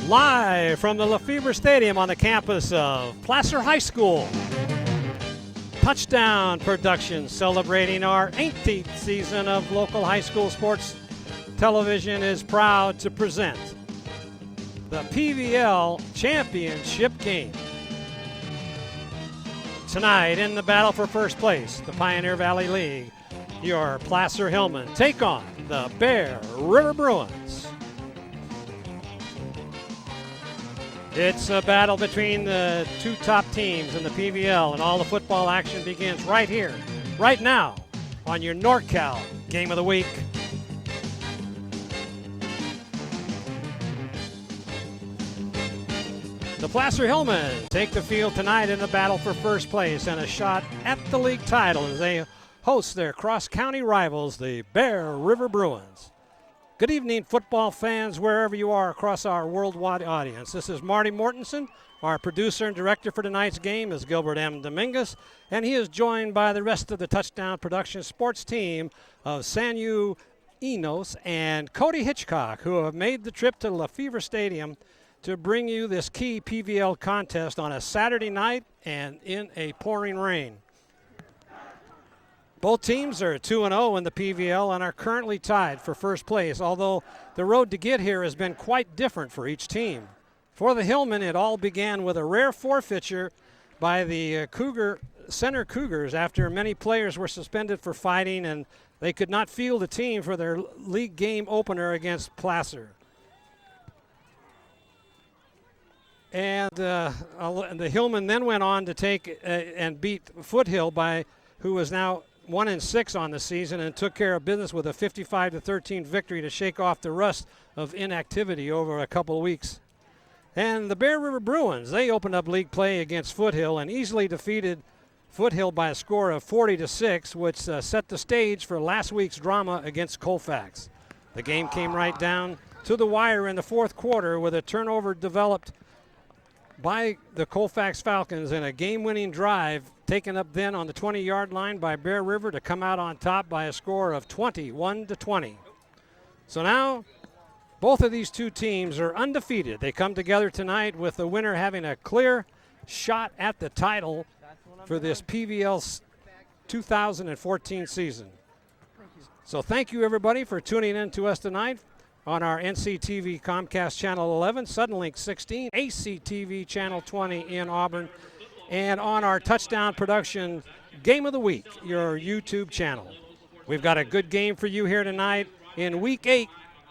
Live from the Febvre Stadium on the campus of Placer High School. Touchdown Productions, celebrating our 18th season of local high school sports television, is proud to present the PVL Championship game. Tonight in the battle for first place, the Pioneer Valley League, your Placer Hillman take on the Bear River Bruins. It's a battle between the two top teams in the PVL, and all the football action begins right here, right now, on your NorCal Game of the Week. The Placer Hillman take the field tonight in the battle for first place and a shot at the league title as they host their cross-county rivals, the Bear River Bruins. Good evening, football fans, wherever you are across our worldwide audience. This is Marty Mortensen. Our producer and director for tonight's game is Gil Dominguez, and he is joined by the rest of the Touchdown Production sports team of Sanyu Enos and Cody Hitchcock, who have made the trip to Febvre Stadium to bring you this key PVL contest on a Saturday night and in a pouring rain. Both teams are 2-0 in the PVL and are currently tied for first place, although the road to get here has been quite different for each team. For the Hillman, it all began with a rare forfeiture by the Center Cougars after many players were suspended for fighting and they could not field a team for their league game opener against Placer. And the Hillman then went on to take and beat Foothill, who was now 1-6 on the season, and took care of business with a 55-13 victory to shake off the rust of inactivity over a couple of weeks. And the Bear River Bruins, they opened up league play against Foothill and easily defeated Foothill by a score of 40-6, which set the stage for last week's drama against Colfax. The game came right down to the wire in the fourth quarter with a turnover developed by the Colfax Falcons in a game-winning drive taken up then on the 20-yard line by Bear River to come out on top by a score of 21-20. So now both of these two teams are undefeated. They come together tonight with the winner having a clear shot at the title for this PVL 2014 season. So thank you, everybody, for tuning in to us tonight on our NCTV Comcast Channel 11, Suddenlink 16, ACTV Channel 20 in Auburn, and on our Touchdown Production Game of the Week, your YouTube channel. We've got a good game for you here tonight in Week 8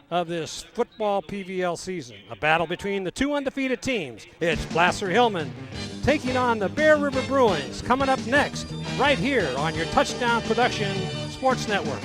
of this football PVL season. A battle between the two undefeated teams. It's Placer Hillman taking on the Bear River Bruins, coming up next right here on your Touchdown Production Sports Network.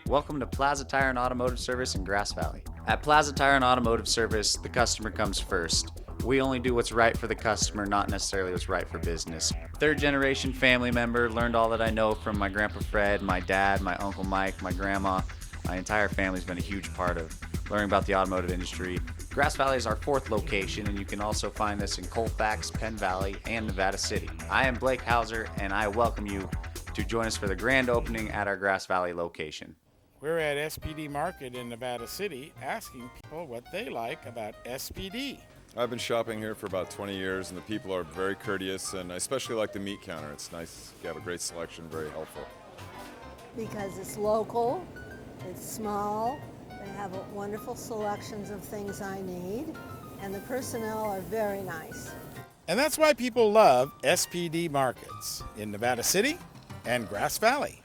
Welcome to Plaza Tire and Automotive Service in Grass Valley. At Plaza Tire and Automotive Service, the customer comes first. We only do what's right for the customer, not necessarily what's right for business. Third generation family member, learned all that I know from my Grandpa Fred, my dad, my Uncle Mike, my grandma. My entire family's been a huge part of learning about the automotive industry. Grass Valley is our fourth location, and you can also find us in Colfax, Penn Valley, and Nevada City. I am Blake Hauser, and I welcome you to join us for the grand opening at our Grass Valley location. We're at SPD Market in Nevada City asking people what they like about SPD. I've been shopping here for about 20 years, and the people are very courteous, and I especially like the meat counter. It's nice. You have a great selection, very helpful. Because it's local, it's small, they have wonderful selections of things I need, and the personnel are very nice. And that's why people love SPD Markets in Nevada City and Grass Valley.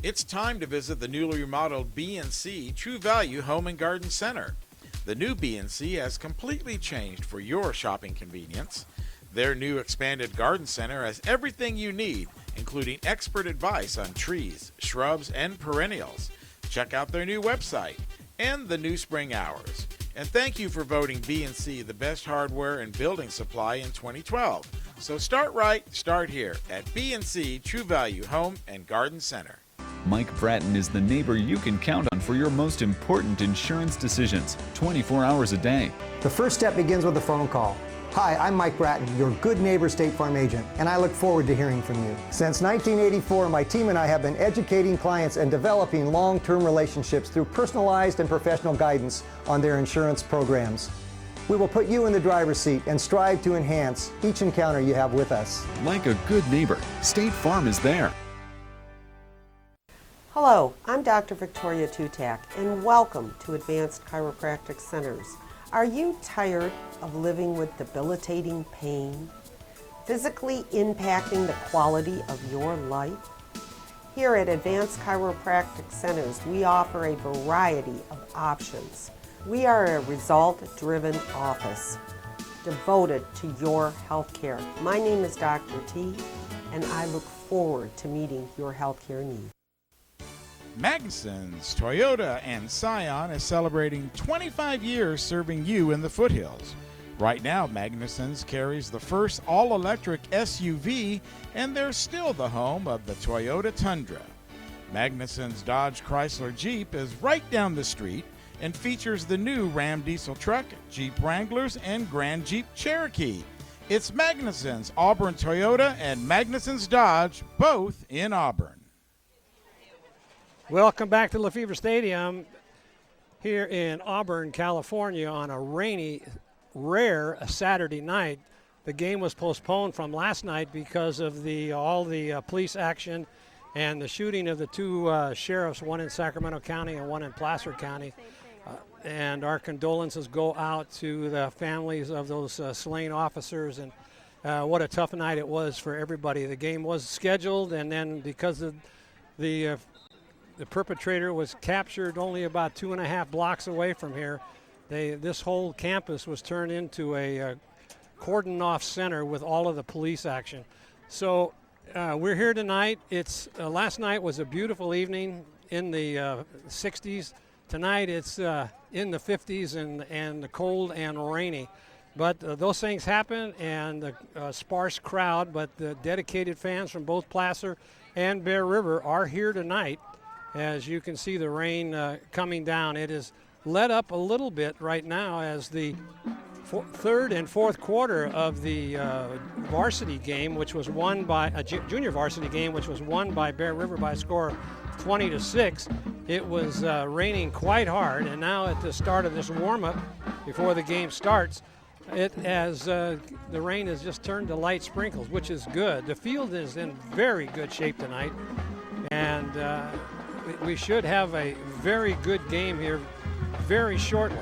It's time to visit the newly remodeled B&C True Value Home and Garden Center. The new B&C has completely changed for your shopping convenience. Their new expanded garden center has everything you need, including expert advice on trees, shrubs, and perennials. Check out their new website and the new spring hours. And thank you for voting B&C the best hardware and building supply in 2012. So start right, start here at B&C True Value Home and Garden Center. Mike Bratton is the neighbor you can count on for your most important insurance decisions, 24 hours a day. The first step begins with a phone call. Hi, I'm Mike Bratton, your good neighbor State Farm agent, and I look forward to hearing from you. Since 1984, my team and I have been educating clients and developing long-term relationships through personalized and professional guidance on their insurance programs. We will put you in the driver's seat and strive to enhance each encounter you have with us. Like a good neighbor, State Farm is there. Hello, I'm Dr. Victoria Tutak, and welcome to Advanced Chiropractic Centers. Are you tired of living with debilitating pain, physically impacting the quality of your life? Here at Advanced Chiropractic Centers, we offer a variety of options. We are a result-driven office devoted to your health care. My name is Dr. T, and I look forward to meeting your health care needs. Magnuson's Toyota and Scion is celebrating 25 years serving you in the foothills. Right now, Magnuson's carries the first all-electric SUV, and they're still the home of the Toyota Tundra. Magnuson's Dodge Chrysler Jeep is right down the street and features the new Ram diesel truck, Jeep Wranglers, and Grand Jeep Cherokee. It's Magnuson's Auburn Toyota and Magnuson's Dodge, both in Auburn. Welcome back to Febvre Stadium here in Auburn, California on a rainy, rare Saturday night. The game was postponed from last night because of all the police action and the shooting of the two sheriffs, one in Sacramento County and one in Placer County. And our condolences go out to the families of those slain officers, and what a tough night it was for everybody. The game was scheduled, and then because of the perpetrator was captured only about 2.5 blocks away from here, this whole campus was turned into a cordoned-off center with all of the police action. So we're here tonight. Last night was a beautiful evening in the 60s. Tonight it's in the 50s and cold and rainy. But those things happen, and the sparse crowd, but the dedicated fans from both Placer and Bear River are here tonight. As you can see the rain coming down. It is let up a little bit right now as the third and fourth quarter of the varsity game, which was won by a junior varsity game, which was won by Bear River by a score of 20-6. It was raining quite hard, and now at the start of this warm-up before the game starts, the rain has just turned to light sprinkles, which is good. The field is in very good shape tonight, and we should have a very good game here very shortly.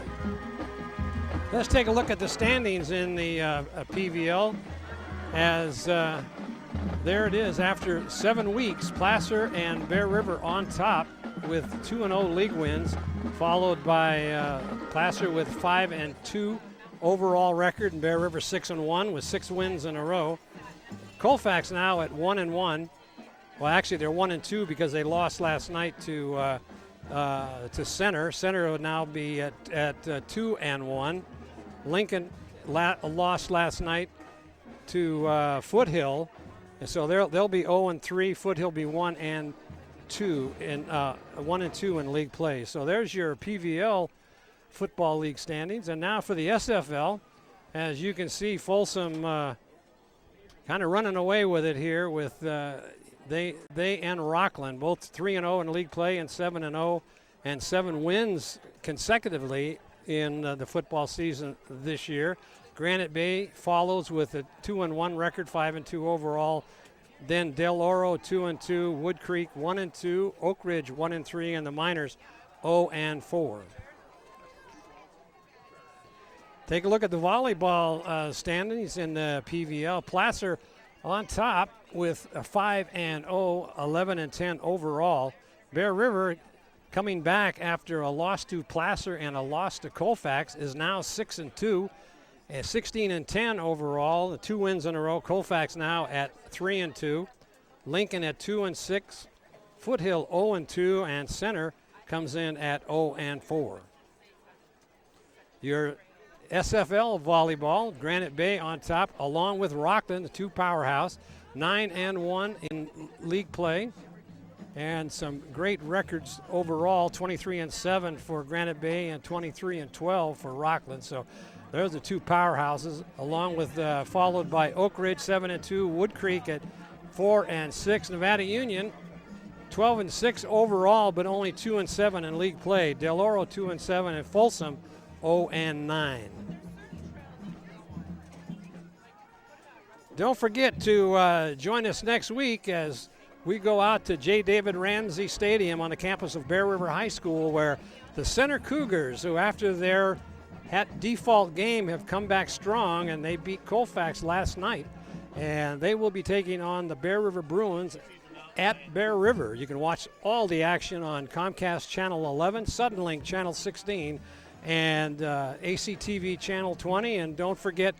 Let's take a look at the standings in the PVL as there it is after 7 weeks. Placer and Bear River on top with 2-0 league wins, followed by Placer with 5-2 overall record, and Bear River 6-1 with 6 wins in a row. Colfax now at 1-1. Well, actually, they're 1-2 because they lost last night to Center. Center would now be at 2-1. Lincoln lost last night to Foothill, and so they'll be 0-3. Foothill be 1-2 in league play. So there's your PVL Football League standings, and now for the SFL, as you can see, Folsom kind of running away with it here with. They and Rockland, both 3-0 in league play and 7-0, and 7 wins consecutively in the football season this year. Granite Bay follows with a 2-1 record, 5-2 overall. Then Del Oro 2-2, Wood Creek 1-2, Oak Ridge 1-3, and the Miners 0-4. Take a look at the volleyball standings in the PVL. Placer on top with a 5-0, 11-10 overall. Bear River coming back after a loss to Placer and a loss to Colfax is now 6-2, and 16-10 overall. The 2 wins in a row. Colfax now at 3-2. Lincoln at 2-6. Foothill 0-2, and Center comes in at 0-4. Your SFL volleyball, Granite Bay on top, along with Rockland, the 2 powerhouse, 9-1 in league play, and some great records overall, 23-7 for Granite Bay and 23-12 for Rockland. So There's the two powerhouses, along with followed by Oak Ridge 7-2, Wood Creek at 4-6, Nevada Union 12-6 overall, but only 2-7 in league play. Del Oro 2-7, and Folsom 0-9. Don't forget to join us next week as we go out to J. David Ramsey Stadium on the campus of Bear River High School, where the Center Cougars, who after their default game have come back strong, and they beat Colfax last night, and they will be taking on the Bear River Bruins at Bear River. You can watch all the action on Comcast Channel 11, Suddenlink Channel 16, and ACTV Channel 20. And don't forget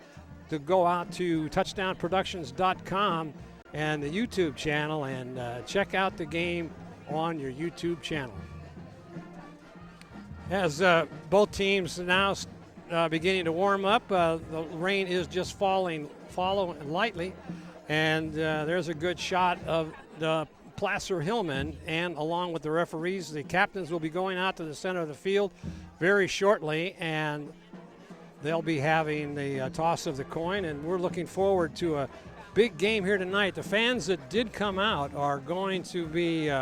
to go out to touchdownproductions.com and the YouTube channel and check out the game on your YouTube channel. As both teams now beginning to warm up, the rain is just following lightly, and there's a good shot of the Placer Hillman, and along with the referees, the captains will be going out to the center of the field very shortly, and they'll be having the toss of the coin, and we're looking forward to a big game here tonight. The fans that did come out are going to be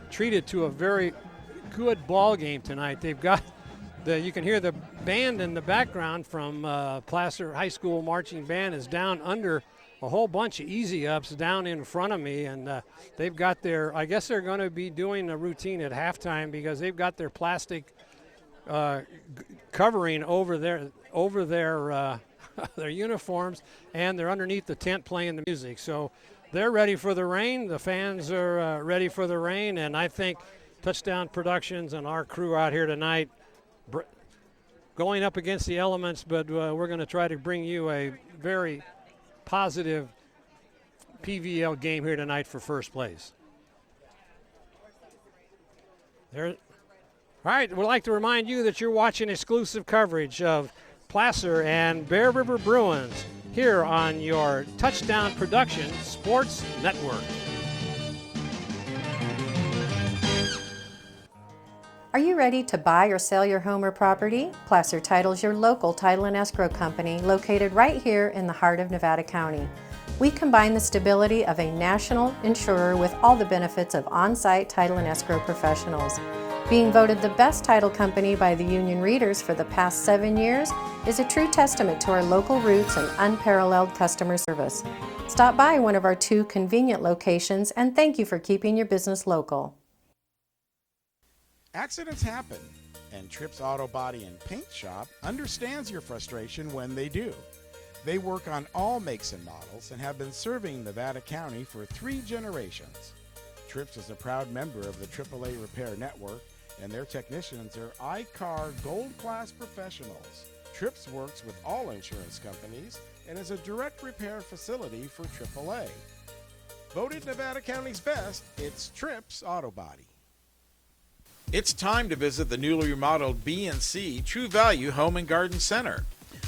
treated to a very good ball game tonight. They've got you can hear the band in the background from Placer High School Marching Band is down under a whole bunch of easy ups down in front of me, and they've got their, I guess they're going to be doing a routine at halftime because they've got their plastic covering over their their uniforms, and they're underneath the tent playing the music. So they're ready for the rain. The fans are ready for the rain, and I think Touchdown Productions and our crew out here tonight going up against the elements, but we're going to try to bring you a very positive PVL game here tonight for first place. All right, we'd like to remind you that you're watching exclusive coverage of Placer and Bear River Bruins here on your Touchdown Productions Sports Network. Are you ready to buy or sell your home or property? Placer Title's your local title and escrow company located right here in the heart of Nevada County. We combine the stability of a national insurer with all the benefits of on-site title and escrow professionals. Being voted the best title company by the union readers for the past 7 years is a true testament to our local roots and unparalleled customer service. Stop by one of our 2 convenient locations, and thank you for keeping your business local. Accidents happen, and Trips Auto Body and Paint Shop understands your frustration when they do. They work on all makes and models and have been serving Nevada County for 3 generations. Trips is a proud member of the AAA Repair Network, and their technicians are I-CAR Gold Class professionals. Trips works with all insurance companies and is a direct repair facility for AAA. Voted Nevada County's best, it's Trips Auto Body. It's time to visit the newly remodeled B&C True Value Home and Garden Center.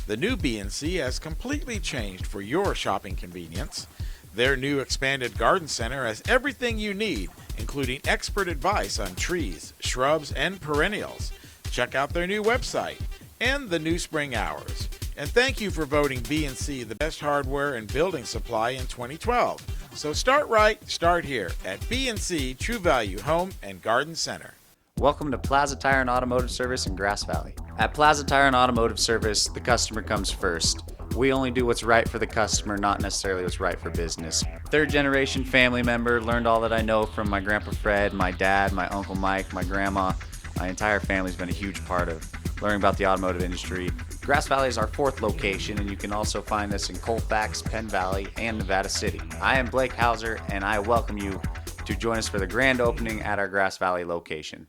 The new B&C has completely changed for your shopping convenience. Their new expanded garden center has everything you need, including expert advice on trees, shrubs, and perennials. Check out their new website and the new spring hours. And thank you for voting B&C the best hardware and building supply in 2012. So start right, start here at B&C True Value Home and Garden Center. Welcome to Plaza Tire and Automotive Service in Grass Valley. At Plaza Tire and Automotive Service, the customer comes first. We only do what's right for the customer, not necessarily what's right for business. 3rd generation family member, learned all that I know from my Grandpa Fred, my dad, my Uncle Mike, my grandma. My entire family's been a huge part of learning about the automotive industry. Grass Valley is our 4th location, and you can also find us in Colfax, Penn Valley, and Nevada City. I am Blake Hauser, and I welcome you to join us for the grand opening at our Grass Valley location.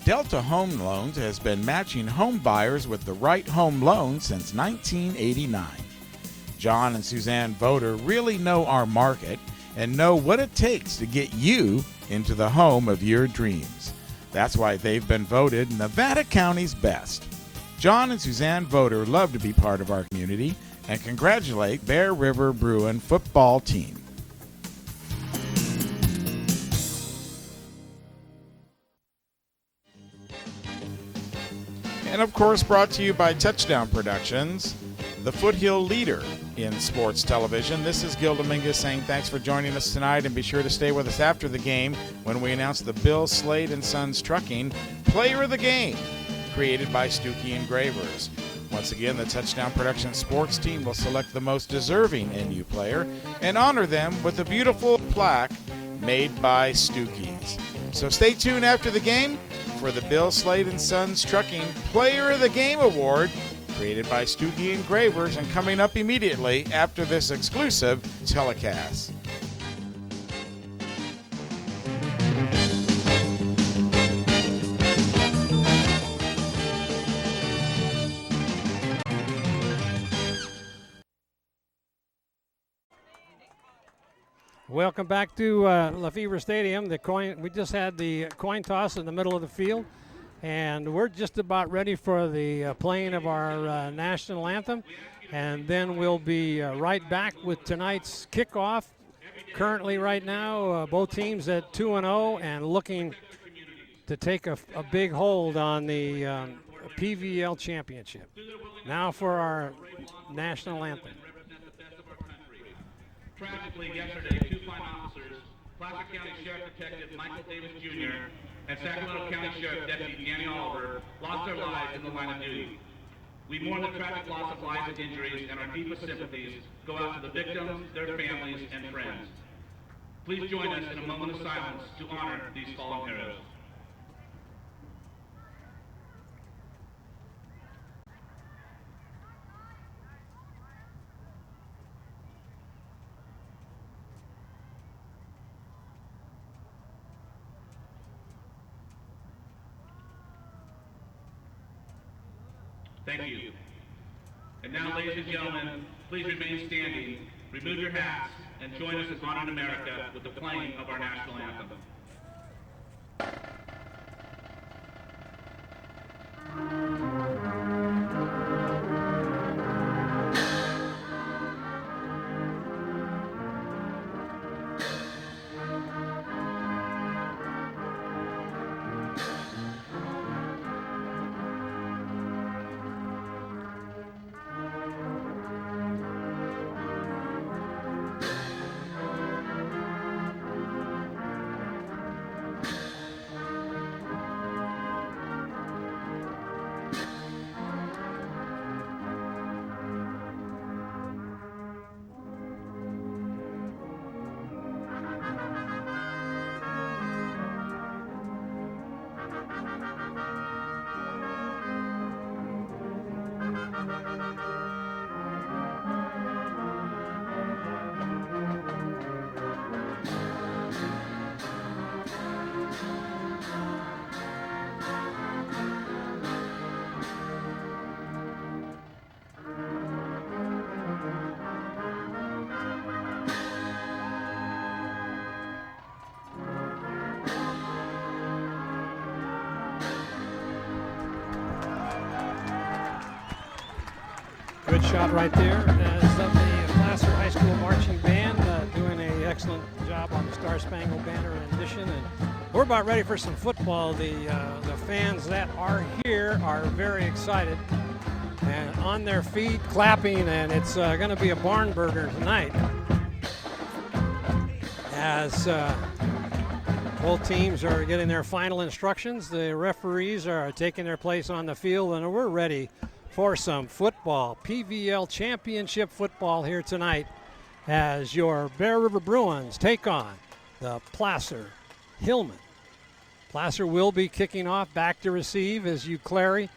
Delta Home Loans has been matching home buyers with the right home loan since 1989. John and Suzanne Voder really know our market and know what it takes to get you into the home of your dreams. That's why they've been voted Nevada County's best. John and Suzanne Voder love to be part of our community and congratulate Bear River Bruin football team. And of course, brought to you by Touchdown Productions, the foothill leader in sports television. This is Gil Dominguez saying thanks for joining us tonight, and be sure to stay with us after the game when we announce the Bill Slade and Sons Trucking Player of the Game, created by Stuckey Engravers. Once again, the Touchdown Productions sports team will select the most deserving NU player and honor them with a beautiful plaque made by Stuckey's. So stay tuned after the game for the Bill Slade and Sons Trucking Player of the Game Award, created by Stuckey Engravers, and coming up immediately after this exclusive telecast. Welcome back to Febvre Stadium. We just had the coin toss in the middle of the field, and we're just about ready for the playing of our national anthem, and then we'll be right back with tonight's kickoff. Currently, right now, both teams at 2-0 and looking to take a big hold on the PVL Championship. Now for our national anthem. Tragically, yesterday, two fine officers, Placer County Sheriff Detective Michael Davis Jr. and Sacramento County Sheriff Deputy Danny Oliver, lost their lives in the line of duty. We mourn the tragic loss of lives and injuries, and our deepest sympathies go out to the victims, their families, and friends. Please join us in a moment of silence to honor these fallen heroes. Thank you. And now, ladies and gentlemen, please remain standing, remove your hats, and join us in honoring America with the playing of our national anthem. Good shot right there. As of the Placer High School Marching Band doing an excellent job on the Star Spangled Banner rendition. And we're about ready for some football. The fans that are here are very excited and on their feet, clapping, and it's going to be a barn burner tonight. As both teams are getting their final instructions, the referees are taking their place on the field, and we're ready for some football. PVL Championship football here tonight as your Bear River Bruins take on the Placer Hillman. Placer will be kicking off. Back to receive is Clary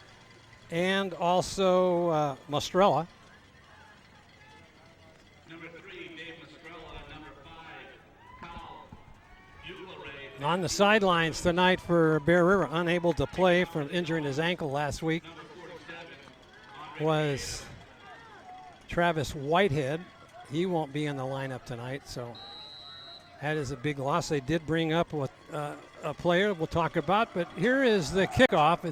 and also Mostrella. Number 3, Dave Mostrella. Number 5, Kyle Uclare. On the sidelines tonight for Bear River, unable to play from injuring his ankle last week, was Travis Whitehead. He won't be in the lineup tonight, so that is a big loss. They did bring up a player we'll talk about, but here is the kickoff.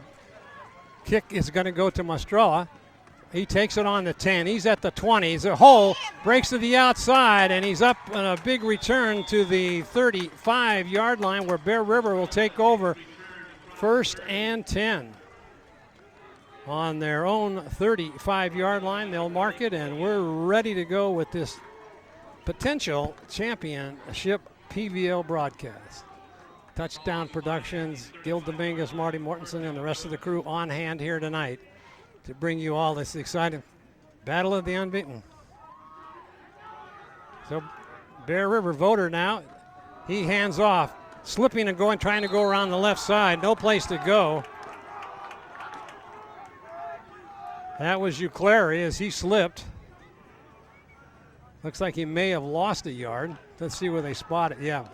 Kick is going to go to Mostrella. He takes it on the 10. He's at the 20. He's a hole, breaks to the outside, and he's up on a big return to the 35-yard line where Bear River will take over 1st and 10. on their own 35-yard line. They'll mark it, and we're ready to go with this potential championship PVL broadcast. Touchdown Productions, Gil Dominguez, Marty Mortensen, and the rest of the crew on hand here tonight to bring you all this exciting Battle of the Unbeaten. So Bear River voter now, he hands off, slipping and going, trying to go around the left side, no place to go. That was Uclari as he slipped. Looks like he may have lost a yard. Let's see where they spot it. Yeah.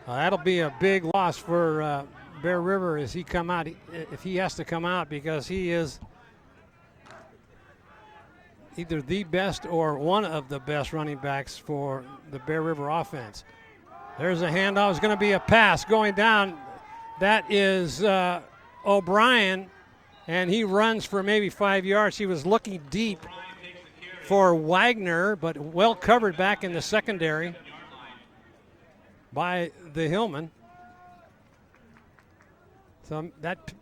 That'll be a big loss for Bear River as he come out. If he has to come out, because he is either the best or one of the best running backs for the Bear River offense. There's a handoff. It's going to be a pass going down. That is O'Brien, and he runs for maybe 5 yards. He was looking deep for Wagner, but well covered back in the secondary by the Hillman. So that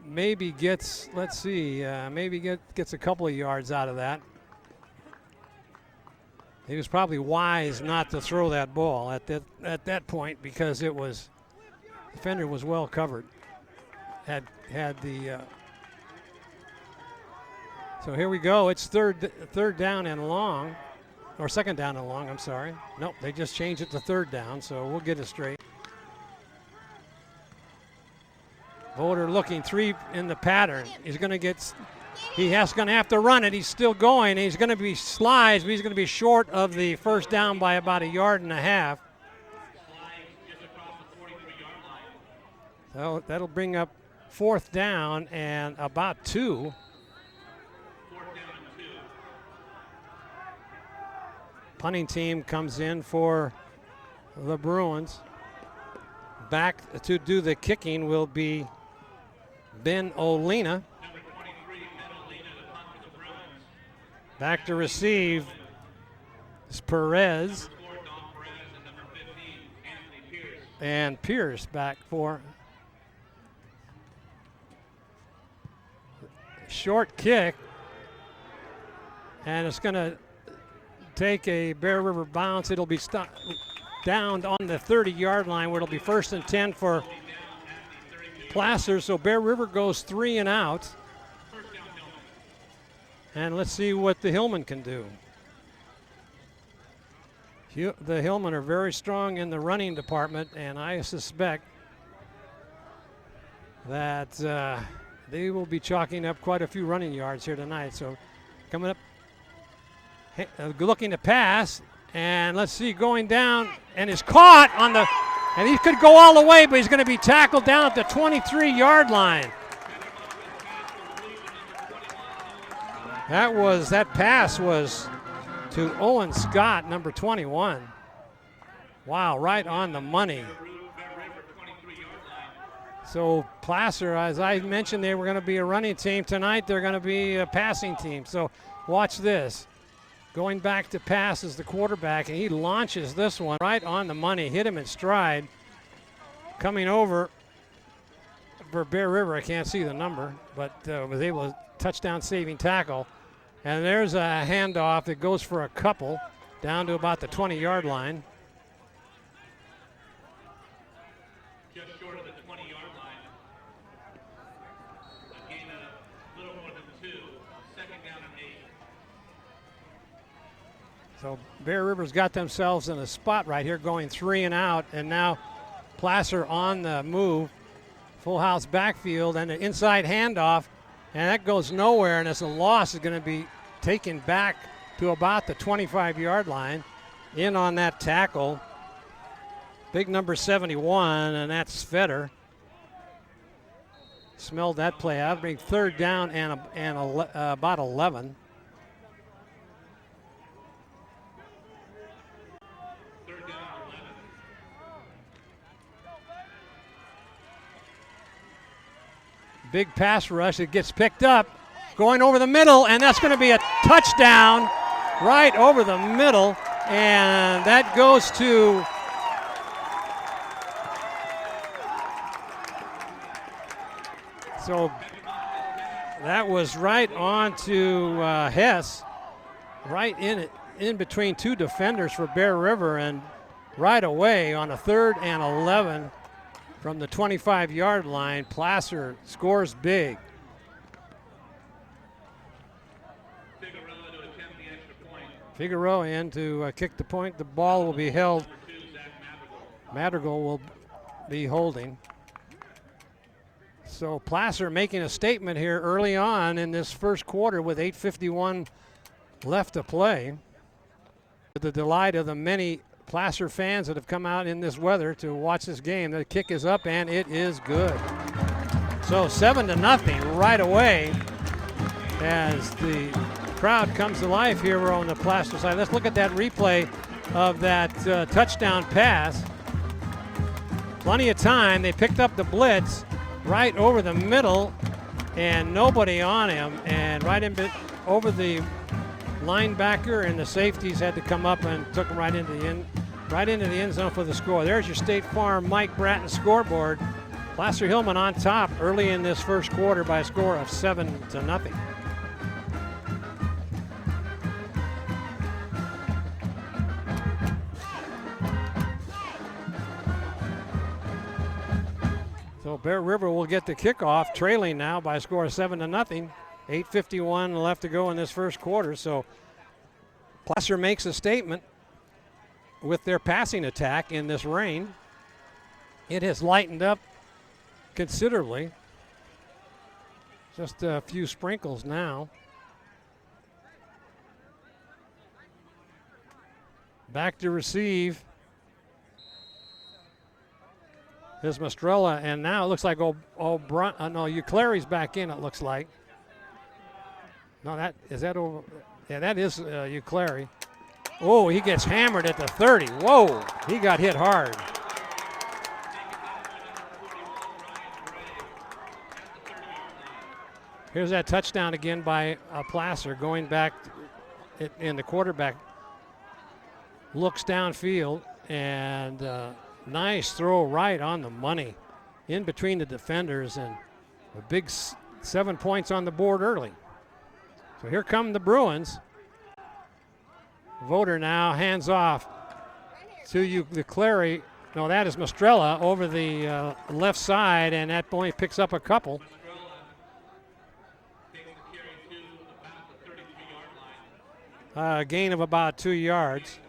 maybe gets, let's see, maybe gets a couple of yards out of that. He was probably wise not to throw that ball at that point, because it was, defender was well covered. Had the so here we go. It's third down and long, or second down and long, I'm sorry. Nope, they just changed it to third down, so we'll get it straight. Voter looking 3 in the pattern. He's going to get, going to have to run it. He's still going. He's going to be slides, but he's going to be short of the first down by about 1.5 yards. So that'll bring up 4th down and about 2. Punting team comes in for the Bruins. Back to do the kicking will be Ben Olina. Back to receive is Perez. And Pierce back for short kick. And it's going to take a Bear River bounce. It'll be down on the 30-yard line, where it'll be 1st and 10 for Placer. So Bear River goes 3 and out. And let's see what the Hillman can do. The Hillman are very strong in the running department, and I suspect that they will be chalking up quite a few running yards here tonight. So coming up, looking to pass, and let's see, going down, and is caught on the, and he could go all the way, but he's going to be tackled down at the 23-yard line. That pass was to Owen Scott, number 21. Wow, right on the money. So Placer, as I mentioned, they were going to be a running team. Tonight they're going to be a passing team. So watch this. Going back to pass is the quarterback, and he launches this one right on the money. Hit him in stride. Coming over for Bear River, I can't see the number, but was able to touchdown saving tackle. And there's a handoff that goes for a couple down to about the 20-yard line. Just short of the 20-yard line. A gain of a little more than 2. 2nd down and 8. So Bear River's got themselves in a spot right here, going 3 and out, and now Placer on the move. Full house backfield and an inside handoff, and that goes nowhere, and it's a loss. Is going to be taken back to about the 25-yard line. In on that tackle, big number 71, and that's Febvre. Smelled that play out. Bring 3rd down and about 11. Big pass rush. It gets picked up, going over the middle, and that's going to be a touchdown right over the middle, and that goes to So that was right on to Hess, right in between two defenders for Bear River, and right away on a 3rd and 11 from the 25-yard line, Placer scores big. Figueroa in to kick the point. The ball will be held. Madrigal will be holding. So Placer making a statement here early on in this first quarter with 8:51 left to play. To the delight of the many Placer fans that have come out in this weather to watch this game. The kick is up and it is good. So 7-0 right away as the crowd comes to life here on the Placer side. Let's look at that replay of that touchdown pass. Plenty of time. They picked up the blitz right over the middle and nobody on him, and right in over the linebacker, and the safeties had to come up and took him right into the end zone for the score. There's your State Farm Mike Bratton scoreboard. Placer Hillman on top early in this first quarter by a score of 7-0. So Bear River will get the kickoff, trailing now by a score of 7-0. 8:51 left to go in this first quarter. So Placer makes a statement with their passing attack in this rain. It has lightened up considerably. Just a few sprinkles now. Back to receive is Mastrella, and now it looks like Ucleri's back in, it looks like. No, that is Ucleri. Oh, he gets hammered at the 30. Whoa, he got hit hard. Here's that touchdown again by Placer going back, and the quarterback looks downfield, and nice throw right on the money in between the defenders, and a big 7 points on the board early. So here come the Bruins. Voter now hands off to Ucleri. No, that is Mastrella over the left side, and that only picks up a couple. A gain of about 2 yards.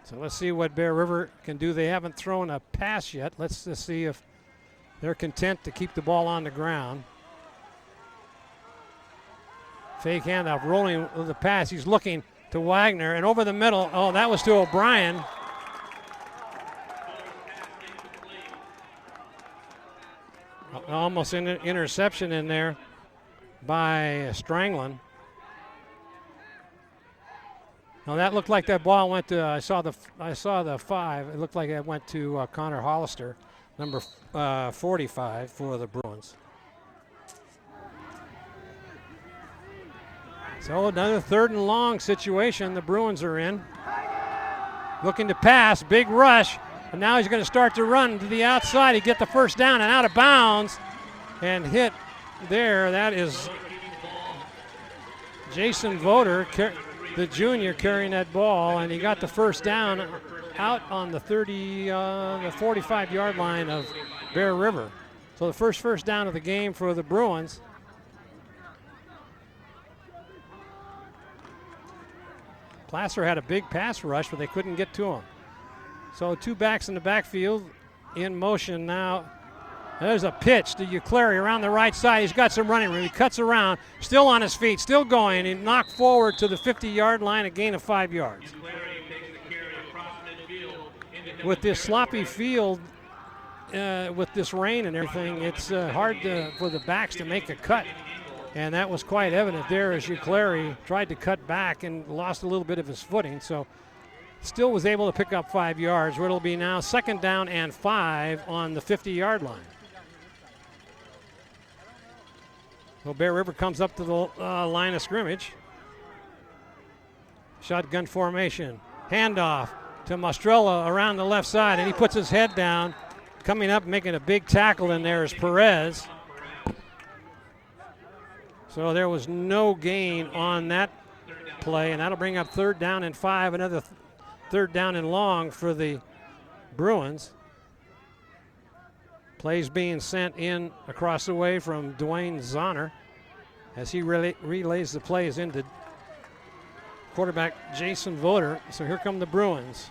So let's see what Bear River can do. They haven't thrown a pass yet. Let's just see if they're content to keep the ball on the ground. Fake handoff, rolling with the pass. He's looking to Wagner, and over the middle. Oh, that was to O'Brien. Almost an interception in there by Stranglin. Now that looked like that ball went to, I saw the 5. It looked like it went to Connor Hollister, number 45 for the Bruins. So another 3rd and long situation the Bruins are in. Looking to pass, big rush, and now he's going to start to run to the outside. He get the first down and out of bounds and hit there. That is Jason Voter, the junior, carrying that ball, and he got the first down out on the 45-yard line of Bear River. So the first down of the game for the Bruins. Placer had a big pass rush, but they couldn't get to him. So 2 backs in the backfield in motion now. There's a pitch to Ucleri around the right side. He's got some running room. He cuts around, still on his feet, still going. He knocked forward to the 50-yard line, a gain of 5 yards. With this sloppy field, with this rain and everything, it's hard for the backs to make a cut. And that was quite evident there as Ucleri tried to cut back and lost a little bit of his footing. So still was able to pick up 5 yards, where it'll be now 2nd down and 5 on the 50-yard line. Well, Bear River comes up to the line of scrimmage. Shotgun formation. Handoff to Mastrella around the left side, and he puts his head down. Coming up, making a big tackle in there is Perez. So there was no gain on that play, and that'll bring up 3rd down and 5, another 3rd down and long for the Bruins. Plays being sent in across the way from Dwayne Zahner as he relays the plays into quarterback Jason Voter. So here come the Bruins.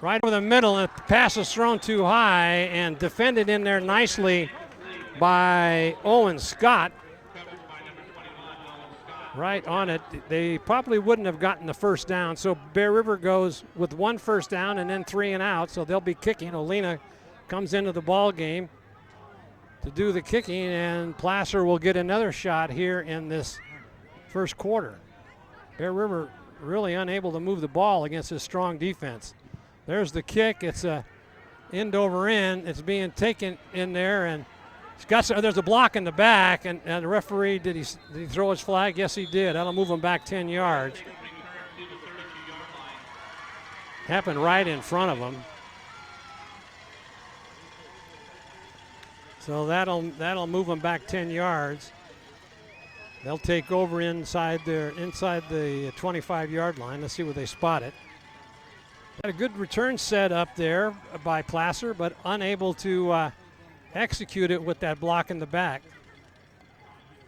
Right over the middle, and the pass is thrown too high and defended in there nicely by Owen Scott. Right on it. They probably wouldn't have gotten the 1st down, so Bear River goes with 1 first down and then 3 and out, so they'll be kicking. Olina comes into the ball game to do the kicking, and Placer will get another shot here in this first quarter. Bear River really unable to move the ball against his strong defense. There's the kick. It's a end over end. It's being taken in there, and there's a block in the back, and the referee, did he throw his flag? Yes, he did. That'll move him back 10 yards. Happened right in front of him. So that'll move them back 10 yards. They'll take over inside the 25-yard line. Let's see where they spot it. Had a good return set up there by Placer, but unable to execute it with that block in the back.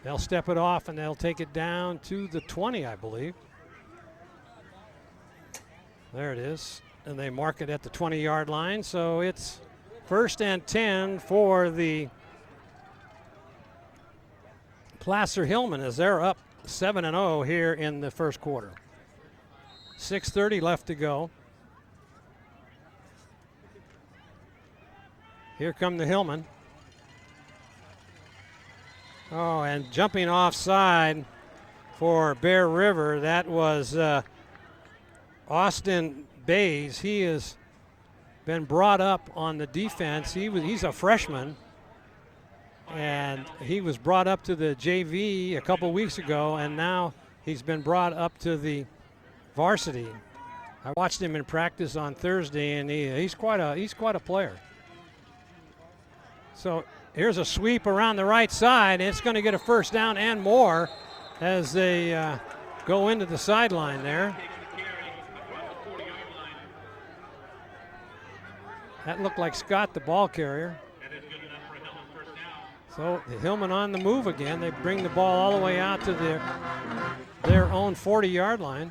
They'll step it off and they'll take it down to the 20, I believe. There it is. And they mark it at the 20-yard line. So it's 1st and 10 for the Placer Hillman as they're up 7-0 here in the first quarter. 6:30 left to go. Here come the Hillman. Oh, and jumping offside for Bear River, that was Austin Bays. He has been brought up on the defense. He's a freshman, and he was brought up to the JV a couple weeks ago, and now he's been brought up to the varsity. I watched him in practice on Thursday, and he's quite a player. So here's a sweep around the right side. It's going to get a 1st down and more as they go into the sideline there. That looked like Scott, the ball carrier. So the Hillman on the move again. They bring the ball all the way out to their own 40-yard line.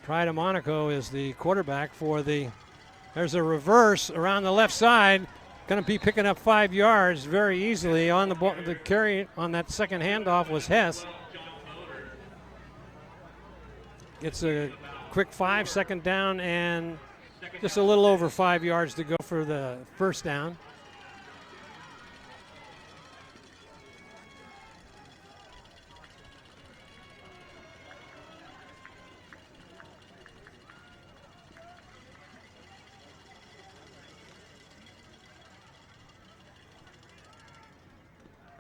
Pride of Monaco is the quarterback for the, there's a reverse around the left side. Going to be picking up 5 yards very easily on the ball. The carry on that second handoff was Hess. It's a quick 5-second down and just a little over 5 yards to go for the 1st down.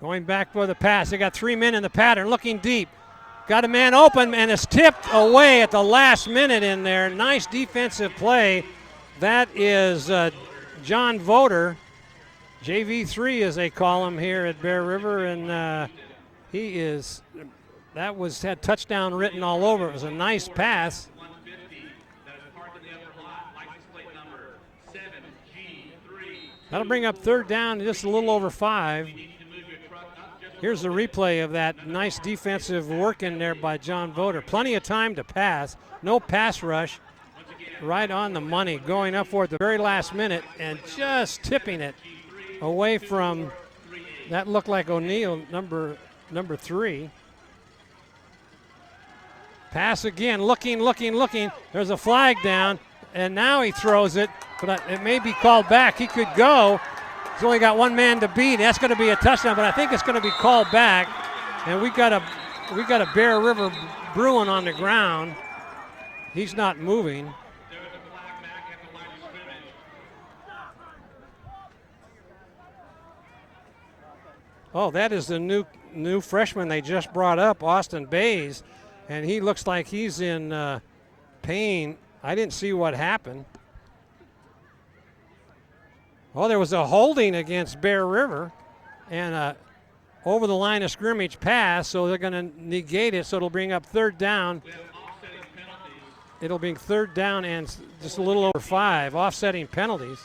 Going back for the pass. They got 3 men in the pattern, looking deep. Got a man open, and it's tipped away at the last minute in there. Nice defensive play. That is John Voter. JV3, as they call him here at Bear River, and had touchdown written all over. It was a nice pass. That'll bring up 3rd down, just a little over 5. Here's the replay of that nice defensive work in there by John Voter. Plenty of time to pass. No pass rush. Right on the money. Going up for it the very last minute and just tipping it away from, that looked like O'Neal, number 3. Pass again. Looking. There's a flag down. And now he throws it. But it may be called back. He could go. He's only got 1 man to beat. That's going to be a touchdown, but I think it's going to be called back. And we got a Bear River Bruin on the ground. He's not moving. Oh, that is the new freshman they just brought up, Austin Bays, and he looks like he's in pain. I didn't see what happened. Oh, there was a holding against Bear River, and over the line of scrimmage pass, so they're going to negate it, so it'll bring up third down. It'll be third down and just a little over 5, offsetting penalties.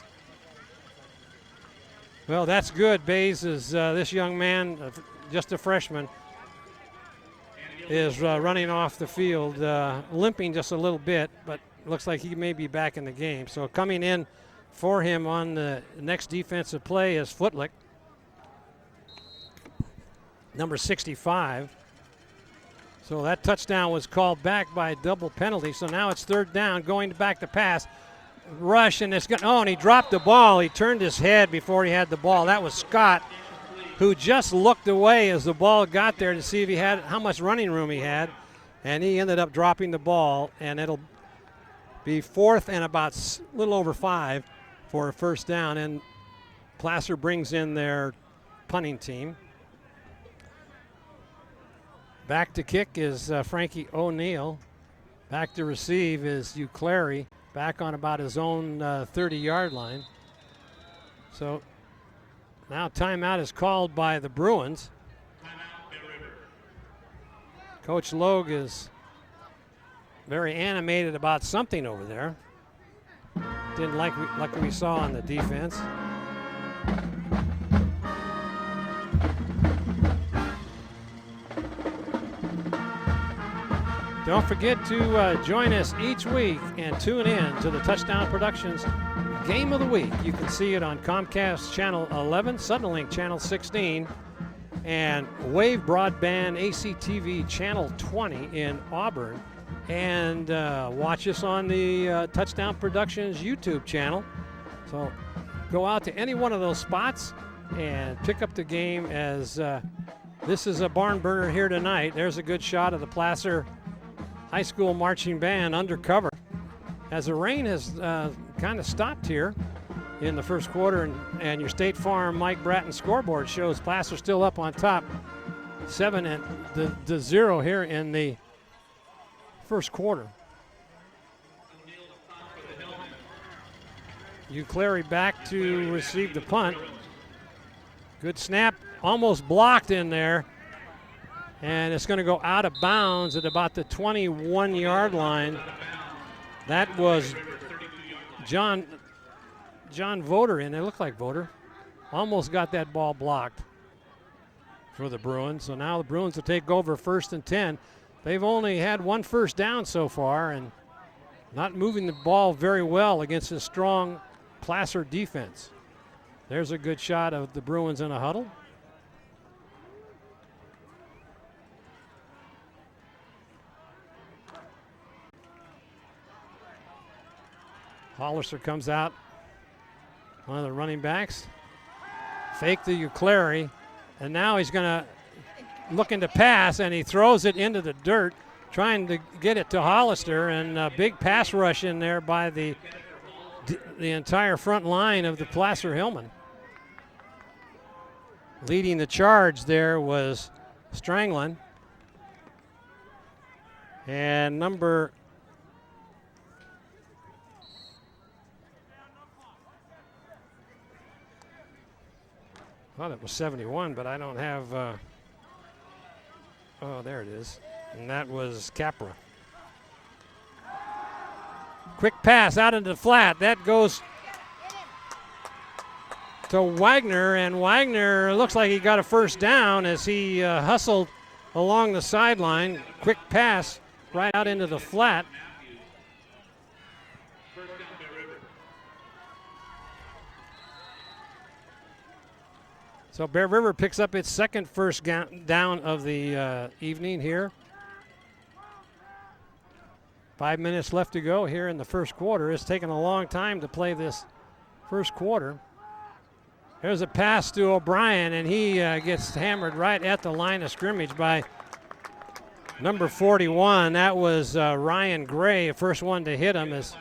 Well, that's good. Bays is this young man, just a freshman, is running off the field, limping just a little bit, but looks like he may be back in the game. So coming in for him on the next defensive play is Footlick, number 65. So that touchdown was called back by a double penalty. So now it's third down, going back to pass. Rush, and it's and he dropped the ball. He turned his head before he had the ball. That was Scott, who just looked away as the ball got there to see if he had how much running room he had, and he ended up dropping the ball, and it'll be fourth and about a little over 5 for a first down, and Placer brings in their punting team. Back to kick is Frankie O'Neill. Back to receive is Uclary, back on about his own 30-yard line. So now timeout is called by the Bruins. Coach Logue is very animated about something over there. Didn't like we saw on the defense. Don't forget to join us each week and tune in to the Touchdown Productions Game of the Week. You can see it on Comcast Channel 11, Suddenlink Channel 16, and Wave Broadband ACTV Channel 20 in Auburn. And watch us on the Touchdown Productions YouTube channel. So go out to any one of those spots and pick up the game, as this is a barn burner here tonight. There's a good shot of the Placer High School Marching Band undercover, as the rain has kind of stopped here in the first quarter, and your State Farm Mike Bratton scoreboard shows Placer still up on top, 7-0 here in the first quarter. Uclary back to receive the punt. Good snap, almost blocked in there. And it's going to go out of bounds at about the 21-yard line. That was John Voter, and it looked like Voter almost got that ball blocked for the Bruins. So now the Bruins will take over 1st and 10. They've only had one first down so far and not moving the ball very well against a strong Placer defense. There's a good shot of the Bruins in a huddle. Hollister comes out, one of the running backs. Fake to Uclary, and now he's going to looking to pass, and he throws it into the dirt, trying to get it to Hollister, and a big pass rush in there by the entire front line of the Placer Hillman. Leading the charge there was Stranglin, and number it was 71, but I don't have, oh, there it is. And that was Capra. Quick pass out into the flat. That goes to Wagner, and Wagner looks like he got a first down as he hustled along the sideline. Quick pass right out into the flat. So Bear River picks up its second first down of the evening here. 5 minutes left to go here in the first quarter. It's taken a long time to play this first quarter. There's a pass to O'Brien, and he gets hammered right at the line of scrimmage by number 41. That was Ryan Gray, the first one to hit him, is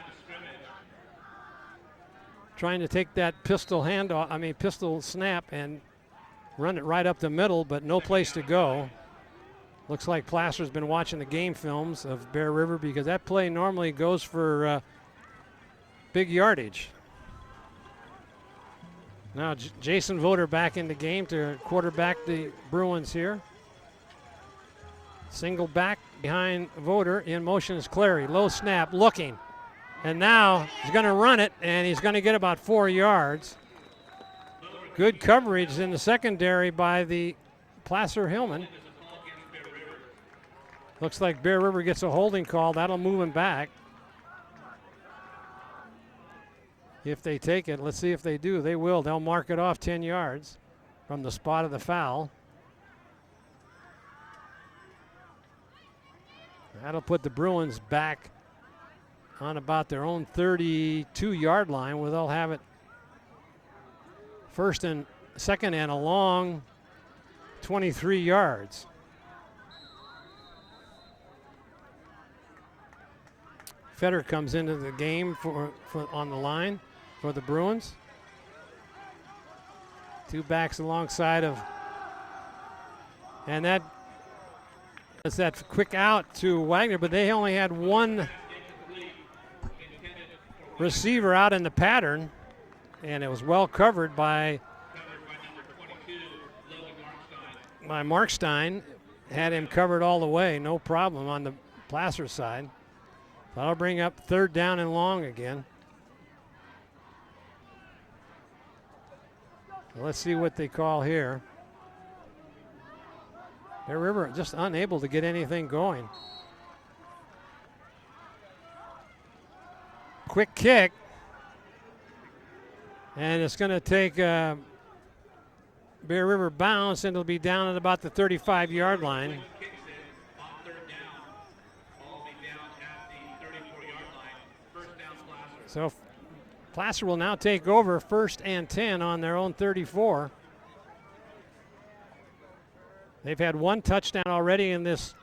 trying to take that pistol snap and run it right up the middle, but no place to go. Looks like Placer's been watching the game films of Bear River because that play normally goes for big yardage. Now Jason Voter back in the game to quarterback the Bruins here. Single back behind Voter. In motion is Clary. Low snap, looking. And now he's going to run it, and he's going to get about 4 yards. Good coverage in the secondary by the Placer Hillman. Looks like Bear River gets a holding call. That'll move him back. If they take it, let's see if they do. They will. They'll mark it off 10 yards from the spot of the foul. That'll put the Bruins back on about their own 32-yard line where they'll have it second and a long 23 yards. Fedder comes into the game for on the line for the Bruins. Two backs alongside of, and that is that quick out to Wagner, but they only had one receiver out in the pattern, and it was well covered by Markstein. Had him covered all the way, no problem on the Placer side. That'll bring up third down and long again. Let's see what they call here. Bear River just unable to get anything going. Quick kick. And it's going to take Bear River bounce, and it'll be down at about the 35-yard line. So Placer will now take over 1st and 10 on their own 34. They've had one touchdown already in this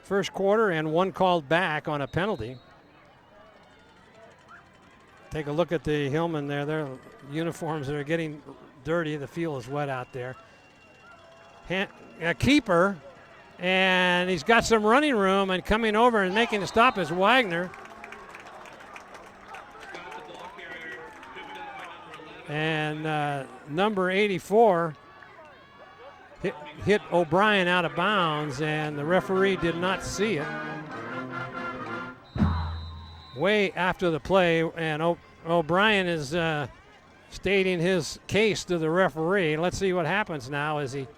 first quarter and one called back on a penalty. Take a look at the Hillman there. Their uniforms are getting dirty. The field is wet out there. A keeper, and he's got some running room, and coming over and making the stop is Wagner. And number 84 hit O'Brien out of bounds, and the referee did not see it. Way after the play, and O'Brien is stating his case to the referee. Let's see what happens now as he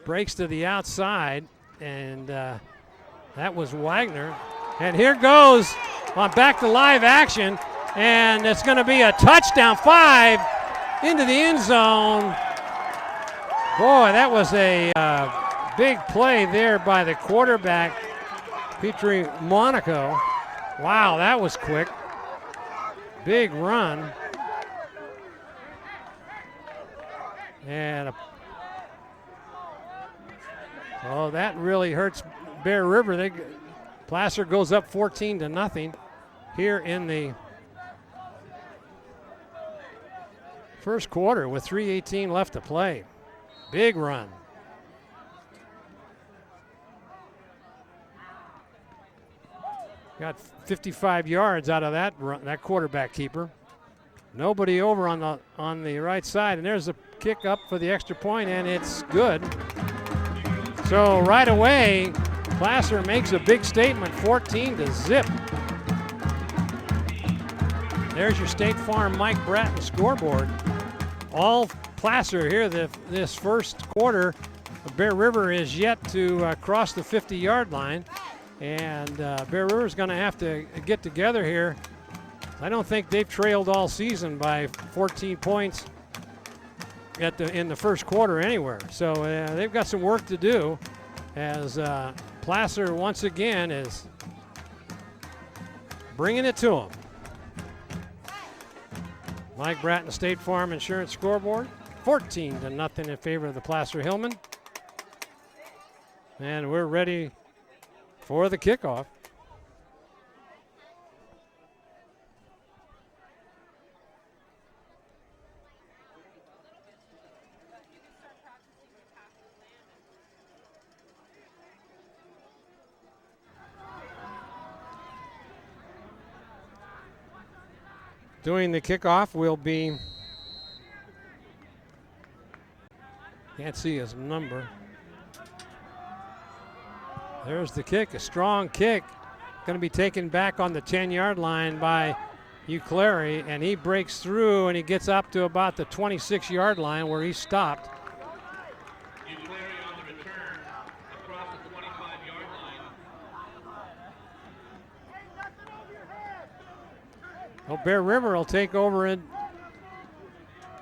breaks to the outside, and that was Wagner. And here goes on back to live action. And it's going to be a touchdown, 5 into the end zone. Boy, that was a big play there by the quarterback, Petrie Monaco. Wow, that was quick. Big run. And that really hurts Bear River. Placer goes up 14-0 here in the first quarter with 3:18 left to play. Big run. Got 55 yards out of that run, that quarterback keeper. Nobody over on the right side, and there's a kick up for the extra point, and it's good. So right away, Placer makes a big statement, 14-0. There's your State Farm Mike Bratton scoreboard. All Placer here this first quarter. Bear River is yet to cross the 50-yard line, and Bear River is going to have to get together here. I don't think they've trailed all season by 14 points in the first quarter anywhere. So they've got some work to do as Placer once again is bringing it to them. Mike Bratton, State Farm Insurance scoreboard, 14-0 in favor of the Placer Hillman. And we're ready for the kickoff. Doing the kickoff will be, can't see his number. There's the kick, a strong kick. Going to be taken back on the 10-yard line by Uclery, and he breaks through and he gets up to about the 26-yard line where he stopped. Uclery on the return across the 25-yard line. Well, Bear River will take over it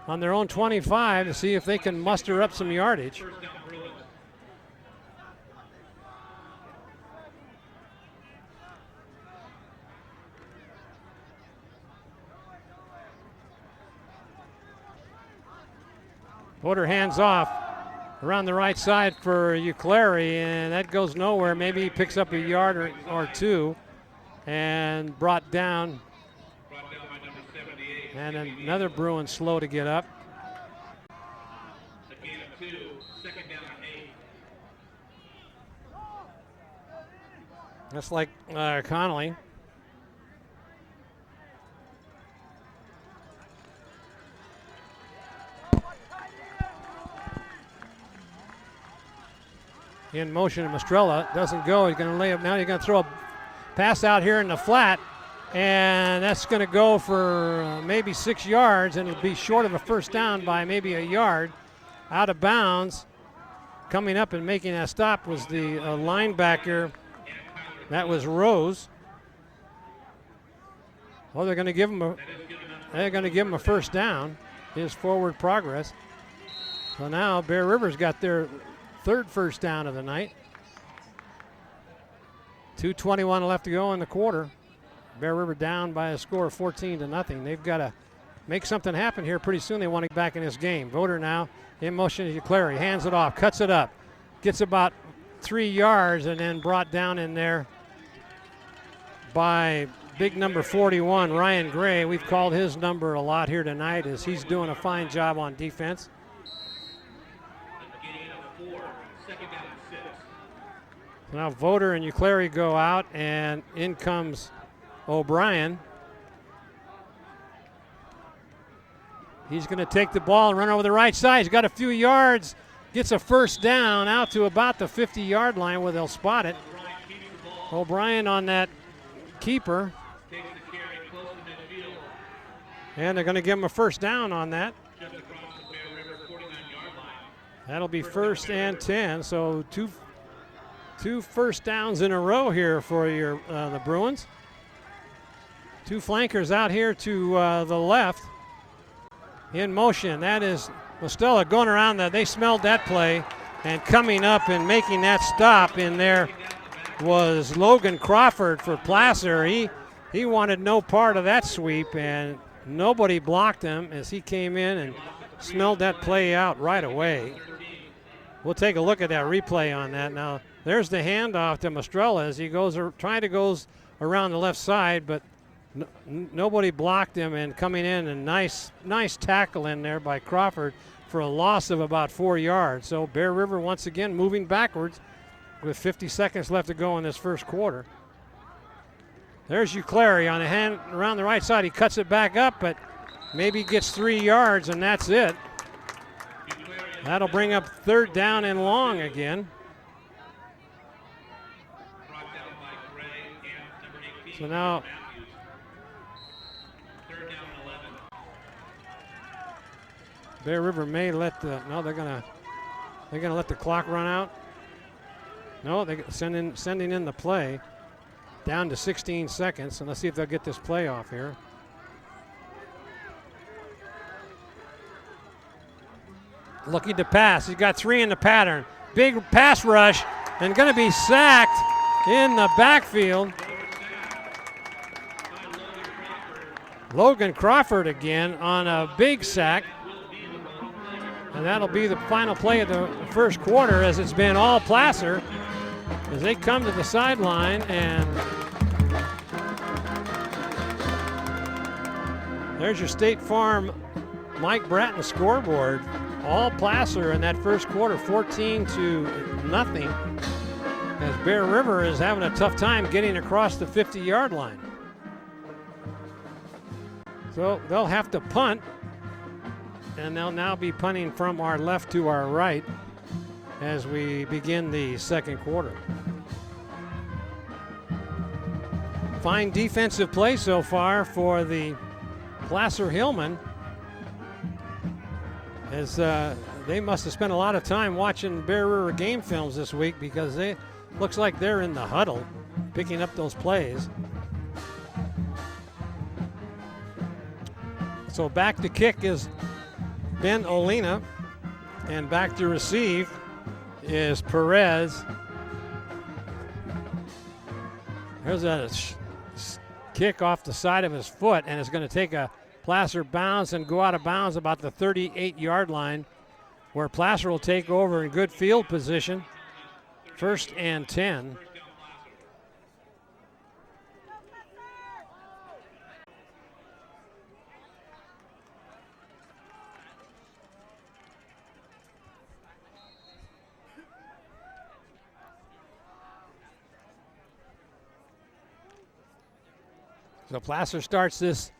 on their own 25 to see if they can muster up some yardage. First down, Bruins. Voter hands off around the right side for Uclery, and that goes nowhere. Maybe he picks up a yard or two, and brought down. Brought down by number 78. And another Bruin slow to get up. A gain of 2. Second down and 8. Just like Connolly. In motion, Mastrella doesn't go. He's going to lay up now. He's going to throw a pass out here in the flat, and that's going to go for maybe 6 yards, and it'll be short of a first down by maybe a yard. Out of bounds. Coming up and making that stop was the linebacker. That was Rose. Oh, they're going to give him a first down. His forward progress. So now Bear River's got their third first down of the night. 2:21 left to go in the quarter. Bear River down by a score of 14-0. They've got to make something happen here pretty soon. They want to get back in this game. Voter now in motion to Clary. Hands it off, cuts it up. Gets about 3 yards and then brought down in there by big number 41, Ryan Gray. We've called his number a lot here tonight as he's doing a fine job on defense. Now Voter and Uclery go out, and in comes O'Brien. He's going to take the ball and run over the right side. He's got a few yards, gets a first down out to about the 50-yard line where they'll spot it. O'Brien on that keeper. And they're going to give him a first down on that. That'll be first and 10, so two first downs in a row here for the Bruins. Two flankers out here to the left. In motion, that is Mostella going around that. They smelled that play, and coming up and making that stop in there was Logan Crawford for Placer. He wanted no part of that sweep, and nobody blocked him as he came in and smelled that play out right away. We'll take a look at that replay on that now. There's the handoff to Mastrella as he goes around the left side, but nobody blocked him, and coming in and nice tackle in there by Crawford for a loss of about 4 yards. So Bear River once again moving backwards with 50 seconds left to go in this first quarter. There's Uclery on the hand around the right side. He cuts it back up, but maybe gets 3 yards, and that's it. That'll bring up third down and long again. So now Bear River may let they're gonna let the clock run out. No, they're sending in the play down to 16 seconds, and let's see if they'll get this play off here. Looking to pass. He's got 3 in the pattern. Big pass rush and going to be sacked in the backfield. Logan Crawford again on a big sack. And that'll be the final play of the first quarter, as it's been all Placer as they come to the sideline, and there's your State Farm Mike Bratton scoreboard. All Placer in that first quarter, 14-0, as Bear River is having a tough time getting across the 50-yard line. So they'll have to punt, and they'll now be punting from our left to our right as we begin the second quarter. Fine defensive play so far for the Placer Hillman, as they must have spent a lot of time watching Bear River game films this week, because they looks like they're in the huddle picking up those plays. So back to kick is Ben Olina, and back to receive is Perez. There's a kick off the side of his foot, and it's going to take a Placer bounce and go out of bounds about the 38-yard line, where Placer will take over in good field position. 1st and 10. So Placer starts this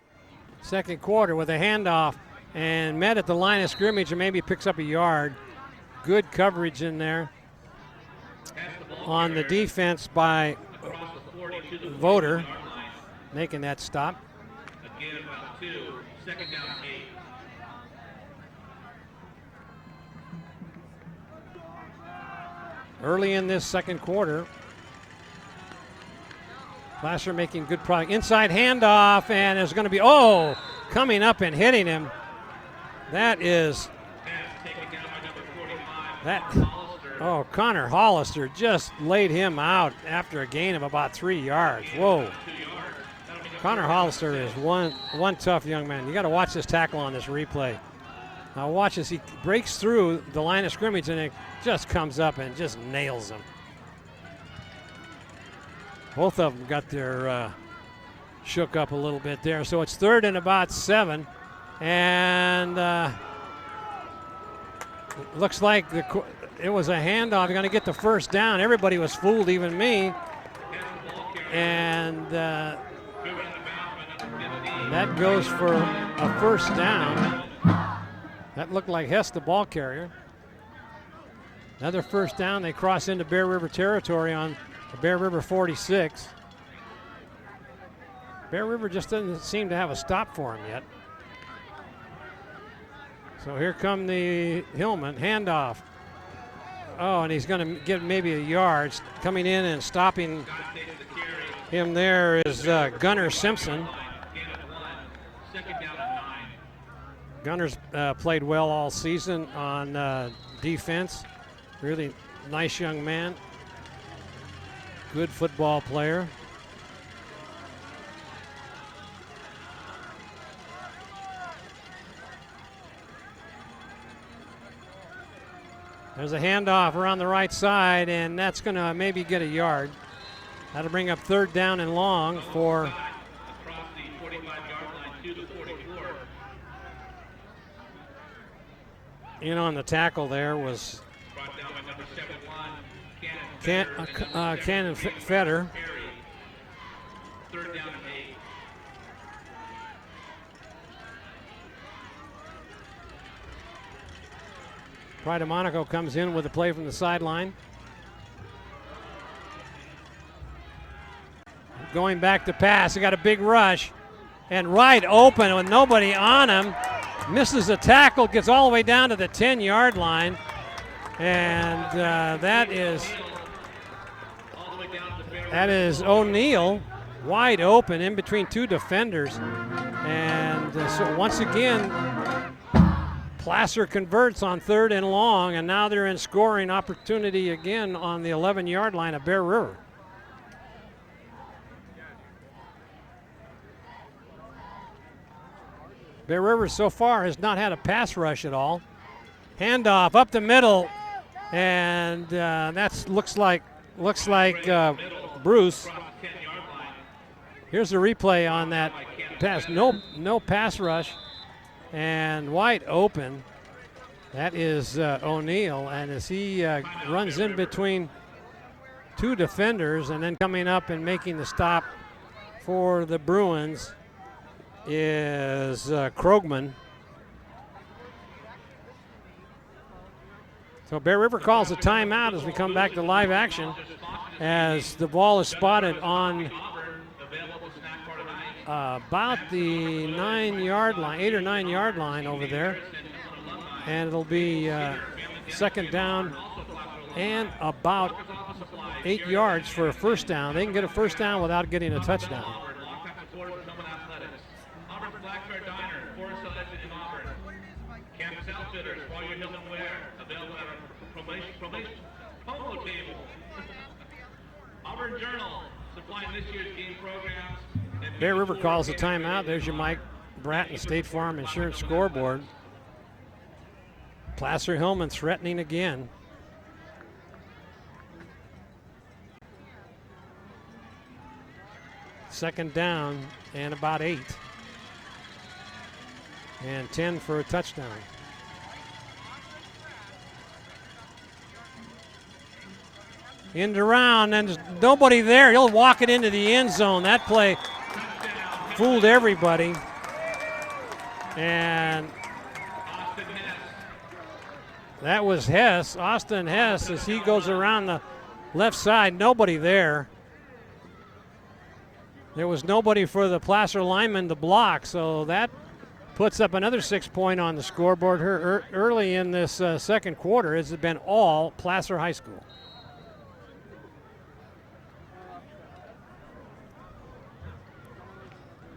second quarter with a handoff and met at the line of scrimmage and maybe picks up a yard. Good coverage in there on the defense by Voter, making that stop. Again, about 2, 2nd down 8. Early in this second quarter, Placer making good product. Inside handoff, and it's going to be, coming up and hitting him. That is, Connor Hollister just laid him out after a gain of about 3 yards. Whoa. Connor Hollister is one tough young man. You got to watch this tackle on this replay. Now watch as he breaks through the line of scrimmage, and it just comes up and just nails him. Both of them got their shook up a little bit there. So it's 3rd and about 7. And looks like it was a handoff. They're going to get the first down. Everybody was fooled, even me. And that goes for a first down. That looked like Hess, the ball carrier. Another first down. They cross into Bear River territory on the Bear River 46. Bear River just doesn't seem to have a stop for him yet. So here come the Hillman handoff. Oh, and he's going to get maybe a yard. Coming in and stopping him there is Gunnar Simpson. Gunner's played well all season on defense. Really nice young man. Good football player. There's a handoff around the right side, and that's going to maybe get a yard. That'll bring up 3rd down and long for across the 45-yard line, 2 to 44. in on the tackle there was Brought down by number 71, Cannon Fedder. 3rd down and 8. Pride of Monaco comes in with a play from the sideline. Going back to pass, he got a big rush and right open with nobody on him. Misses a tackle, gets all the way down to the 10-yard line. And that is O'Neill, wide open in between 2 defenders. And so once again, Placer converts on 3rd and long, and now they're in scoring opportunity again on the 11-yard line of Bear River. Bear River so far has not had a pass rush at all. Handoff up the middle, and that looks like Bruce. Here's the replay on that pass. No pass rush, and wide open. That is O'Neill, and as he runs in between 2 defenders, and then coming up and making the stop for the Bruins is Krogman. So Bear River calls a timeout as we come back to live action, as the ball is spotted on about the 9-yard line, 8 or 9 yard line over there. And it'll be second down and about 8 yards for a first down. They can get a first down without getting a touchdown. Bear River calls a timeout. There's your Mike Bratton State Farm Insurance scoreboard. Placer Hillman threatening again. Second down and about 8. And 10 for a touchdown. End around, and there's nobody there. He'll walk it into the end zone. That play fooled everybody. And that was Hess, Austin Hess, as he goes around the left side. Nobody there. There was nobody for the Placer lineman to block, so that puts up another 6 point on the scoreboard here early in this second quarter. It's been all Placer High School.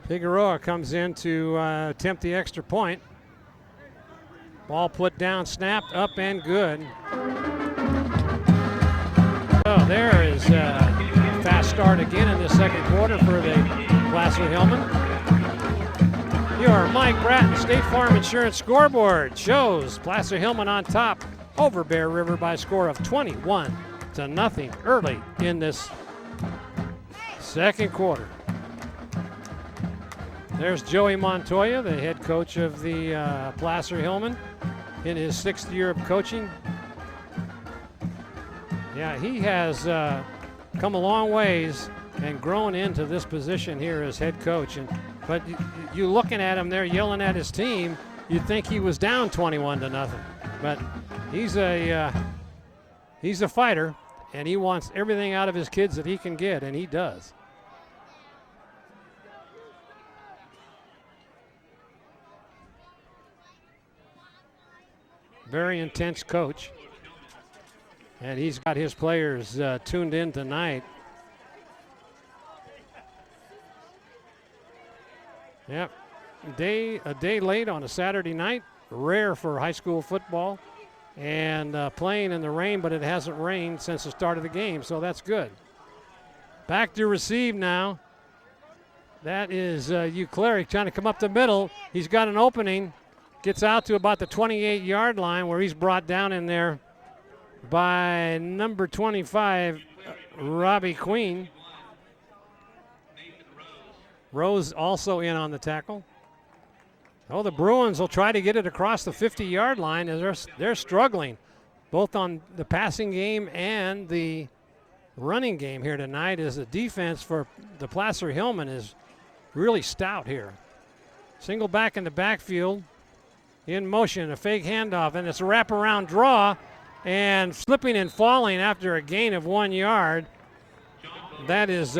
Figueroa comes in to attempt the extra point. Ball put down, snapped, up and good. So there is a fast start again in the second quarter for the Placer Hillman. Your Mike Bratton State Farm Insurance scoreboard shows Placer Hillman on top over Bear River by a score of 21-0 early in this second quarter. There's Joey Montoya, the head coach of the Placer Hillman, in his 6th year of coaching. Yeah, he has come a long ways and grown into this position here as head coach. But you looking at him there yelling at his team, you'd think he was down 21-0. But he's a fighter, and he wants everything out of his kids that he can get, and he does. Very intense coach, and he's got his players tuned in tonight. Yep, a day late on a Saturday night, rare for high school football, and playing in the rain, but it hasn't rained since the start of the game, so that's good. Back to receive now. That is Clary trying to come up the middle. He's got an opening. Gets out to about the 28-yard line, where he's brought down in there by number 25, Robbie Queen. Rose also in on the tackle. Oh, the Bruins will try to get it across the 50-yard line, as they're struggling, both on the passing game and the running game here tonight, as the defense for the Placer Hillman is really stout here. Single back in the backfield. In motion, a fake handoff, and it's a wraparound draw, and slipping and falling after a gain of 1 yard. That is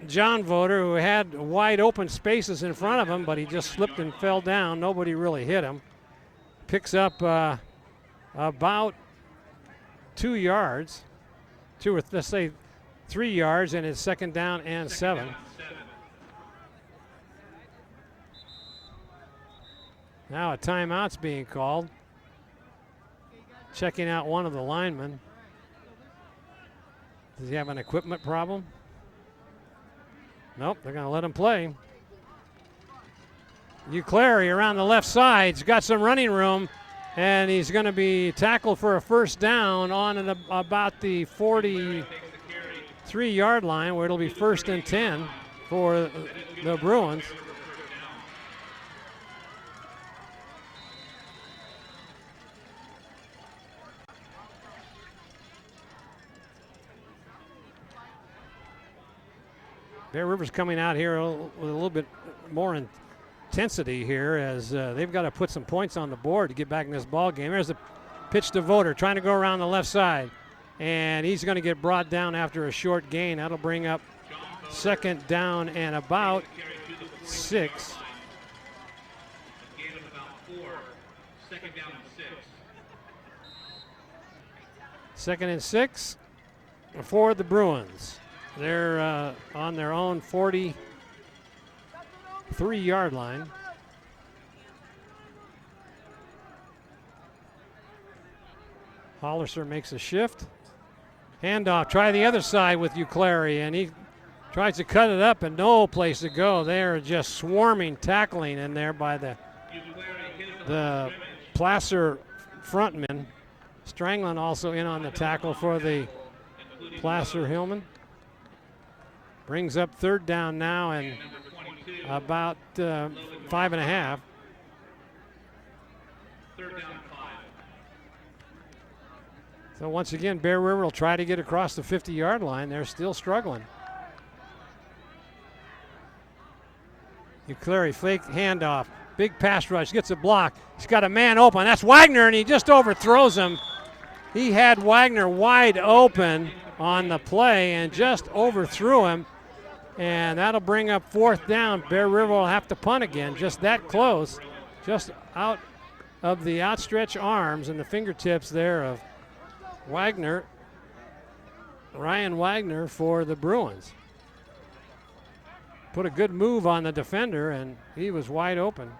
John Voter, who had wide open spaces in front of him, but he just slipped and fell down. Nobody really hit him. Picks up about 2 yards, let's say 3 yards, and it's second down and 7. Now a timeout's being called. Checking out one of the linemen. Does he have an equipment problem? Nope, they're going to let him play. Clary around the left side. He's got some running room, and he's going to be tackled for a first down on about the 43-yard line, where it'll be 1st and 10 for the Bruins. Bear River's coming out here with a little bit more intensity here as they've got to put some points on the board to get back in this ball game. There's a pitch to Voter trying to go around the left side, and he's going to get brought down after a short gain. That'll bring up second down and about 6. Second and 6 for the Bruins. They're on their own 43-yard line. Hollister makes a shift. Handoff, try the other side with Uclari, and he tries to cut it up and no place to go. They're just swarming tackling in there by the Placer frontman. Strangling also in on the tackle for the Placer Hillman. Brings up third down now and about 5.5. Third down 5. So once again, Bear River will try to get across the 50-yard line. They're still struggling. Uclari fake handoff. Big pass rush, gets a block. He's got a man open. That's Wagner, and he just overthrows him. He had Wagner wide open on the play and just overthrew him. And that'll bring up fourth down. Bear River will have to punt again, just that close. Just out of the outstretched arms and the fingertips there of Wagner, Ryan Wagner for the Bruins. Put a good move on the defender, and he was wide open.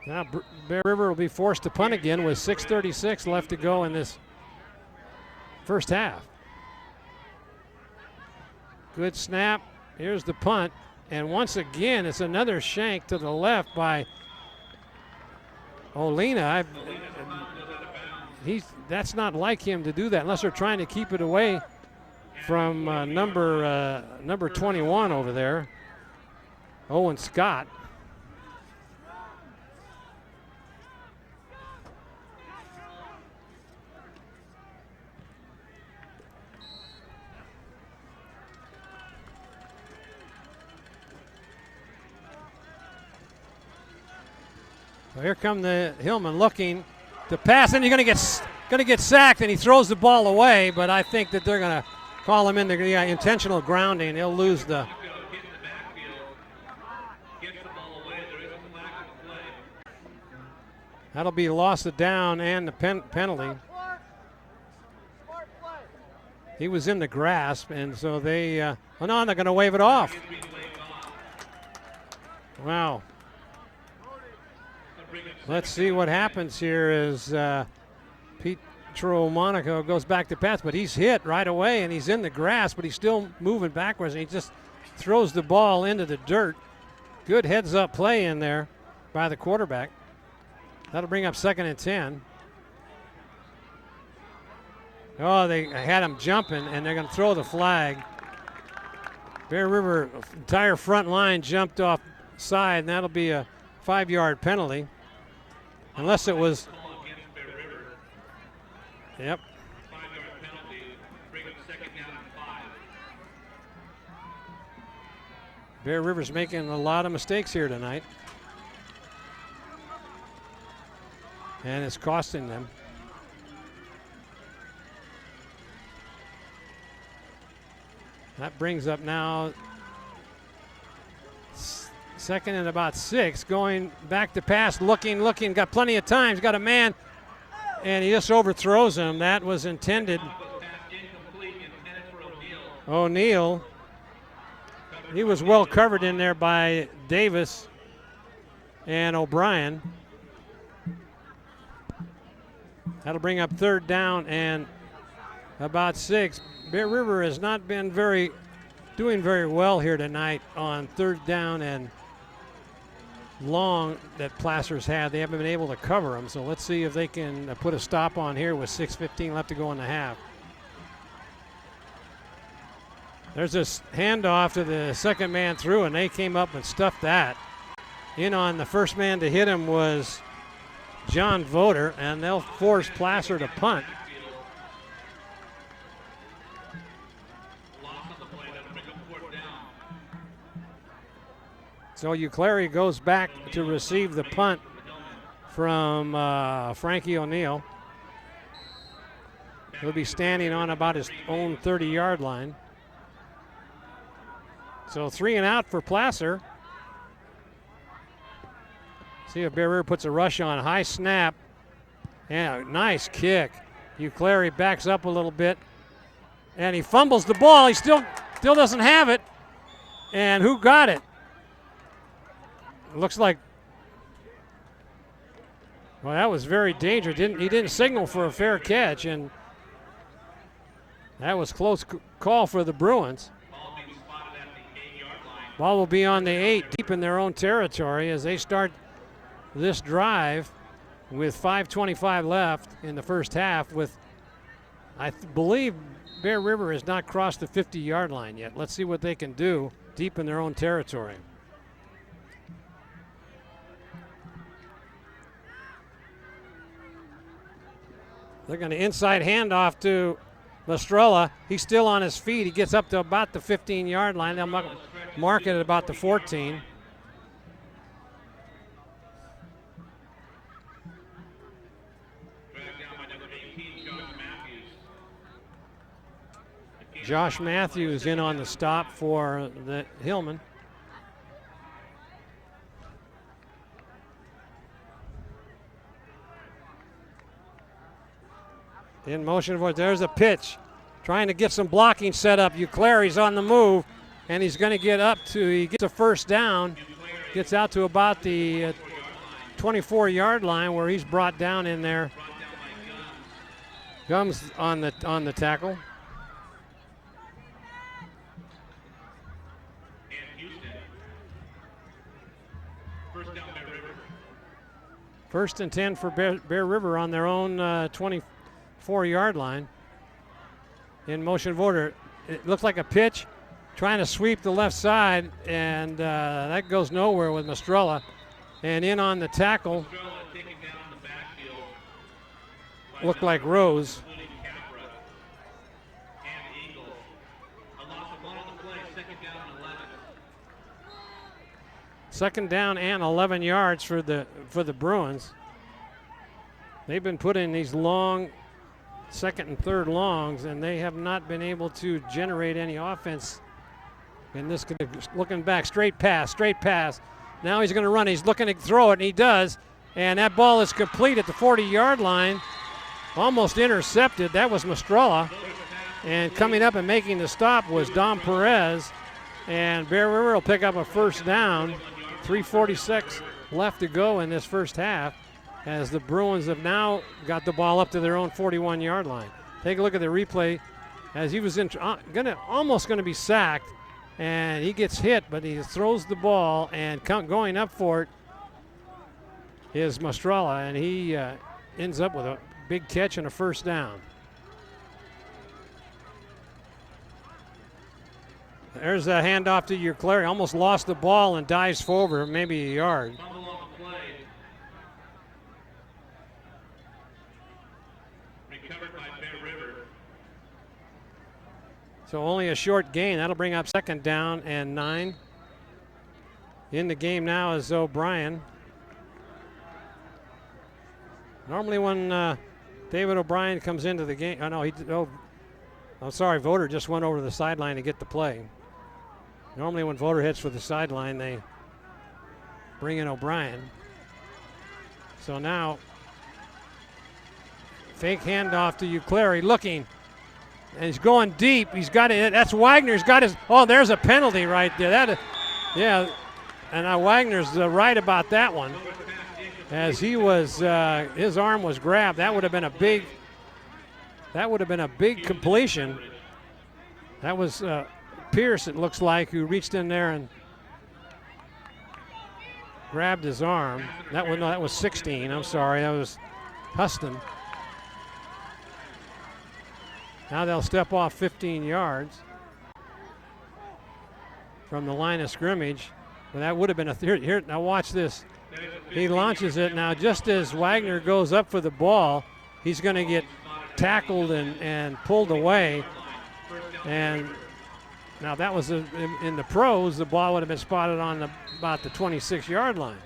Now Bear River will be forced to punt again with 6:36 left to go in this first half. Good snap. Here's the punt. And once again, it's another shank to the left by Olina. That's not like him to do that unless they're trying to keep it away from number 21 over there, Owen Scott. So here come the Hillman looking to pass, and he's going to get sacked, and he throws the ball away. But I think that they're going to call him in the intentional grounding. He'll lose the. That'll be loss of down and the penalty. He was in the grasp, and so they. Oh no, they're going to wave it off. Wow. Let's see what happens here as Petro Monaco goes back to pass, but he's hit right away and he's in the grass, but he's still moving backwards and he just throws the ball into the dirt. Good heads up play in there by the quarterback. That'll bring up second and 10. Oh, they had him jumping and they're going to throw the flag. Bear River entire front line jumped off side, and that'll be a 5-yard penalty. Unless it was. Yep. 5-yard penalty, bring up second down and 5. Bear River's making a lot of mistakes here tonight. And it's costing them. That brings up now second and about 6, going back to pass, looking, got plenty of time. He's got a man, and he just overthrows him. That was intended. O'Neal. He was well covered in there by Davis and O'Brien. That'll bring up third down and about 6. Bear River has not been doing very well here tonight on third down and long that Placer's had. They haven't been able to cover them, so let's see if they can put a stop on here with 6:15 left to go in the half. There's this handoff to the second man through, and they came up and stuffed that. In on the first man to hit him was John Voter, and they'll force Placer to punt. So Uclery goes back to receive the punt from Frankie O'Neill. He'll be standing on about his own 30-yard line. So 3 and out for Placer. See if Bear River puts a rush on. High snap. And a nice kick. Uclery backs up a little bit. And he fumbles the ball. He still doesn't have it. And who got it? It looks like, well, that was very dangerous. He didn't signal for a fair catch, and that was close call for the Bruins. Ball will be on the 8, deep in their own territory as they start this drive with 5:25 left in the first half. With, I believe, Bear River has not crossed the 50-yard line yet. Let's see what they can do deep in their own territory. They're going to inside handoff to Mastrella. He's still on his feet. He gets up to about the 15-yard line. They'll mark it at about the 14. Josh Matthews in on the stop for the Hillman. In motion for it. There's a pitch. Trying to get some blocking set up. Uclery's on the move, and he's going to get up to, he gets a first down, gets out to about the 24-yard line where he's brought down in there. Gums on the tackle. First and 10 for Bear River on their own 24-yard line. In motion of order. It looks like a pitch, trying to sweep the left side, and that goes nowhere with Mastrella. And in on the tackle, looked like Rose. Second down and 11 yards for the Bruins. They've been putting these long second and third longs, and they have not been able to generate any offense. And this looking back, straight pass. Now he's going to run. He's looking to throw it, and he does. And that ball is complete at the 40-yard line. Almost intercepted. That was Mastrella. And coming up and making the stop was Dom Perez. And Bear River will pick up a first down. 3:46 left to go in this first half, as the Bruins have now got the ball up to their own 41-yard line. Take a look at the replay as he was almost going to be sacked, and he gets hit, but he throws the ball, and going up for it is Mastrella, and he ends up with a big catch and a first down. There's a handoff to Uclery. Almost lost the ball and dives forward, maybe a yard. So only a short gain. That'll bring up second down and 9. In the game now is O'Brien. Normally when David O'Brien comes into the game, I'm sorry, Voter just went over to the sideline to get the play. Normally when Voter hits for the sideline, they bring in O'Brien. So now, fake handoff to Uclery, looking, and he's going deep. He's got it. That's Wagner's got his. Oh, there's a penalty right there. Yeah, and now Wagner's right about that one, as he was, his arm was grabbed. That would have been a big. That would have been a big completion. That was Pierce, it looks like, who reached in there and grabbed his arm. That was 16. I'm sorry, that was Huston. Now they'll step off 15 yards from the line of scrimmage. But that would have been here. Now watch this. He launches it now. Just as Wagner goes up for the ball, he's going to get tackled and pulled away. And Now that was in the pros, the ball would have been spotted on about the 26-yard line.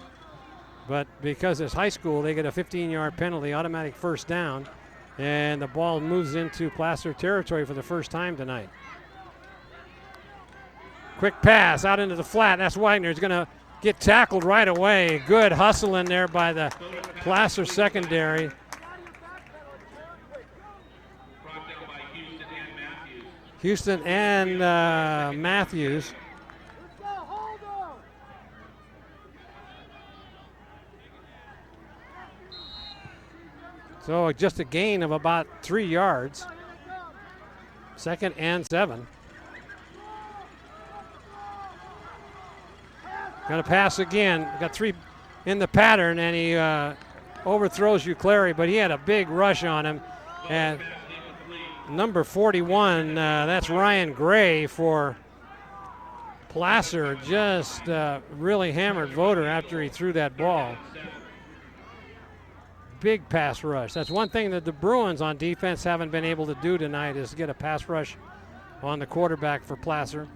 But because it's high school, they get a 15-yard penalty, automatic first down, and the ball moves into Placer territory for the first time tonight. Quick pass out into the flat. That's Wagner. He's going to get tackled right away. Good hustle in there by the Placer secondary. Houston and Matthews. So just a gain of about 3 yards. 2nd and 7. Going to pass again. Got 3 in the pattern, and he overthrows Uclari, but he had a big rush on him. And number 41, that's Ryan Gray for Placer, just really hammered Voter after he threw that ball. Big pass rush. That's one thing that the Bruins on defense haven't been able to do tonight, is get a pass rush on the quarterback for Placer.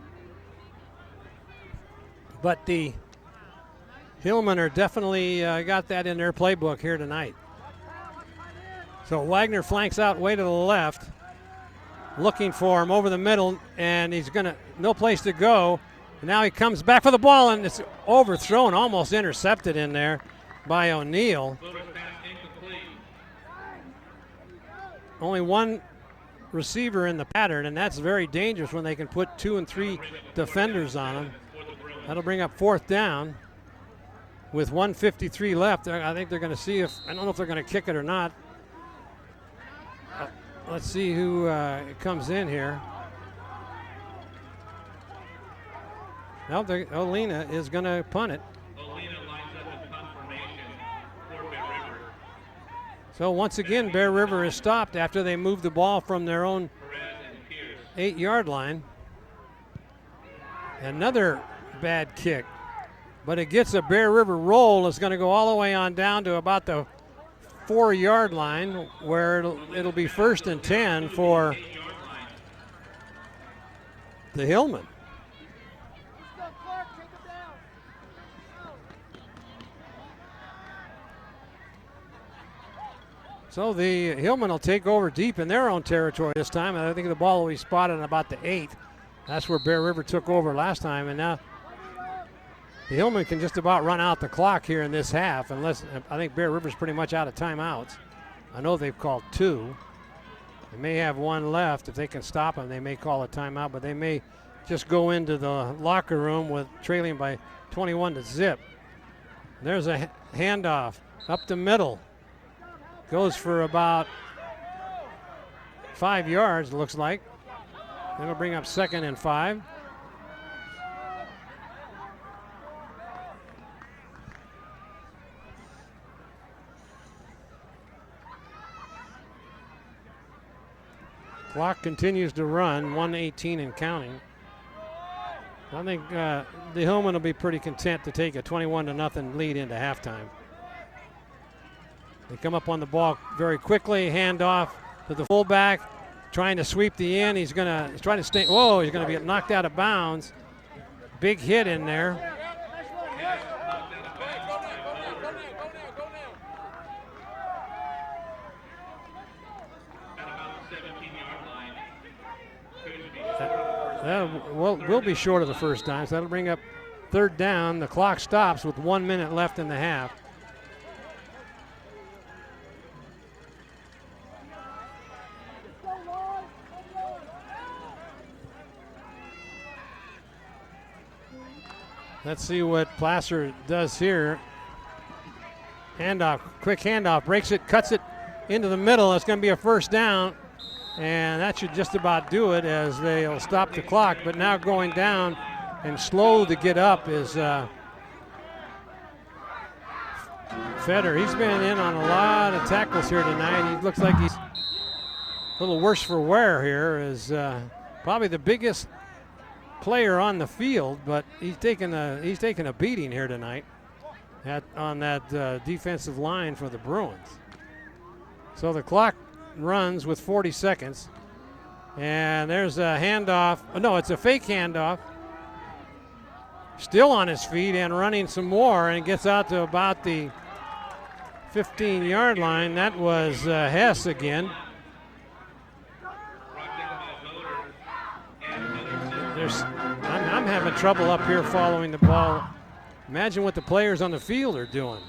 But the Hillman are definitely got that in their playbook here tonight. So Wagner flanks out way to the left, looking for him over the middle, and he's gonna, no place to go. And now he comes back for the ball, and it's overthrown, almost intercepted in there by O'Neill. Only one receiver in the pattern, and that's very dangerous when they can put 2 and 3 defenders on them. That'll bring up 4th down with 1:53 left. I think they're going to see if, I don't know if they're going to kick it or not. Let's see who comes in here. Now Olina is going to punt it. So once again, Bear River is stopped after they moved the ball from their own 8-yard line. Another bad kick, but it gets a Bear River roll. It's going to go all the way on down to about the 4-yard line, where it'll be 1st and 10 for the Hillman. So the Hillman will take over deep in their own territory this time. I think the ball will be spotted on about the 8. That's where Bear River took over last time, and now the Hillman can just about run out the clock here in this half, unless, I think Bear River's pretty much out of timeouts. I know they've called 2. They may have 1 left. If they can stop them, they may call a timeout, but they may just go into the locker room with trailing by 21-0. There's a handoff up the middle. Goes for about 5 yards, looks like. That'll bring up 2nd and 5. Clock continues to run, 1:18 and counting. I think the Hillman will be pretty content to take a 21-0 lead into halftime. They come up on the ball very quickly, hand off to the fullback, trying to sweep the end. He's trying to stay, whoa, he's going to be knocked out of bounds. Big hit in there. That will be short of the first down, so that'll bring up 3rd down. The clock stops with 1 minute left in the half. Let's see what Placer does here. Handoff, quick handoff, breaks it, cuts it into the middle. It's going to be a 1st down, and that should just about do it, as they'll stop the clock. But now going down and slow to get up is Fedder. He's been in on a lot of tackles here tonight. He looks like he's a little worse for wear here. Is probably the biggest player on the field, but he's taking a beating here tonight on that defensive line for the Bruins. So the clock runs with 40 seconds. And there's a handoff. Oh, no, it's a fake handoff. Still on his feet and running some more, and gets out to about the 15-yard line. That was Hess again. I'm having trouble up here following the ball. Imagine what the players on the field are doing.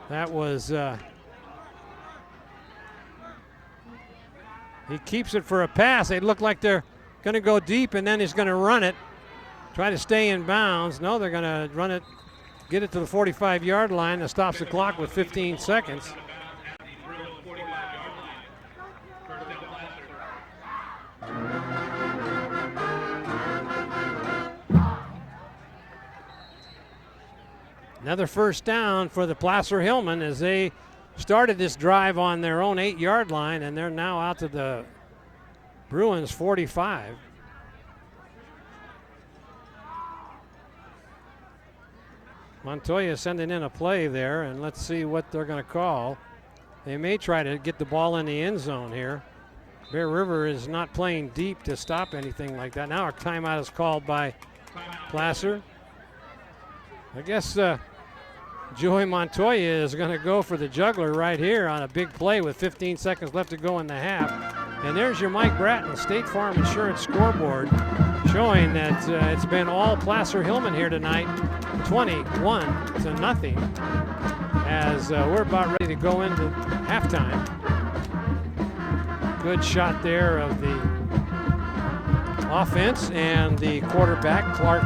That was, he keeps it for a pass. They look like they're going to go deep, and then he's going to run it, try to stay in bounds. No, they're going to run it, get it to the 45-yard line. That stops the clock with 15 seconds. Another first down for the Placer Hillman as they started this drive on their own 8-yard line, and they're now out to the Bruins 45. Montoya sending in a play there, and let's see what they're going to call. They may try to get the ball in the end zone here. Bear River is not playing deep to stop anything like that. Now a timeout is called by Placer. I guess Joey Montoya is going to go for the juggler right here on a big play with 15 seconds left to go in the half. And there's your Mike Bratton State Farm Insurance scoreboard showing that it's been all Placer Hillman here tonight, 21-0, as we're about ready to go into halftime. Good shot there of the offense and the quarterback, Clark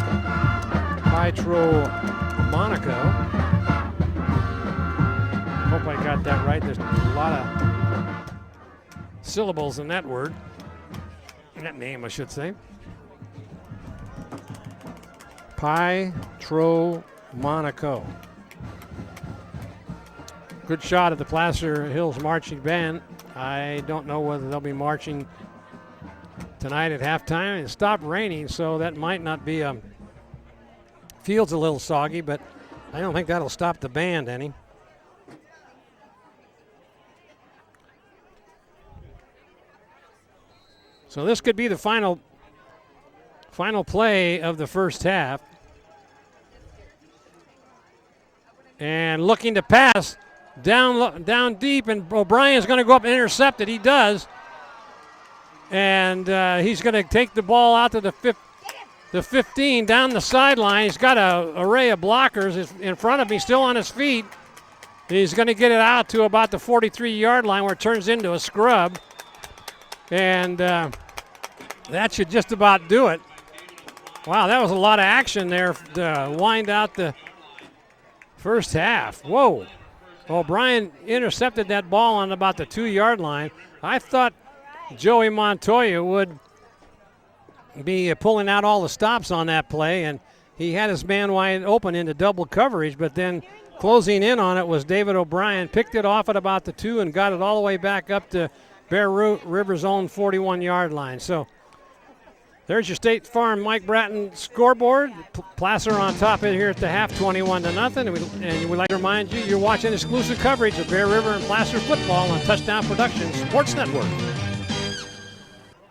Monaco. Hope I got that right. There's a lot of syllables in that word, in that name, I should say. Monaco. Good shot at the Placer Hills marching band. I don't know whether they'll be marching tonight at halftime. It stopped raining, so that might not be a. Field's a little soggy, but I don't think that'll stop the band any. So this could be the final play of the first half. And looking to pass down deep, and O'Brien's going to go up and intercept it. He does. And he's going to take the ball out to the 15 down the sideline. He's got an array of blockers in front of him. He's still on his feet. He's going to get it out to about the 43-yard line where it turns into a scrub. And that should just about do it. Wow, that was a lot of action there to wind out the first half. Whoa. O'Brien intercepted that ball on about the 2-yard line. I thought Joey Montoya would be pulling out all the stops on that play, and he had his man wide open into double coverage, but then closing in on it was David O'Brien. Picked it off at about the 2 and got it all the way back up to Bear River's own 41-yard line. So there's your State Farm Mike Bratton scoreboard. Placer on top of it here at the half, 21-0. And we'd like to remind you, you're watching exclusive coverage of Bear River and Placer football on Touchdown Productions Sports Network.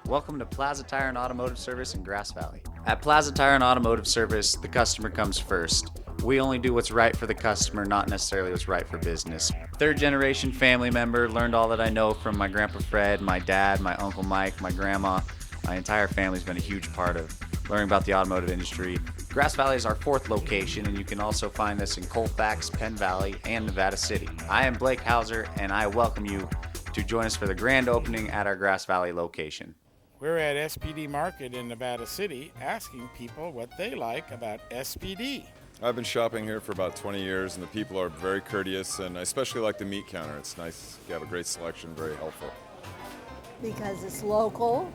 Welcome to Plaza Tire and Automotive Service in Grass Valley. At Plaza Tire and Automotive Service, the customer comes first. We only do what's right for the customer, not necessarily what's right for business. Third generation family member, learned all that I know from my Grandpa Fred, my dad, my Uncle Mike, my grandma. My entire family's been a huge part of learning about the automotive industry. Grass Valley is our 4th location, and you can also find us in Colfax, Penn Valley, and Nevada City. I am Blake Hauser, and I welcome you to join us for the grand opening at our Grass Valley location. We're at SPD Market in Nevada City asking people what they like about SPD. I've been shopping here for about 20 years, and the people are very courteous, and I especially like the meat counter. It's nice. You have a great selection, very helpful. Because it's local,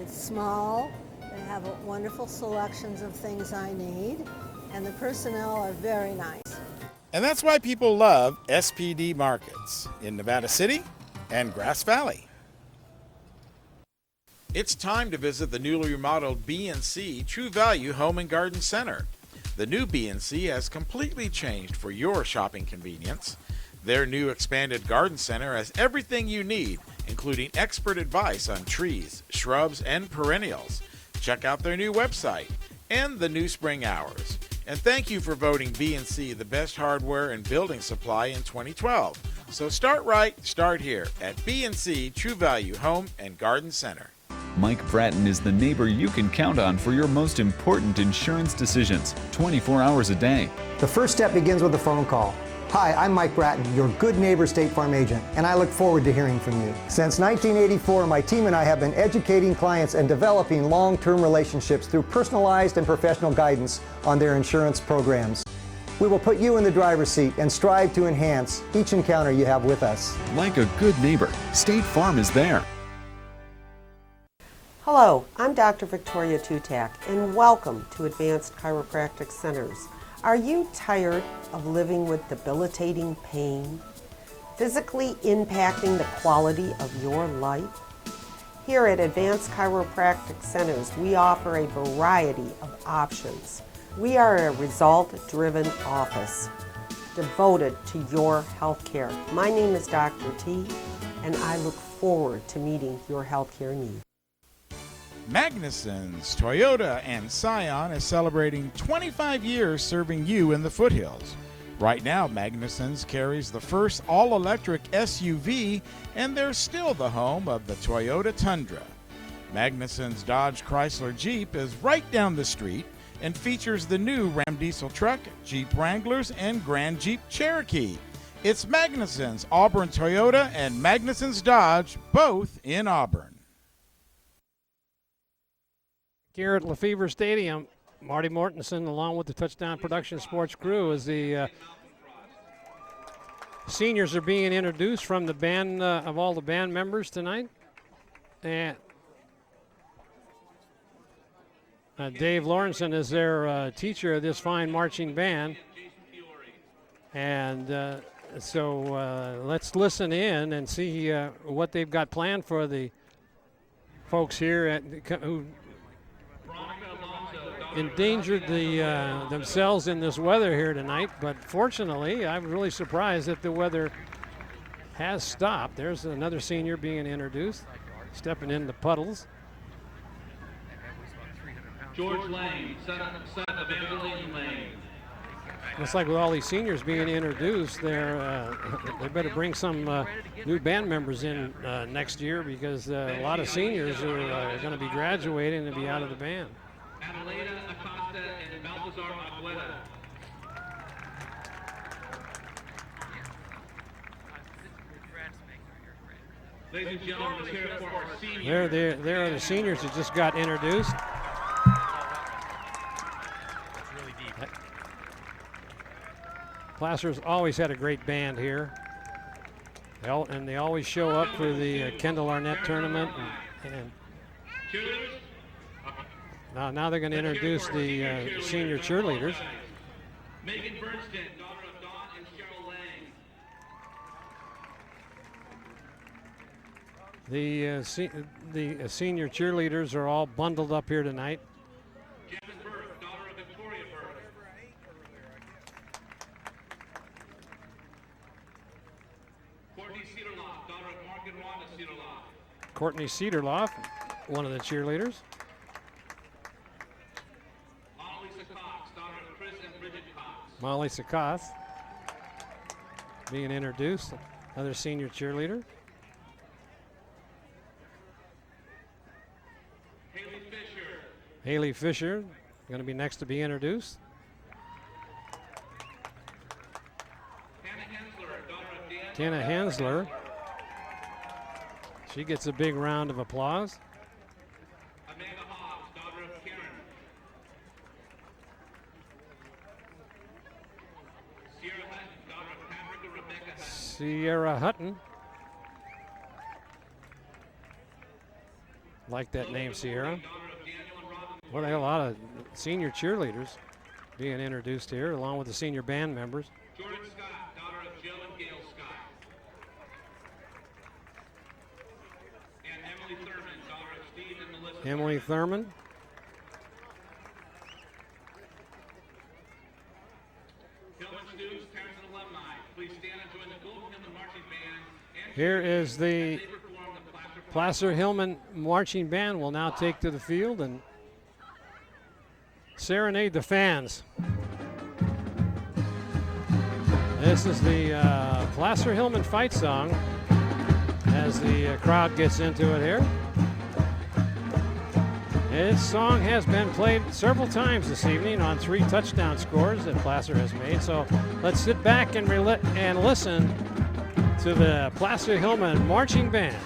it's small, they have wonderful selections of things I need, and the personnel are very nice. And that's why people love SPD Markets in Nevada City and Grass Valley. It's time to visit the newly remodeled B&C True Value Home and Garden Center. The new B&C has completely changed for your shopping convenience. Their new expanded garden center has everything you need including expert advice on trees, shrubs, and perennials. Check out their new website and the new spring hours. And thank you for voting B&C the best hardware and building supply in 2012. So start right, start here at B&C True Value Home and Garden Center. Mike Bratton is the neighbor you can count on for your most important insurance decisions, 24 hours a day. The first step begins with a phone call. Hi, I'm Mike Bratton, your good neighbor State Farm agent, and I look forward to hearing from you. Since 1984, my team and I have been educating clients and developing long-term relationships through personalized and professional guidance on their insurance programs. We will put you in the driver's seat and strive to enhance each encounter you have with us. Like a good neighbor, State Farm is there. Hello, I'm Dr. Victoria Tutak, and welcome to Advanced Chiropractic Centers. Are you tired of living with debilitating pain, physically impacting the quality of your life? Here at Advanced Chiropractic Centers, we offer a variety of options. We are a result-driven office devoted to your health care. My name is Dr. T, and I look forward to meeting your health care needs. Magnuson's Toyota and Scion is celebrating 25 years serving you in the foothills. Right now, Magnuson's carries the first all-electric SUV, and they're still the home of the Toyota Tundra. Magnuson's Dodge Chrysler Jeep is right down the street and features the new Ram diesel truck, Jeep Wranglers, and Grand Jeep Cherokee. It's Magnuson's Auburn Toyota and Magnuson's Dodge, both in Auburn. Here at Febvre Stadium, Marty Mortensen, along with the Touchdown Production Sports crew, as the seniors are being introduced from the band of all the band members tonight. And Dave Lawrenson is their teacher of this fine marching band. And so let's listen in and see what they've got planned for the folks here who endangered themselves in this weather here tonight, but fortunately I'm really surprised that the weather has stopped. There's another senior being introduced, stepping in the puddles. George Lane, son of Evangeline Lane. Looks like with all these seniors being introduced, they better bring some new band members in next year, because a lot of seniors are going to be graduating and be out of the band. Adelaida Acosta and Balthazar Agueda. Ladies and gentlemen, let's hear it for our seniors. There are the seniors who just got introduced. Placer's always had a great band here. They always show up for the Kendall Arnett tournament. And now they're going to introduce the senior cheerleaders. Megan Bernstein, daughter of Dawn and Cheryl Lang. The senior cheerleaders are all bundled up here tonight. Kevin Burke, daughter of Victoria Burke. Courtney Cedarloff, daughter of Mark and Wanda Cedarloff. Courtney Cedarloff, one of the cheerleaders. Molly Sakoth being introduced, another senior cheerleader. Haley Fisher going to be next to be introduced. Tana Hensler. She gets a big round of applause. Amanda Hobbs, daughter of Karen. Sierra Hutton, daughter of Patrick and Rebecca Hutton. Sierra Hutton. Like that name, Sierra. Well, they have a lot of senior cheerleaders being introduced here, along with the senior band members. Jordan Scott, daughter of Jill and Gail Scott. And Emily Thurman, daughter of Steve and Melissa. Emily Thurman. Hillman students, parents, and alumni, please stand and join the Gold Hillman Marching Band. And here is the they perform the Placer Hillman marching band will now take to the field and serenade the fans. This is the Placer Hillman fight song as the crowd gets into it here. This song has been played several times this evening on 3 touchdown scores that Placer has made. So let's sit back and listen to the Placer Hillman marching band.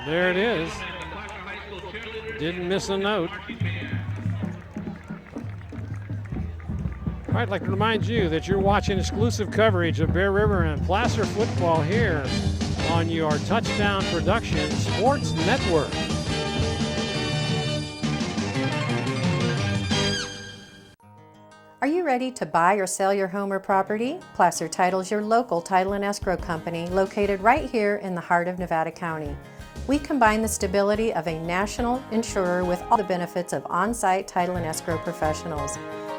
There it is. Didn't miss a note. All right, I'd like to remind you that you're watching exclusive coverage of Bear River and Placer football here on your Touchdown Production Sports Network. Are you ready to buy or sell your home or property? Placer Title's your local title and escrow company located right here in the heart of Nevada County. We combine the stability of a national insurer with all the benefits of on-site title and escrow professionals.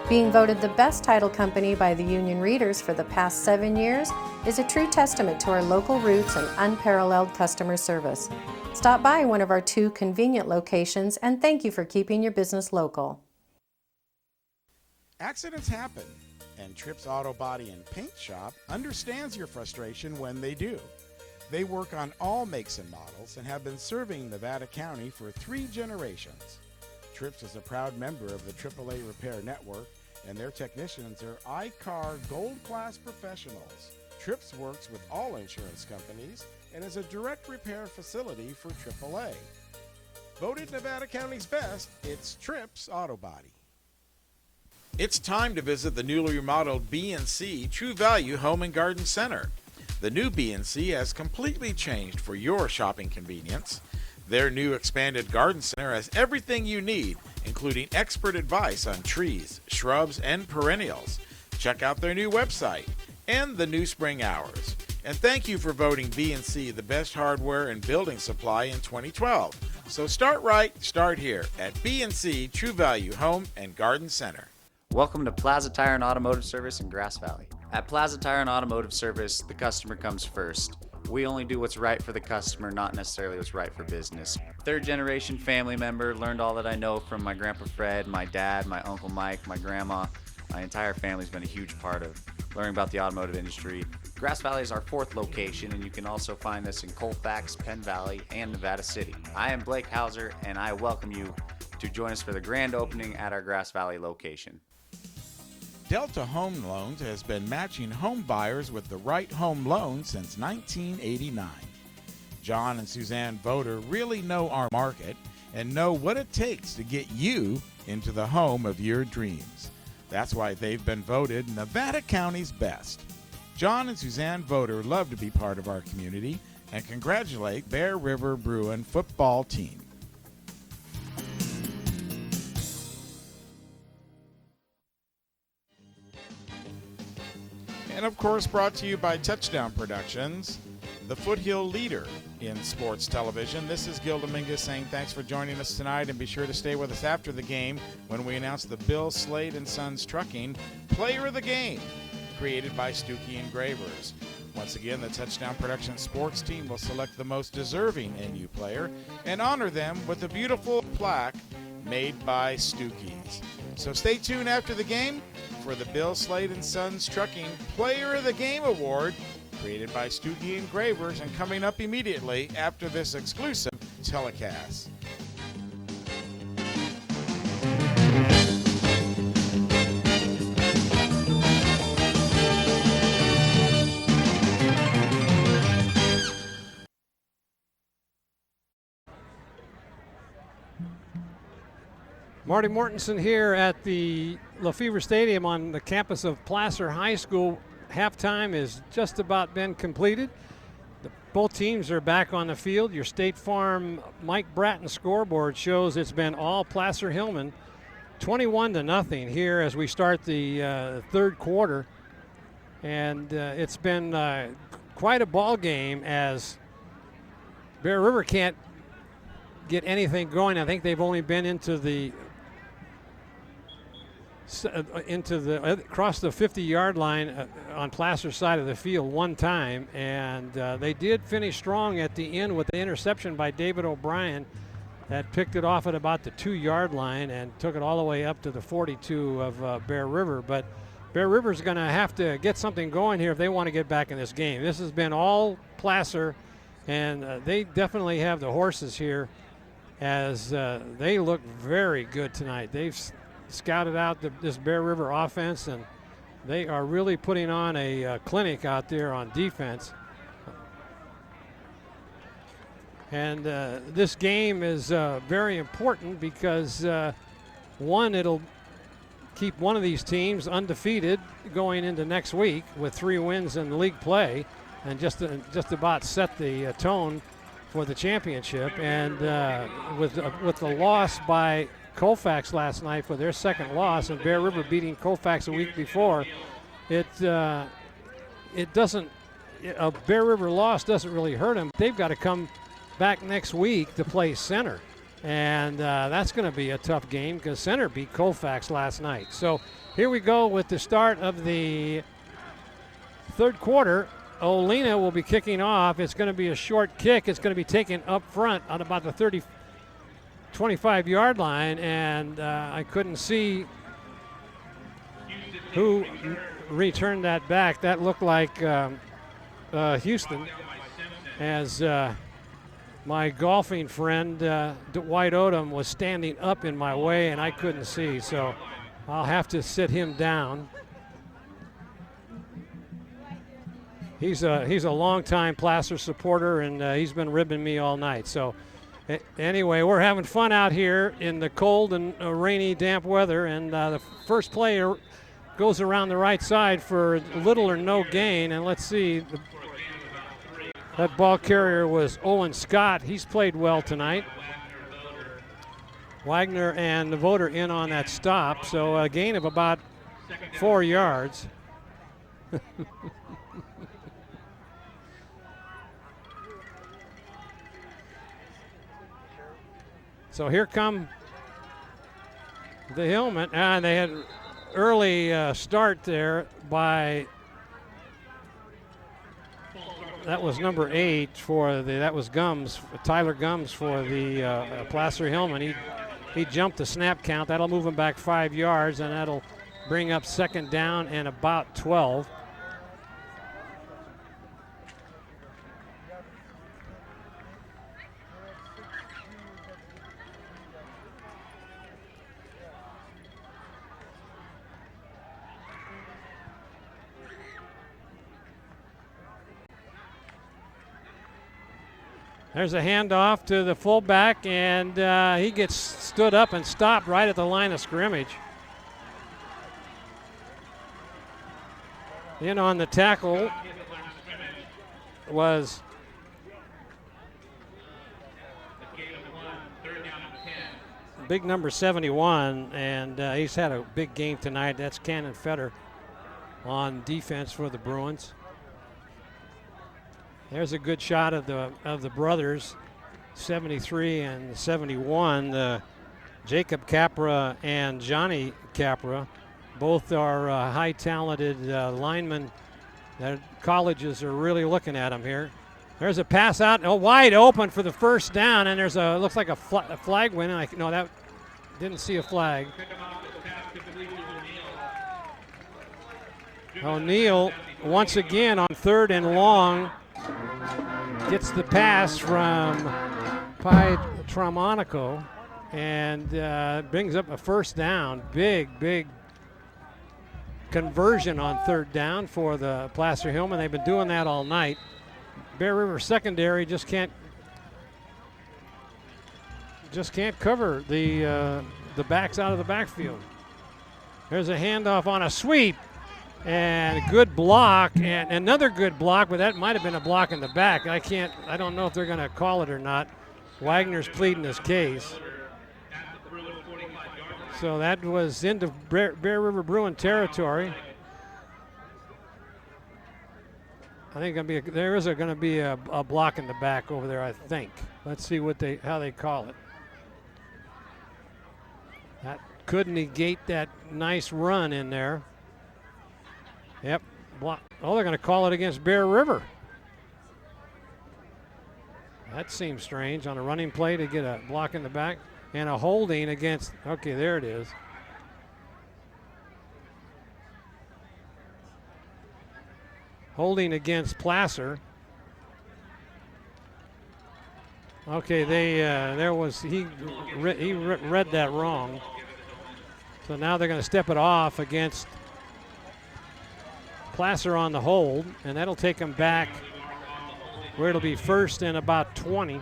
Being voted the best title company by the union readers for the past 7 years is a true testament to our local roots and unparalleled customer service. Stop by one of our 2 convenient locations and thank you for keeping your business local. Accidents happen, and Trips Auto Body and Paint Shop understands your frustration when they do. They work on all makes and models and have been serving Nevada County for 3 generations. Trips is a proud member of the AAA Repair Network, and their technicians are I-CAR Gold Class professionals. Trips works with all insurance companies and is a direct repair facility for AAA. Voted Nevada County's best, it's Trips Auto Body. It's time to visit the newly remodeled B&C True Value Home and Garden Center. The new B&C has completely changed for your shopping convenience. Their new expanded garden center has everything you need, including expert advice on trees, shrubs, and perennials. Check out their new website and the new spring hours. And thank you for voting B&C the best hardware and building supply in 2012. So start right, start here at B&C True Value Home and Garden Center. Welcome to Plaza Tire and Automotive Service in Grass Valley. At Plaza Tire and Automotive Service, the customer comes first. We only do what's right for the customer, not necessarily what's right for business. 3rd generation family member, learned all that I know from my Grandpa Fred, my dad, my Uncle Mike, my grandma. My entire family's been a huge part of learning about the automotive industry. Grass Valley is our 4th location, and you can also find us in Colfax, Penn Valley, and Nevada City. I am Blake Hauser, and I welcome you to join us for the grand opening at our Grass Valley location. Delta Home Loans has been matching home buyers with the right home loan since 1989. John and Suzanne Voder really know our market and know what it takes to get you into the home of your dreams. That's why they've been voted Nevada County's best. John and Suzanne Voder love to be part of our community and congratulate Bear River Bruin football team. And of course, brought to you by Touchdown Productions, the foothill leader in sports television. This is Gil Dominguez saying thanks for joining us tonight, and be sure to stay with us after the game when we announce the Bill Slade & Sons Trucking Player of the Game, created by Stuckey Engravers. Once again, the Touchdown Productions sports team will select the most deserving NU player and honor them with a beautiful plaque made by Stuckey's. So stay tuned after the game for the Bill Slade & Sons Trucking Player of the Game Award, created by Stuckey Engravers, and coming up immediately after this exclusive telecast. Marty Mortensen here at the Febvre Stadium on the campus of Placer High School. Halftime has just about been completed. both teams are back on the field. Your State Farm Mike Bratton scoreboard shows it's been all Placer Hillman, 21-0 here as we start the third quarter. And it's been quite a ball game as Bear River can't get anything going. I think they've only been into the across the 50-yard line on Placer's side of the field one time, and they did finish strong at the end with the interception by David O'Brien that picked it off at about the 2-yard line and took it all the way up to the 42 of Bear River. But Bear River's going to have to get something going here if they want to get back in this game. This has been all Placer, and they definitely have the horses here as they look very good tonight. They've scouted out this Bear River offense, and they are really putting on a clinic out there on defense. And this game is very important because one, it'll keep one of these teams undefeated going into next week with 3 wins in league play, and just about set the tone for the championship. And with the loss by Colfax last night for their second loss, and Bear River beating Colfax a week before, it doesn't, a Bear River loss doesn't really hurt them. They've got to come back next week to play Center, and that's going to be a tough game because Center beat Colfax last night. So here we go with the start of the third quarter. Olina will be kicking off. It's going to be a short kick. It's going to be taken up front on about the 25-yard line, and I couldn't see who returned that back. That looked like Houston, as my golfing friend Dwight Odom was standing up in my way and I couldn't see, so I'll have to sit him down. He's a longtime Placer supporter, and he's been ribbing me all night. So anyway, we're having fun out here in the cold and rainy, damp weather, and the first player goes around the right side for little or no gain. And let's see, that ball carrier was Owen Scott. He's played well tonight. Wagner and the voter in on that stop, so a gain of about 4 yards. So here come the Hillman, and they had early start there by, that was number 8 for that was Gums, Tyler Gums for the Placer Hillman. He jumped the snap count. That'll move him back 5 yards, and that'll bring up second down and about 12. There's a handoff to the fullback, and he gets stood up and stopped right at the line of scrimmage. In on the tackle was big number 71, and he's had a big game tonight. That's Cannon Fetter on defense for the Bruins. There's a good shot of the brothers, 73 and 71. Jacob Capra and Johnny Capra, both are high talented linemen. That colleges are really looking at them here. There's a pass out, wide open for the first down, and there's looks like a flag win. No, that didn't see a flag. O'Neill once again on 3rd and long. Gets the pass from Pi Tramonico and brings up a first down. Big conversion on 3rd down for the Placer Hillman. They've been doing that all night. Bear River secondary just can't cover the backs out of the backfield. There's a handoff on a sweep, And a good block, and another good block, but that might have been a block in the back. I don't know if they're going to call it or not. Wagner's pleading his case. So that was into Bear River Bruin territory. I think there is going to be a block in the back over there, I think. Let's see how they call it. That could negate that nice run in there. Yep, block. Oh, they're going to call it against Bear River. That seems strange on a running play to get a block in the back. And a holding against, okay, there it is. Holding against Placer. Okay, he read that wrong. So now they're going to step it off against Placer on the hold, and that'll take them back where it'll be first and about 20.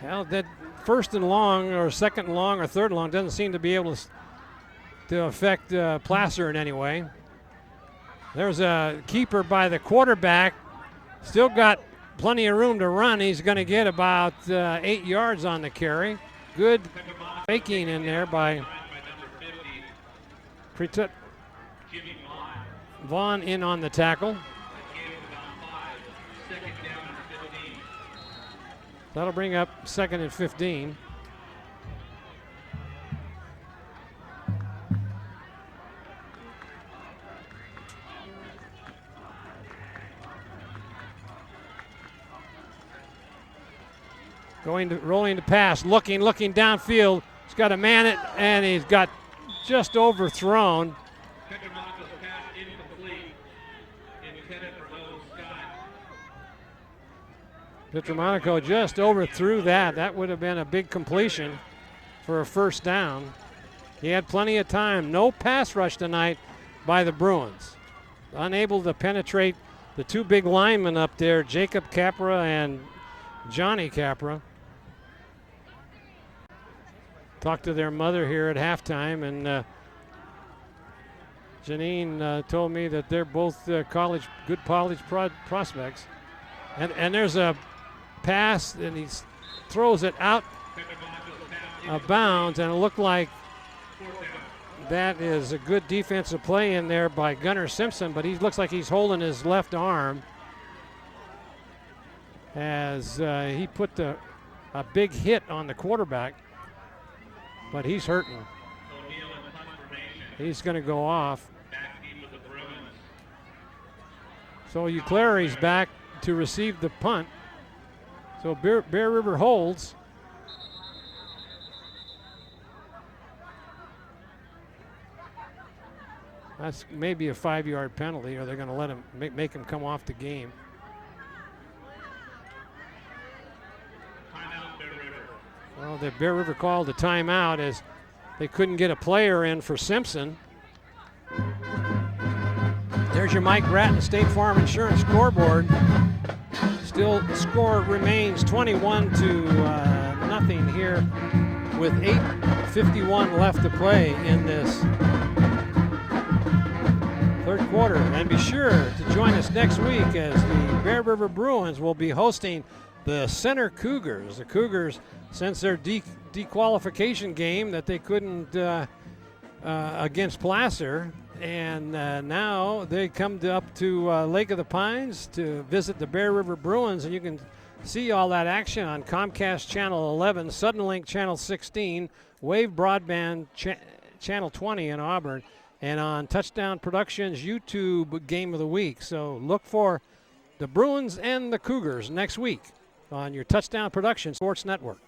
Well, that first and long or second and long or third and long doesn't seem to be able to affect Placer in any way. There's a keeper by the quarterback. Still got plenty of room to run. He's going to get about 8 yards on the carry. Good faking in there by Pretut. Vaughn in on the tackle. That'll bring up 2nd and 15. Rolling to pass, looking downfield. He's got a man it, and he's got just overthrown. Petromonaco just overthrew that. That would have been a big completion for a first down. He had plenty of time. No pass rush tonight by the Bruins. Unable to penetrate the two big linemen up there, Jacob Capra and Johnny Capra. Talked to their mother here at halftime, and Janine told me that they're both good college prospects. And there's a pass, and he throws it out of bounds, and it looked like that is a good defensive play in there by Gunnar Simpson, but he looks like he's holding his left arm as he put a big hit on the quarterback, but he's hurting. He's going to go off. So Ucleri's back to receive the punt. So Bear River holds. That's maybe a 5-yard penalty, or they're going to let him make him come off the game. Well, the Bear River called a timeout as they couldn't get a player in for Simpson. There's your Mike Bratton State Farm Insurance scoreboard. Still, the score remains 21-0 here with 8:51 left to play in this third quarter. And be sure to join us next week as the Bear River Bruins will be hosting the Center Cougars. The Cougars, since their dequalification game that they couldn't against Placer, and now they come up to Lake of the Pines to visit the Bear River Bruins, and you can see all that action on Comcast Channel 11, Suddenlink Channel 16, Wave Broadband Channel 20 in Auburn, and on Touchdown Productions YouTube Game of the Week. So look for the Bruins and the Cougars next week on your Touchdown Productions Sports Network.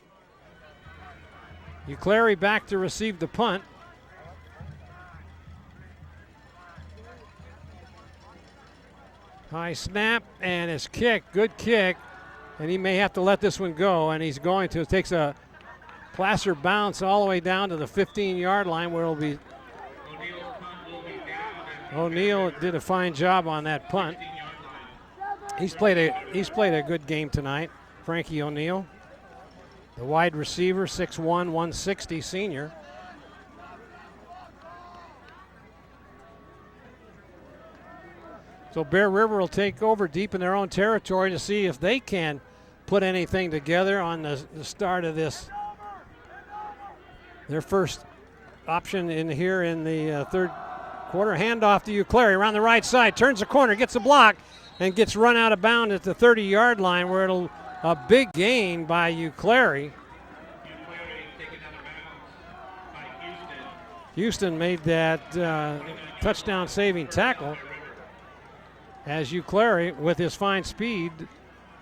Ucleri back to receive the punt. High snap, and his kick, good kick, and he may have to let this one go, and he's going to. It takes a Placer bounce all the way down to the 15-yard line where it'll be. O'Neill did a fine job on that punt. He's played a good game tonight, Frankie O'Neill. the wide receiver, 6'1", 160 senior. So Bear River will take over deep in their own territory to see if they can put anything together on the start of this. Their first option in here in the third quarter. Handoff to Euclair around the right side. Turns the corner, gets a block, and gets run out of bounds at the 30-yard line where it'll a big gain by Euclair. Houston made that touchdown-saving tackle as Euclair, with his fine speed,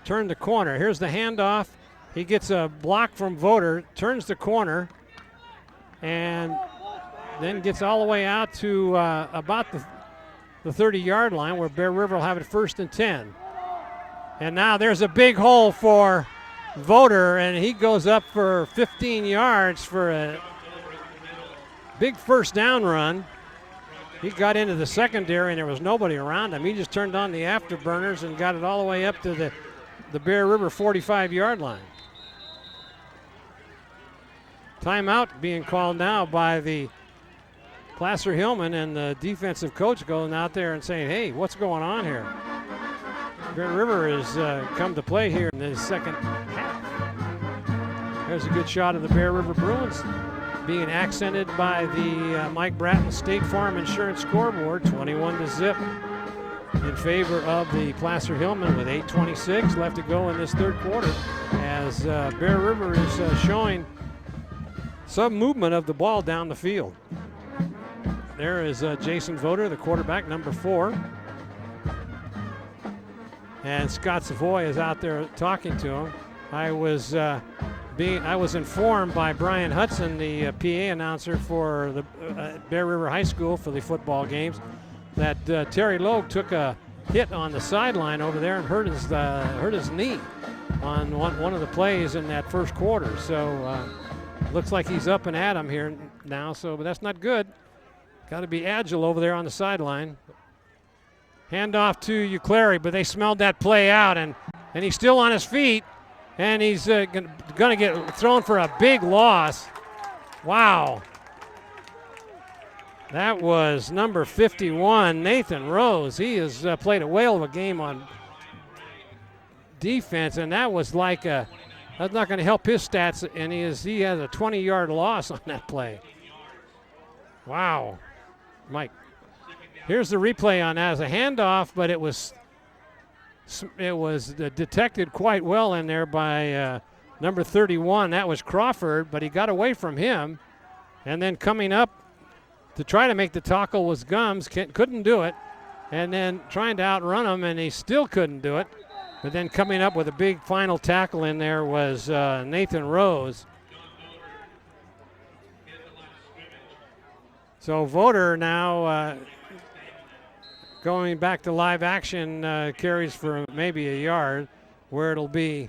turned the corner. Here's the handoff. He gets a block from Voter, turns the corner, and then gets all the way out to about the 30-yard line where Bear River will have it 1st and 10. And now there's a big hole for Voter, and he goes up for 15 yards for a big first down run. He got into the secondary and there was nobody around him. He just turned on the afterburners and got it all the way up to the Bear River 45-yard line. Timeout being called now by the Placer Hillman, and the defensive coach going out there and saying, hey, what's going on here? Bear River has come to play here in the second half. There's a good shot of the Bear River Bruins being accented by the Mike Bratton State Farm Insurance scoreboard, 21-0 in favor of the Placer Hillman with 8:26 left to go in this third quarter, as Bear River is showing some movement of the ball down the field. There is Jason Voter, the quarterback, number 4. And Scott Savoy is out there talking to him. I was informed by Brian Hudson, the PA announcer for the Bear River High School for the football games, that Terry Logue took a hit on the sideline over there and hurt his knee on one of the plays in that first quarter. So looks like he's up and at him here now. So, but that's not good. Got to be agile over there on the sideline. Handoff to Euclair, but they smelled that play out, and he's still on his feet, and he's going to get thrown for a big loss. Wow. That was number 51, Nathan Rose. He has played a whale of a game on defense, and that was like that's not going to help his stats, and he has a 20-yard loss on that play. Wow. Mike, here's the replay on that as a handoff, but it was detected quite well in there by number 31. That was Crawford, but he got away from him. And then coming up to try to make the tackle was Gums, couldn't do it. And then trying to outrun him, and he still couldn't do it. But then coming up with a big final tackle in there was Nathan Rose. So Voter now going back to live action, carries for maybe a yard, where it'll be,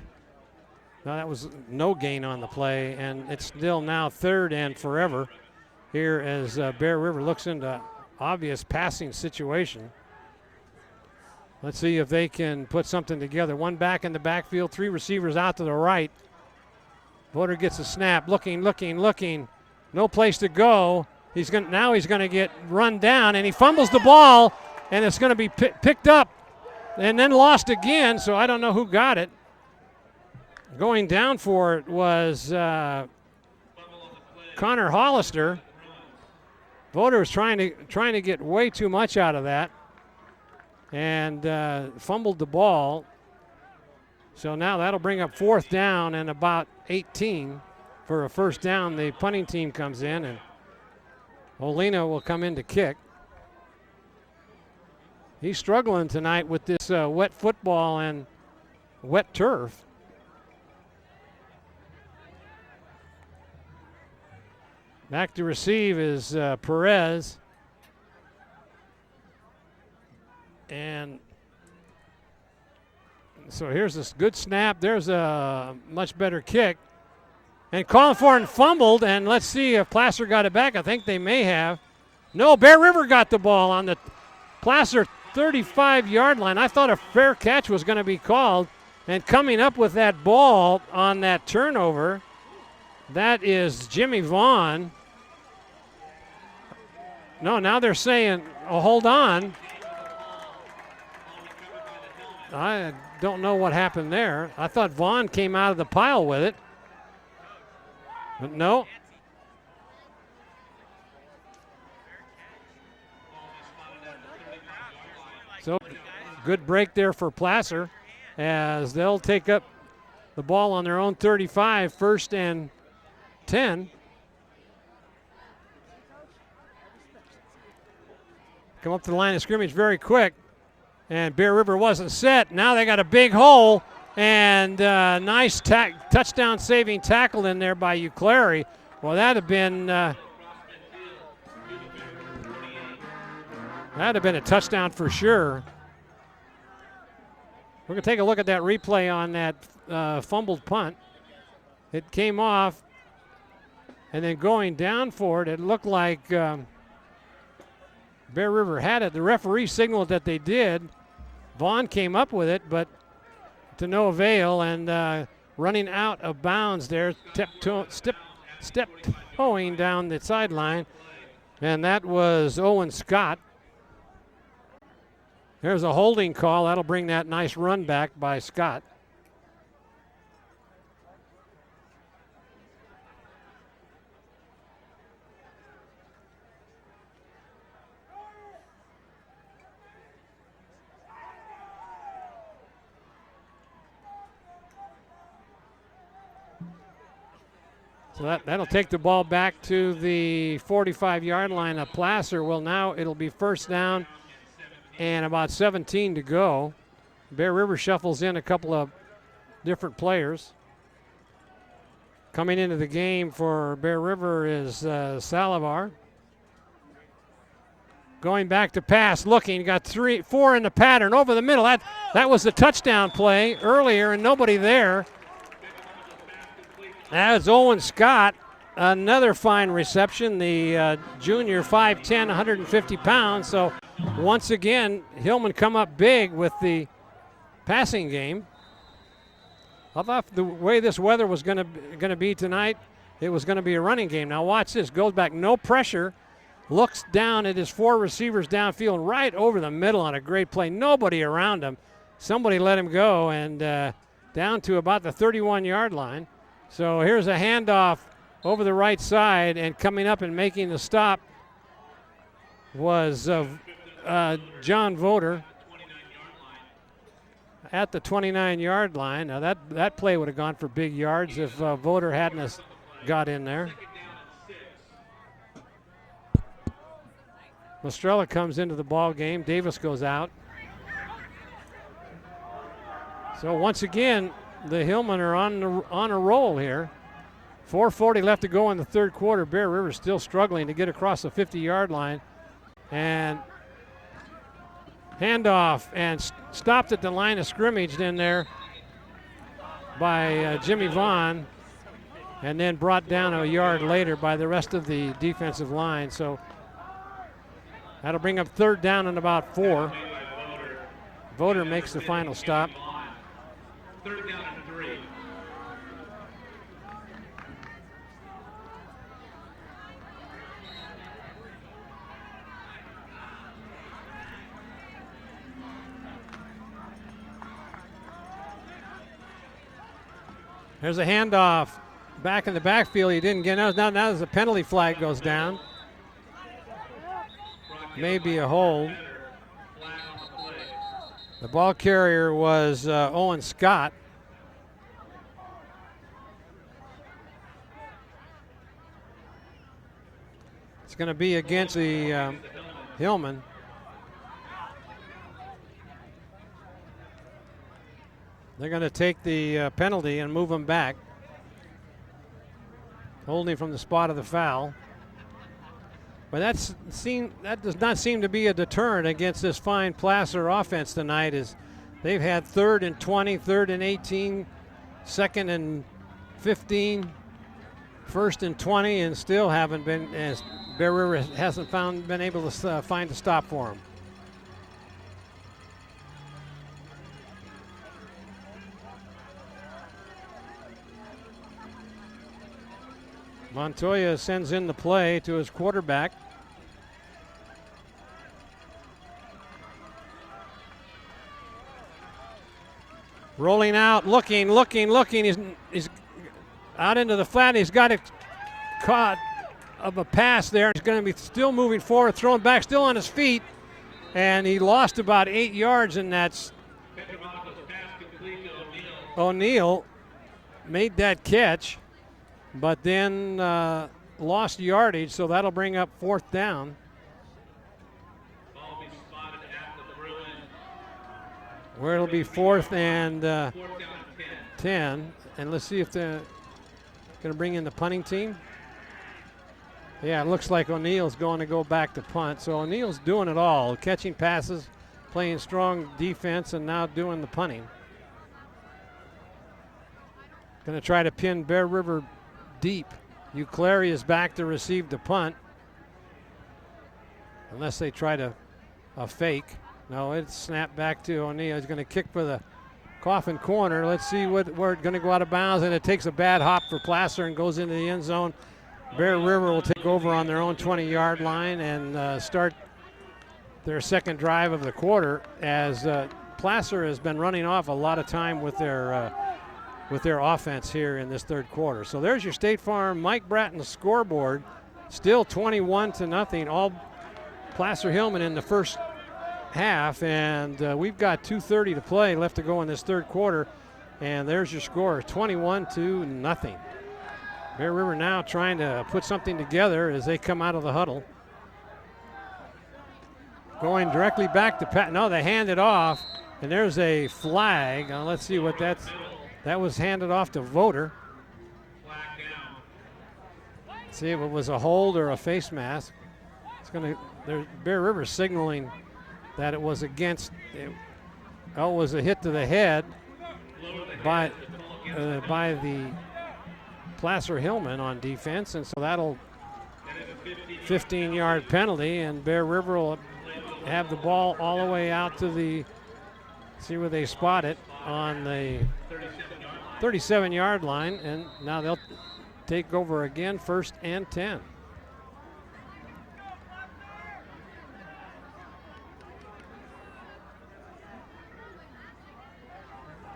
no, that was no gain on the play, and it's still now 3rd and forever here as Bear River looks into obvious passing situation. Let's see if they can put something together. One back in the backfield, 3 receivers out to the right. Voter gets a snap, looking, no place to go. Now he's going to get run down, and he fumbles the ball, and it's going to be picked up and then lost again, so I don't know who got it. Going down for it was Connor Hollister. Voter was trying to get way too much out of that and fumbled the ball. So now that'll bring up 4th down and about 18 for a first down. The punting team comes in, and Olina will come in to kick. He's struggling tonight with this wet football and wet turf. Back to receive is Perez. And so here's this good snap. There's a much better kick. And calling for it and fumbled, and let's see if Placer got it back. I think they may have. No, Bear River got the ball on the Placer 35-yard line. I thought a fair catch was going to be called, and coming up with that ball on that turnover That is Jimmy Vaughn. No, now they're saying, oh, hold on. I don't know what happened there. I thought Vaughn came out of the pile with it. But no. So good break there for Placer as they'll take up the ball on their own 35, 1st and 10. Come up to the line of scrimmage very quick. And Bear River wasn't set. Now they got a big hole. And nice touchdown saving tackle in there by Uclary. Well, that'd have been a touchdown for sure. We're going to take a look at that replay on that fumbled punt. It came off, and then going down for it, it looked like Bear River had it. The referee signaled that they did. Vaughn came up with it, but to no avail, and running out of bounds there, step-toeing down the sideline, and that was Owen Scott. There's a holding call. That'll bring that nice run back by Scott. So that'll take the ball back to the 45-yard line of Placer. Well, now it'll be 1st down and about 17 to go. Bear River shuffles in a couple of different players. Coming into the game for Bear River is Salivar. Going back to pass, looking, got 4 in the pattern over the middle. That was the touchdown play earlier and nobody there. That's Owen Scott, another fine reception. The junior, 5'10", 150 pounds. So once again, Hillman come up big with the passing game. I thought the way this weather was going to be tonight, it was going to be a running game. Now watch this. Goes back, no pressure. Looks down at his 4 receivers downfield, right over the middle on a great play. Nobody around him. Somebody let him go, and down to about the 31-yard line. So here's a handoff over the right side, and coming up and making the stop was John Voter at the 29-yard line. Now that play would have gone for big yards if Voter hadn't got in there. Mastrella comes into the ball game. Davis goes out. So once again, the Hillmen are on a roll here. 4:40 left to go in the 3rd quarter. Bear River still struggling to get across the 50-yard line. And handoff and stopped at the line of scrimmage in there by Jimmy Vaughn, and then brought down a yard later by the rest of the defensive line. So that'll bring up 3rd down and about 4. Voter makes the final stop. 3rd down and 3. There's a handoff back in the backfield. He didn't get it. Now there's a penalty flag goes down. Maybe a hold. The ball carrier was Owen Scott. It's going to be against the Hillman. They're going to take the penalty and move him back. Holding from the spot of the foul. But that does not seem to be a deterrent against this fine Placer offense tonight, as they've had 3rd and 20, 3rd and 18, 2nd and 15, 1st and 20, and still haven't been, as Bear River hasn't been able to find a stop for them. Montoya sends in the play to his quarterback. Rolling out, looking. He's out into the flat. He's got it caught of a pass there. He's going to be still moving forward, throwing back, still on his feet. And he lost about 8 yards, and that's O'Neill made that catch, but then lost yardage, so that'll bring up 4th down. Where it'll be 4th and 10. And let's see if they're going to bring in the punting team. Yeah, it looks like O'Neill's going to go back to punt. So O'Neill's doing it all, catching passes, playing strong defense, and now doing the punting. Going to try to pin Bear River deep. Uclary is back to receive the punt. Unless they try to a fake. No, it's snapped back to O'Neill. He's going to kick for the coffin corner. Let's see where it's going to go out of bounds, and it takes a bad hop for Placer and goes into the end zone. Bear River will take over on their own 20-yard line and start their second drive of the quarter, as Placer has been running off a lot of time with their offense here in this third quarter. So there's your State Farm Mike Bratton scoreboard. Still 21-0, all Placer Hillman in the first half, and we've got 2:30 to play left to go in this third quarter, and there's your score, 21-0. Bear River now trying to put something together as they come out of the huddle. Going directly back to Pat. No, they hand it off, and there's a flag. Let's see what that was handed off to Voter. See if it was a hold or a face mask. It's going to, Bear River signaling that it was against, it was a hit to the head by the Placer Hillman on defense, and so that'll 15-yard penalty, and Bear River will have the ball all the way out to the, see where they spot it, on the 37-yard line, and now they'll take over again, 1st and 10.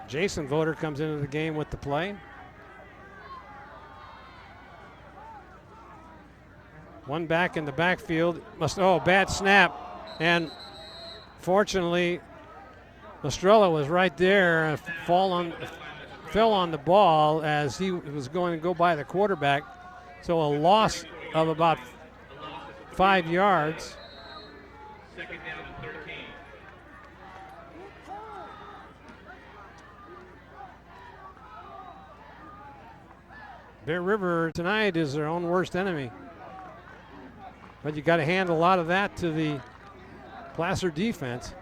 Jason Voter comes into the game with the play. One back in the backfield. Bad snap. And fortunately, Estrella was right there, fell on the ball as he was going to go by the quarterback. So a loss of about 5 yards. Second down and 13. Bear River tonight is their own worst enemy. But you got to hand a lot of that to the Placer defense.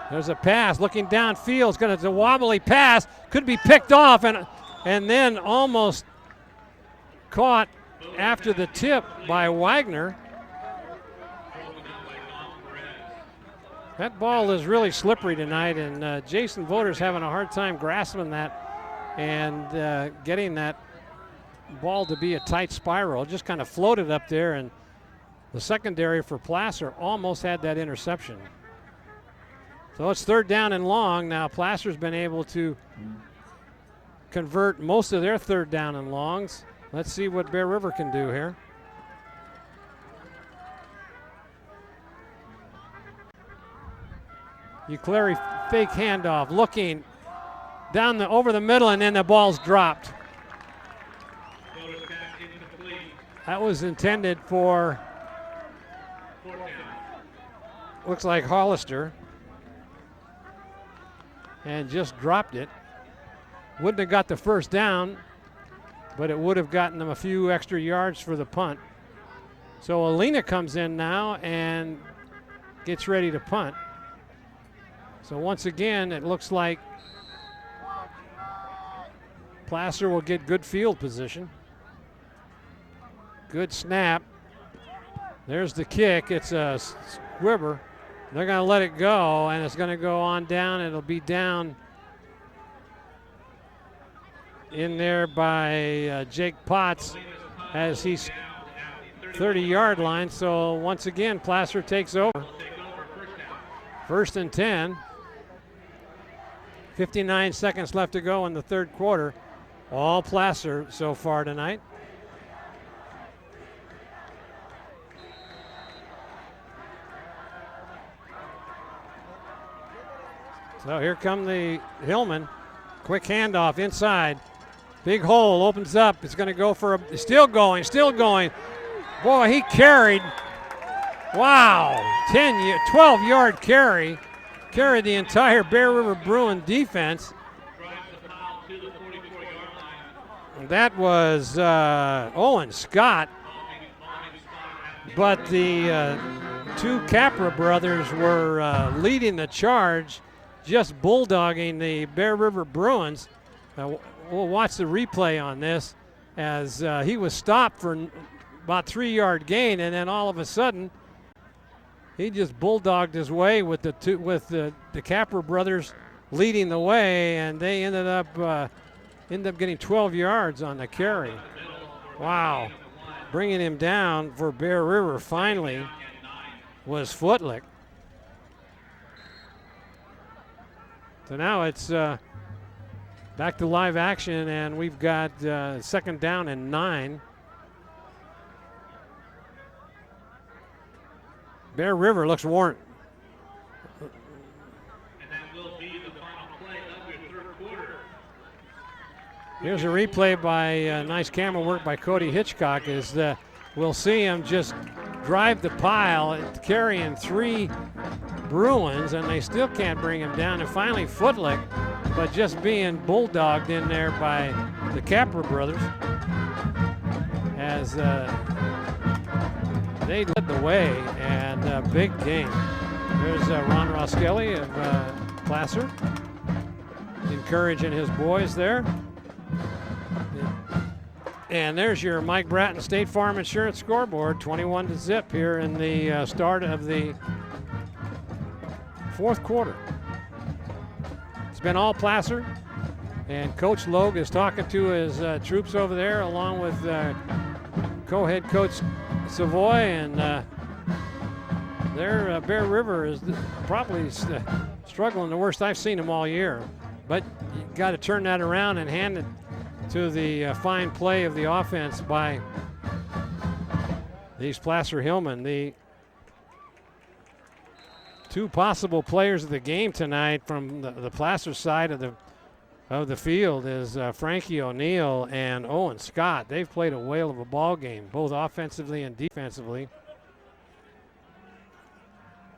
There's a pass looking downfield. It's going to, a wobbly pass. Could be picked off and then almost caught after the tip by Wagner. That ball is really slippery tonight, and Jason Voter's having a hard time grasping that and getting that ball to be a tight spiral. It just kind of floated up there, and the secondary for Placer almost had that interception. So it's 3rd down and long. Now Placer's been able to convert most of their 3rd down and longs. Let's see what Bear River can do here. Uclary fake handoff, looking down over the middle, and then the ball's dropped. That was intended for, looks like Hollister, and just dropped it. Wouldn't have got the 1st down, but it would have gotten them a few extra yards for the punt. So Alina comes in now and gets ready to punt. So once again, it looks like Placer will get good field position. Good snap. There's the kick. It's a squibber. They're going to let it go, and it's going to go on down. It'll be down in there by Jake Potts as he's 30-yard line. So once again, Placer takes over. 1st and 10. 59 seconds left to go in the third quarter. All Placer so far tonight. So here come the Hillman. Quick handoff inside. Big hole opens up. It's going to go for a, still going. Boy, he carried. Wow, 12-yard carry. Carried the entire Bear River Bruin defense. That was Owen Scott. But the two Capra brothers were leading the charge, just bulldogging the Bear River Bruins. We'll watch the replay on this as he was stopped for about 3-yard gain, and then all of a sudden he just bulldogged his way with the Capra brothers leading the way, and they ended up getting 12 yards on the carry. Wow. Bringing him down for Bear River finally was Footlick. So now it's back to live action, and we've got 2nd down and 9. Bear River looks worn. And that will be the final play of your third quarter. Here's a replay by nice camera work by Cody Hitchcock as we'll see him just drive the pile, carrying 3 Bruins, and they still can't bring him down. And finally Footlick, but just being bulldogged in there by the Capra brothers as they led the way, and a big game. There's Ron Roskelly of Placer encouraging his boys there. And there's your Mike Bratton State Farm Insurance scoreboard, 21-0 here in the start of the fourth quarter. It's been all Placer, and Coach Logue is talking to his troops over there along with co-head coach Savoy, and their Bear River is probably struggling the worst I've seen them all year. But you got to turn that around and hand it to the fine play of the offense by these Placer Hillman. The 2 possible players of the game tonight from the Placer side of the field is Frankie O'Neill and Owen Scott. They've played a whale of a ball game, both offensively and defensively.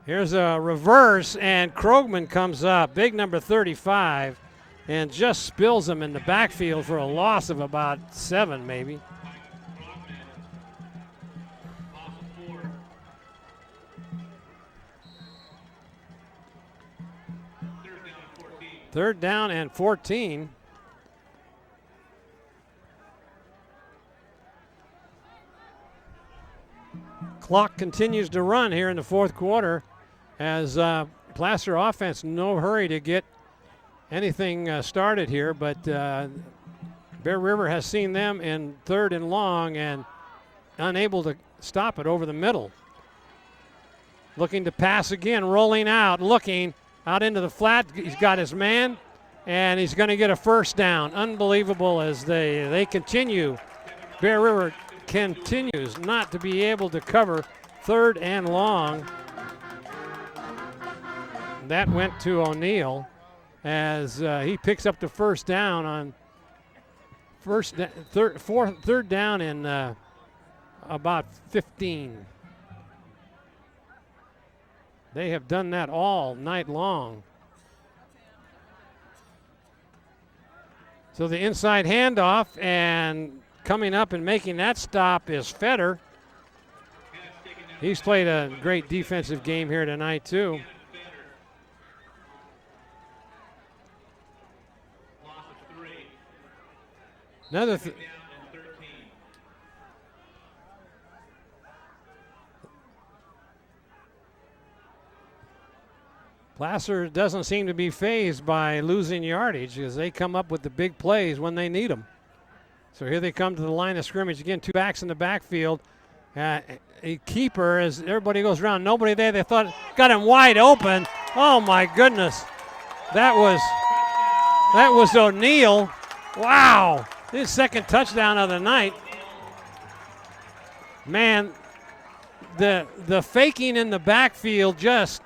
Here's a reverse, and Krogman comes up, big number 35, and just spills him in the backfield for a loss of about 7 maybe. Third down and 14. Clock continues to run here in the fourth quarter as Placer offense no hurry to get anything started here, but Bear River has seen them in 3rd and long and unable to stop it over the middle. Looking to pass again, rolling out, looking out into the flat. He's got his man, and he's going to get a first down. Unbelievable as they continue. Bear River continues not to be able to cover 3rd and long. That went to O'Neill as he picks up the first down on third down in about 15. They have done that all night long. So the inside handoff, and coming up and making that stop is Febvre. He's played a great defensive game here tonight too. Another Placer doesn't seem to be fazed by losing yardage as they come up with the big plays when they need them. So here they come to the line of scrimmage again. 2 backs in the backfield. A keeper as everybody goes around. Nobody there. They thought got him wide open. Oh my goodness. That was O'Neal. Wow. His second touchdown of the night. Man, the faking in the backfield just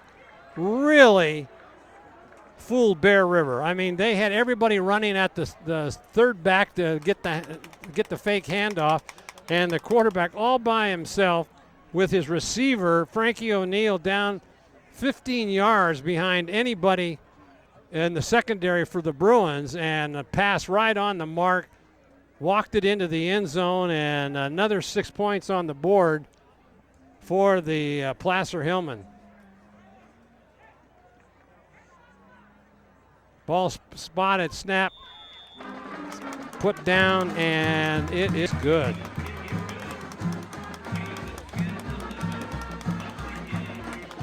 really fooled Bear River. I mean, they had everybody running at the third back to get the fake handoff, and the quarterback all by himself with his receiver, Frankie O'Neal, down 15 yards behind anybody in the secondary for the Bruins, and a pass right on the mark, walked it into the end zone, and another 6 points on the board for the Placer Hillman. Ball spotted, snap, put down, and it is good.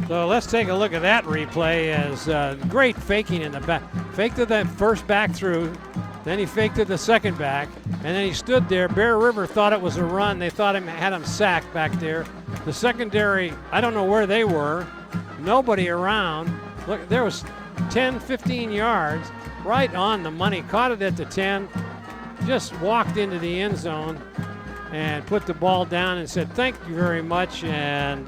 So let's take a look at that replay as great faking in the back. Faked to that first back through, then he faked to the second back, and then he stood there. Bear River thought it was a run. They thought had him sacked back there. The secondary, I don't know where they were. Nobody around. Look, there was 10, 15 yards, right on the money. Caught it at the 10, just walked into the end zone and put the ball down and said, thank you very much. And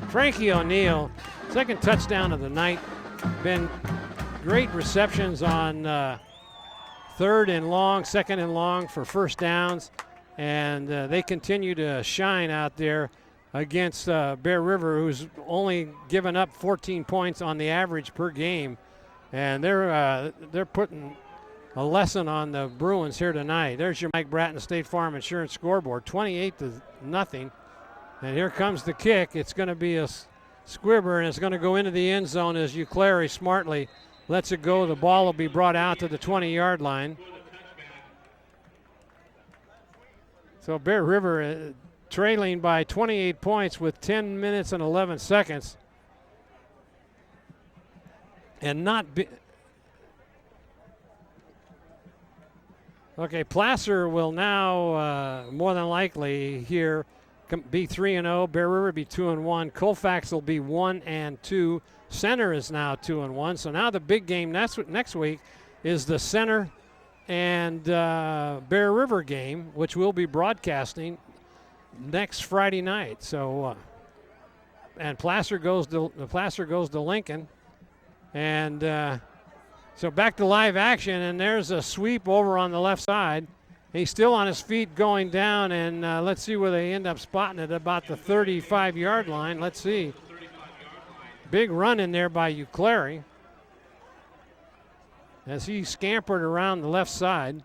Frankie O'Neal, second touchdown of the night. Been great receptions on third and long, second and long for first downs. And they continue to shine out there against Bear River, who's only given up 14 points on the average per game. And they're putting a lesson on the Bruins here tonight. There's your Mike Bratton State Farm Insurance scoreboard, 28-0. And here comes the kick. It's going to be a squibber, and it's going to go into the end zone as Uclari smartly lets it go. The ball will be brought out to the 20-yard line. So Bear River trailing by 28 points with 10 minutes and 11 seconds. And okay, Placer will now more than likely here be 3-0. Bear River be 2-1. Colfax will be 1-2. Center is now 2-1. So now the big game next week is the Center and Bear River game, which we'll be broadcasting next Friday night. So and Placer goes to Lincoln, and so back to live action, and there's a sweep over on the left side. He's still on his feet going down, and let's see where they end up spotting it, about the 35-yard line. Let's see. Big run in there by Uclari as he scampered around the left side.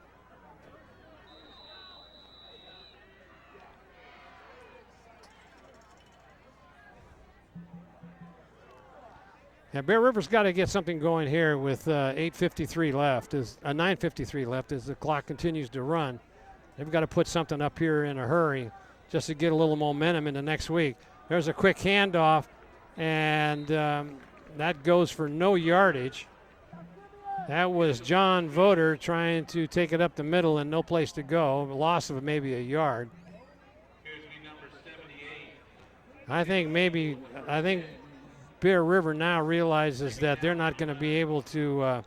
Yeah, Bear River's got to get something going here with 9:53 left as the clock continues to run. They've got to put something up here in a hurry just to get a little momentum into next week. There's a quick handoff, and that goes for no yardage. That was John Voder trying to take it up the middle and no place to go. A loss of maybe a yard. I think Bear River now realizes that they're not going to be able to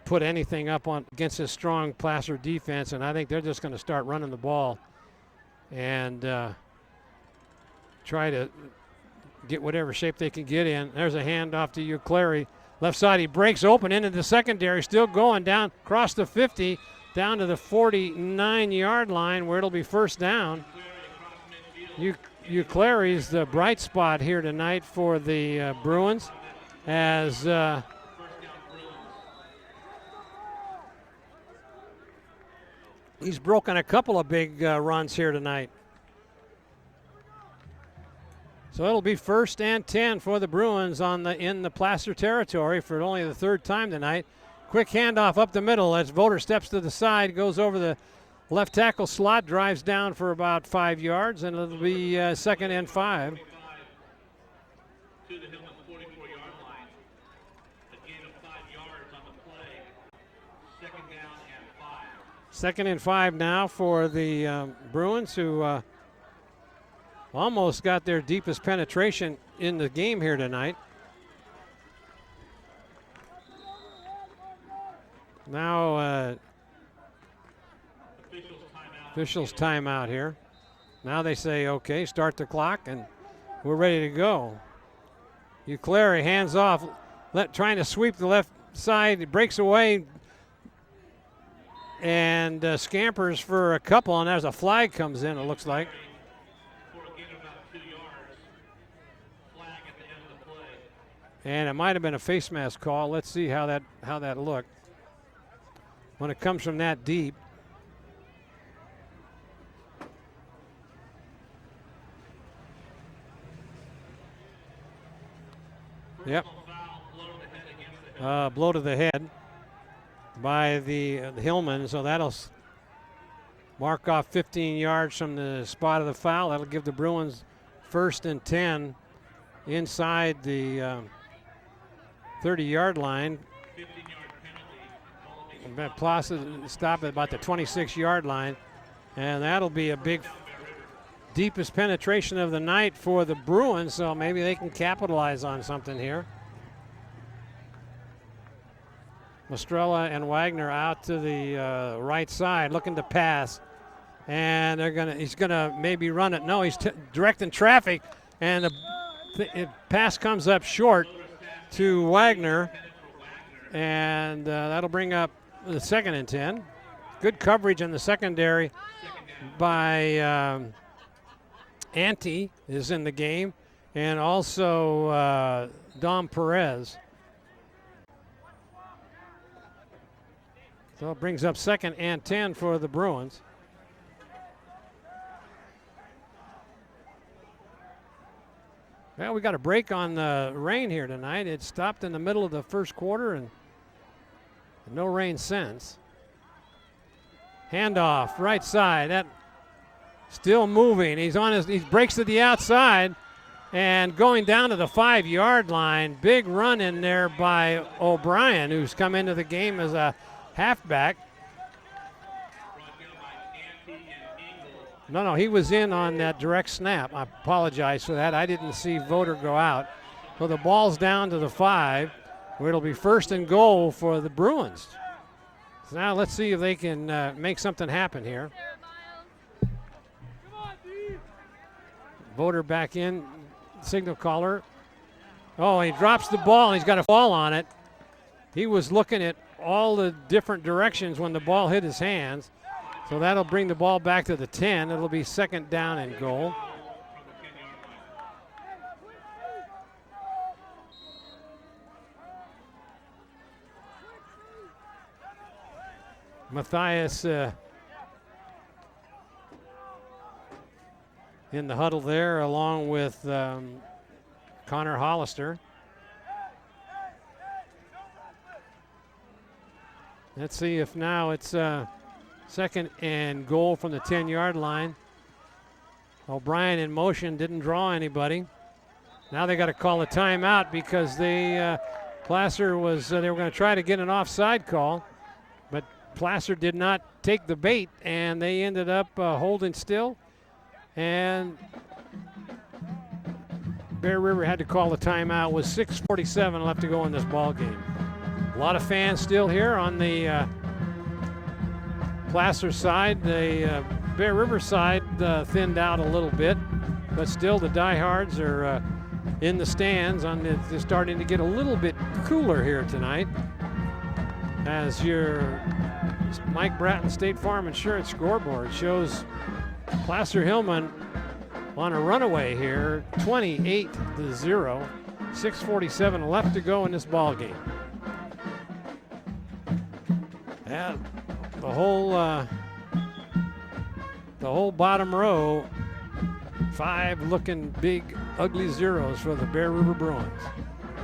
put anything up on against a strong Placer defense, and I think they're just going to start running the ball and try to get whatever shape they can get in. There's a handoff to Uclari. Left side, he breaks open into the secondary, still going down across the 50, down to the 49-yard line where it'll be first down. Uclari's the bright spot here tonight for the Bruins as he's broken a couple of big runs here tonight. So it'll be 1st and 10 for the Bruins in the Placer territory for only the third time tonight. Quick handoff up the middle as Voder steps to the side, goes over the left tackle slot, drives down for about 5 yards, and it'll be 2nd and 5. Second and 5 now for the Bruins, who almost got their deepest penetration in the game here tonight. Now officials timeout here. Now they say, okay, start the clock, and we're ready to go. Uclery hands off, trying to sweep the left side. He breaks away and scampers for a couple, and there's a flag comes in, it looks like. And it might have been a face mask call. Let's see how that looked when it comes from that deep. Yep. Blow to the head by the Hillman, so that'll mark off 15 yards from the spot of the foul. That'll give the Bruins 1st and 10 inside the 30-yard line. Plaza stop at about the 26-yard line, and that'll be a big, deepest penetration of the night for the Bruins, so maybe they can capitalize on something here. Mastrella and Wagner out to the right side, looking to pass, and he's gonna maybe run it. No, he's directing traffic, and the pass comes up short to Wagner, and that'll bring up the 2nd and 10. Good coverage in the secondary by Ante is in the game, and also Dom Perez. So it brings up 2nd and 10 for the Bruins. Well, we got a break on the rain here tonight. It stopped in the middle of the first quarter and no rain since. Handoff, right side. That still moving. He breaks to the outside and going down to the 5-yard line. Big run in there by O'Brien, who's come into the game as a halfback. No, he was in on that direct snap. I apologize for that. I didn't see Voter go out. So the ball's down to the 5, where it'll be 1st and goal for the Bruins. So now let's see if they can make something happen here. Voter back in, signal caller. Oh, he drops the ball, and he's got a fall on it. He was looking at all the different directions when the ball hit his hands. So that'll bring the ball back to the 10. It'll be 2nd down and goal. Matthias in the huddle there, along with Connor Hollister. Let's see if now it's 2nd and goal from the 10-yard line. O'Brien in motion, didn't draw anybody. Now they got to call a timeout because Placer was, they were going to try to get an offside call, but Placer did not take the bait, and they ended up holding still. And Bear River had to call a timeout with 6:47 left to go in this ball game. A lot of fans still here on the Placer side. The Bear River side thinned out a little bit, but still the diehards are in the stands. They're starting to get a little bit cooler here tonight, as your Mike Bratton State Farm Insurance scoreboard shows Placer Hillman on a runaway here, 28-0, 6:47 left to go in this ball game. And the whole bottom row, 5 looking big, ugly zeros for the Bear River Bruins.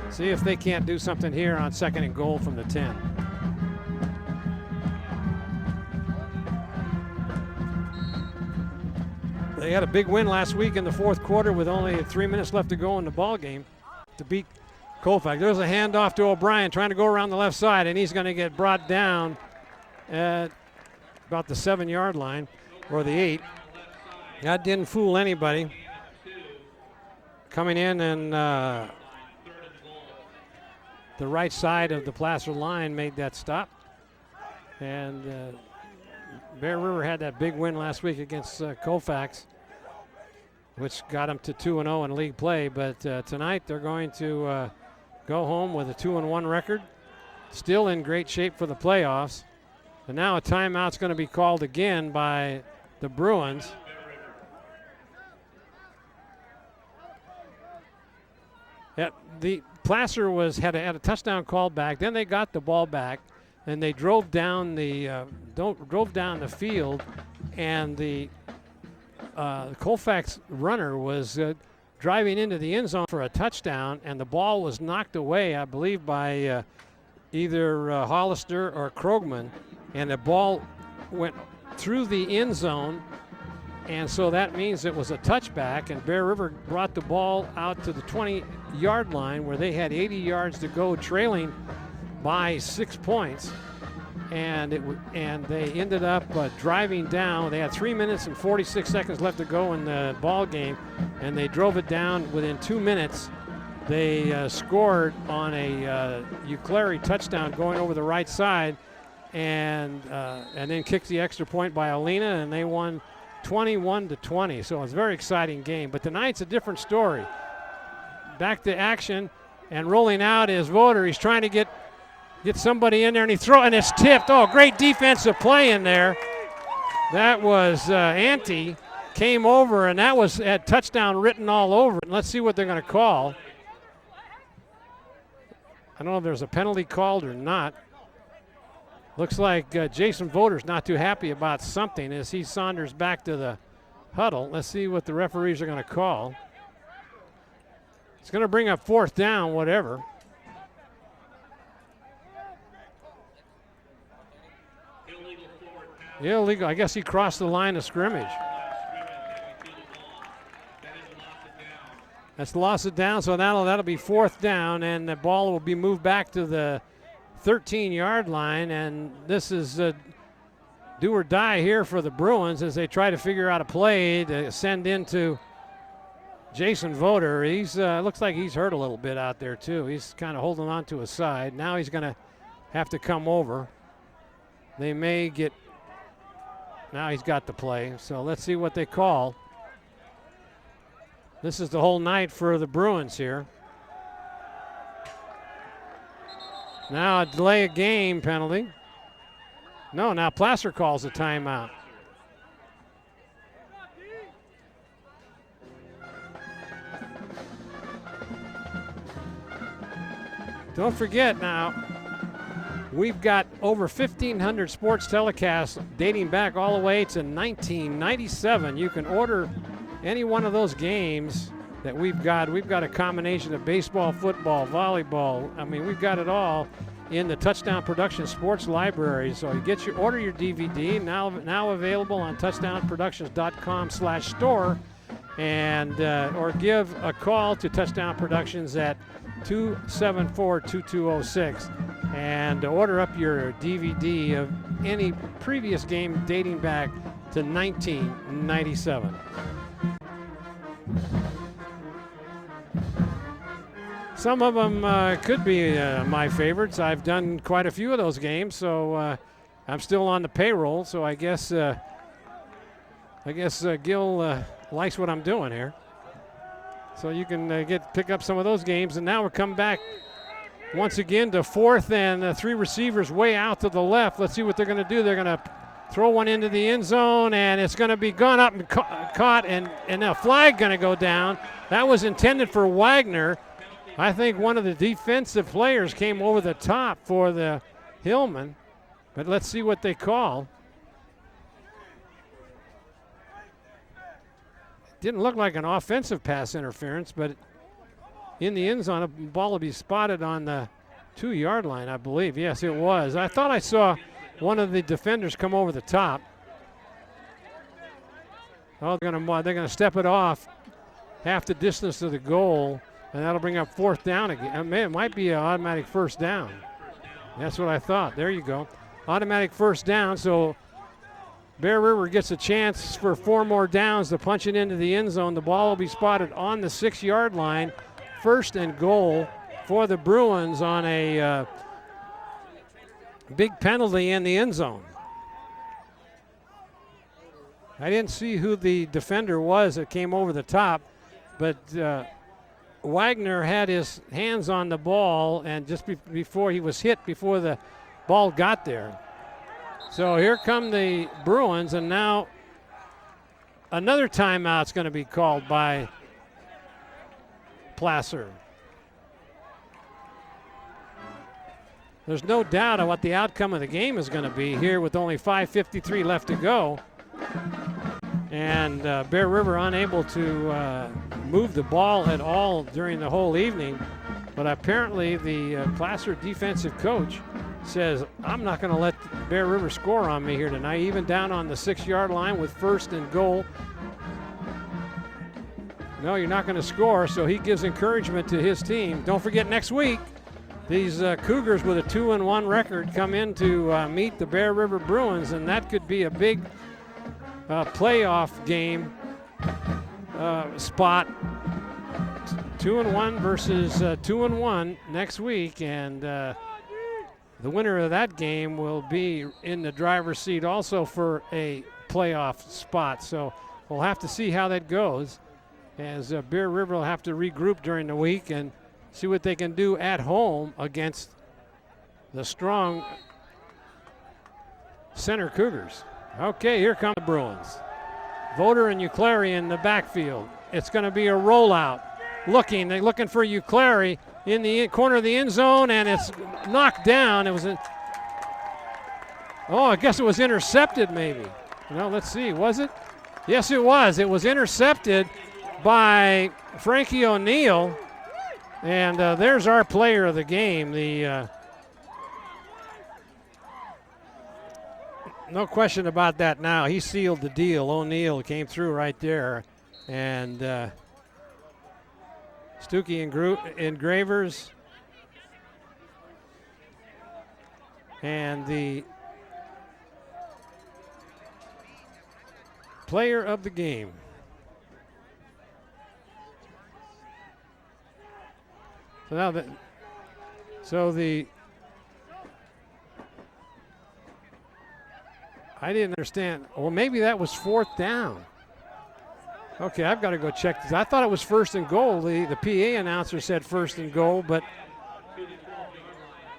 See if they can't do something here on 2nd and goal from the 10. They had a big win last week in the 4th quarter with only 3 minutes left to go in the ball game to beat Colfax. There's a handoff to O'Brien trying to go around the left side, and he's going to get brought down at about the 7-yard line or the 8. That didn't fool anybody. Coming in and the right side of the Placer line made that stop. And Bear River had that big win last week against Colfax, which got them to 2-0 in league play. But tonight they're going to go home with a 2-1 record, still in great shape for the playoffs. And now a timeout's going to be called again by the Bruins. The Placer had a touchdown called back. Then they got the ball back, and they drove down the field, and the Colfax runner was driving into the end zone for a touchdown, and the ball was knocked away, I believe, by either Hollister or Krogman, and the ball went through the end zone. And so that means it was a touchback, and Bear River brought the ball out to the 20-yard line where they had 80 yards to go, trailing by 6 points. And they ended up driving down. They had 3 minutes and 46 seconds left to go in the ball game, and they drove it down within 2 minutes. They scored on a Euclair touchdown going over the right side, and then kicked the extra point by Alina, and they won 21-20. So it's a very exciting game. But tonight's a different story. Back to action, and rolling out is Voter. He's trying to get somebody in there, and and it's tipped. Oh, great defensive play in there. That was Ante came over, and that was had touchdown written all over it. Let's see what they're going to call. I don't know if there's a penalty called or not. Looks like Jason Voter's not too happy about something as he saunters back to the huddle. Let's see what the referees are going to call. It's going to bring up 4th down, whatever. Illegal. I guess he crossed the line of scrimmage. That's lost it down, so that'll be 4th down, and the ball will be moved back to the 13-yard line, and this is do or die here for the Bruins as they try to figure out a play to send into Jason Voter. He's looks like he's hurt a little bit out there too. He's kind of holding on to his side. Now he's going to have to come over. They may get. Now he's got the play, so let's see what they call. This is the whole night for the Bruins here. Now a delay of game penalty. No, now Placer calls a timeout. Don't forget now, we've got over 1,500 sports telecasts dating back all the way to 1997. You can order any one of those games that we've got. We've got a combination of baseball, football, volleyball. I mean, we've got it all in the Touchdown Productions Sports Library. So you order your DVD, now available on touchdownproductions.com/store, and or give a call to Touchdown Productions at 274-2206 and order up your DVD of any previous game dating back to 1997. Some of them could be my favorites. I've done quite a few of those games, so I'm still on the payroll. So I guess Gil likes what I'm doing here. So you can pick up some of those games. And now we're coming back once again to 4th and 3 receivers way out to the left. Let's see what they're going to do. They're going to throw one into the end zone, and it's going to be gone up and caught, and a flag going to go down. That was intended for Wagner. I think one of the defensive players came over the top for the Hillman, but let's see what they call. Didn't look like an offensive pass interference, but in the end zone, a ball will be spotted on the 2-yard line, I believe. Yes, it was. I thought I saw one of the defenders come over the top. Oh, they're going to step it off half the distance to the goal, and that'll bring up 4th down again. It might be an automatic 1st down. That's what I thought. There you go. automatic first down. So Bear River gets a chance for 4 more downs to punch it into the end zone. The ball will be spotted on the 6-yard line. First and goal for the Bruins on a big penalty in the end zone. I didn't see who the defender was that came over the top, but Wagner had his hands on the ball, and just before he was hit, before the ball got there. So here come the Bruins, and now another timeout's going to be called by Placer. There's no doubt of what the outcome of the game is going to be here with only 5:53 left to go. And Bear River unable to move the ball at all during the whole evening. But apparently the Placer defensive coach says, I'm not going to let Bear River score on me here tonight, even down on the 6-yard line with first and goal. No, you're not going to score, so he gives encouragement to his team. Don't forget, next week, these Cougars with a 2-1 record come in to meet the Bear River Bruins, and that could be a big playoff game spot. 2-1 versus 2-1 next week, and the winner of that game will be in the driver's seat also for a playoff spot. So we'll have to see how that goes, as Bear River will have to regroup during the week and see what they can do at home against the strong Center Cougars. Okay, here come the Bruins. Voter and Uclary in the backfield. It's going to be a rollout. They're looking for Uclary in the corner of the end zone, and it's knocked down. It was I guess it was intercepted maybe. No, let's see, was it? Yes, it was. It was intercepted by Frankie O'Neill, and there's our player of the game. No question about that now. He sealed the deal. O'Neill came through right there, and Stuckey Engravers and the player of the game. So now I didn't understand. Well, maybe that was 4th down. Okay, I've got to go check this. I thought it was first and goal. The PA announcer said first and goal, but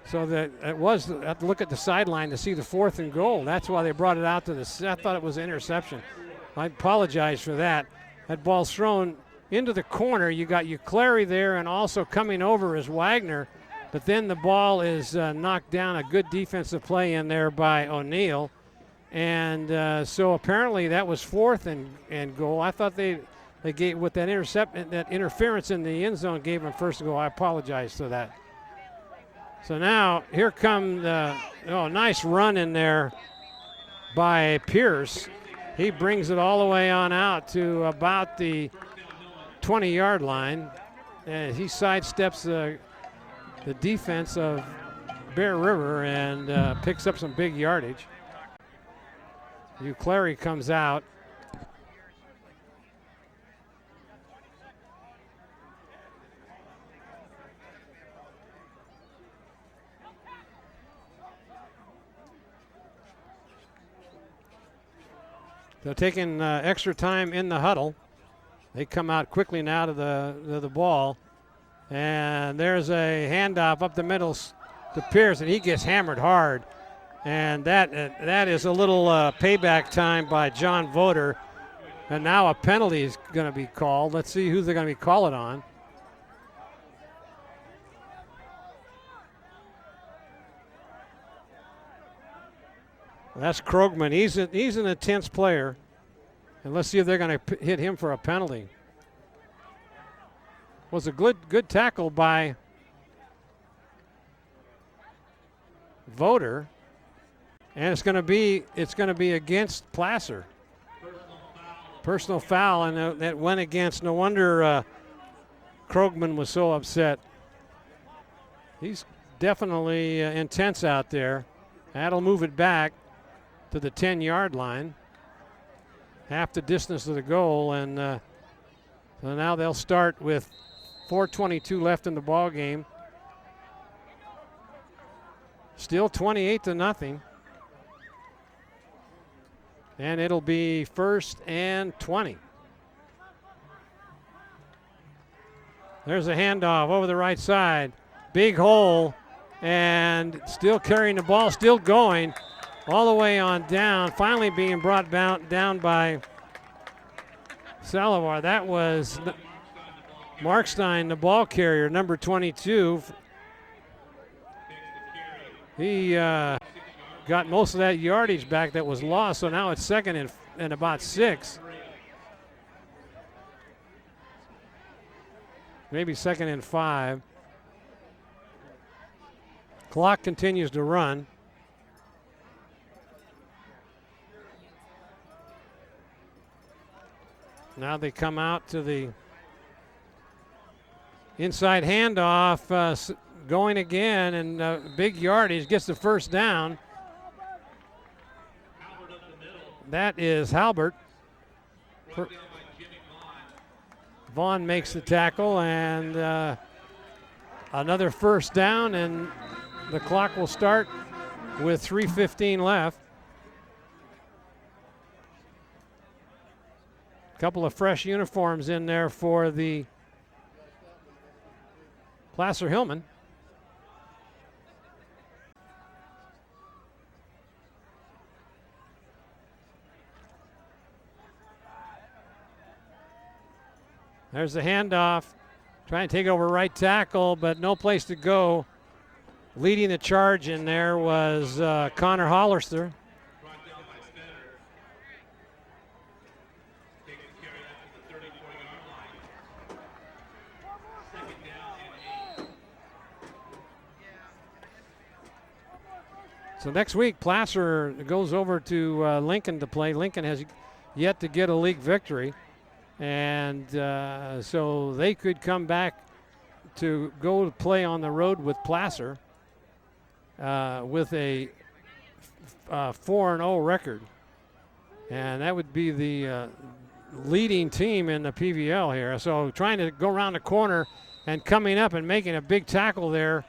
so that it was. I have to look at the sideline to see the 4th and goal. That's why they brought it out to the. I thought it was an interception. I apologize for that. That ball's thrown into the corner. You got Uclary there, and also coming over is Wagner, but then the ball is knocked down. A good defensive play in there by O'Neill. And so apparently that was 4th and goal. I thought they gave with that interference in the end zone gave them first goal. I apologize for that. So now here come nice run in there by Pierce. He brings it all the way on out to about the 20-yard line, and he sidesteps the defense of Bear River and picks up some big yardage. Uclary comes out. They're taking extra time in the huddle. They come out quickly now to the ball. And there's a handoff up the middle to Pierce, and he gets hammered hard. And that is a little payback time by John Voter. And now a penalty is going to be called. Let's see who they're going to be calling on. Well, that's Krogman. He's an intense player. And let's see if they're going to hit him for a penalty. Was a good tackle by Voter. And it's going to be against Placer. Personal foul, and that went against. No wonder Krogman was so upset. He's definitely intense out there. That'll move it back to the 10-yard line, half the distance to the goal, and so now they'll start with 4:22 left in the ball game. Still 28-0. And it'll be 1st and 20. There's a handoff over the right side. Big hole, and still carrying the ball, still going all the way on down. Finally being brought down by Salivar. That was Markstein, the ball carrier, number 22. He got most of that yardage back that was lost, so now it's 2nd and about 6. Maybe 2nd and 5. Clock continues to run. Now they come out to the inside handoff, going again, and big yardage, gets the 1st down. That is Halbert. Vaughn makes the tackle, and another 1st down, and the clock will start with 3:15 left. Couple of fresh uniforms in there for the Placer Hillman. There's the handoff. Trying to take over right tackle, but no place to go. Leading the charge in there was Connor Hollister. So next week, Placer goes over to Lincoln to play. Lincoln has yet to get a league victory. And so they could come back to go to play on the road with Placer with a 4-0 record. And that would be the leading team in the PVL here. So trying to go around the corner and coming up and making a big tackle there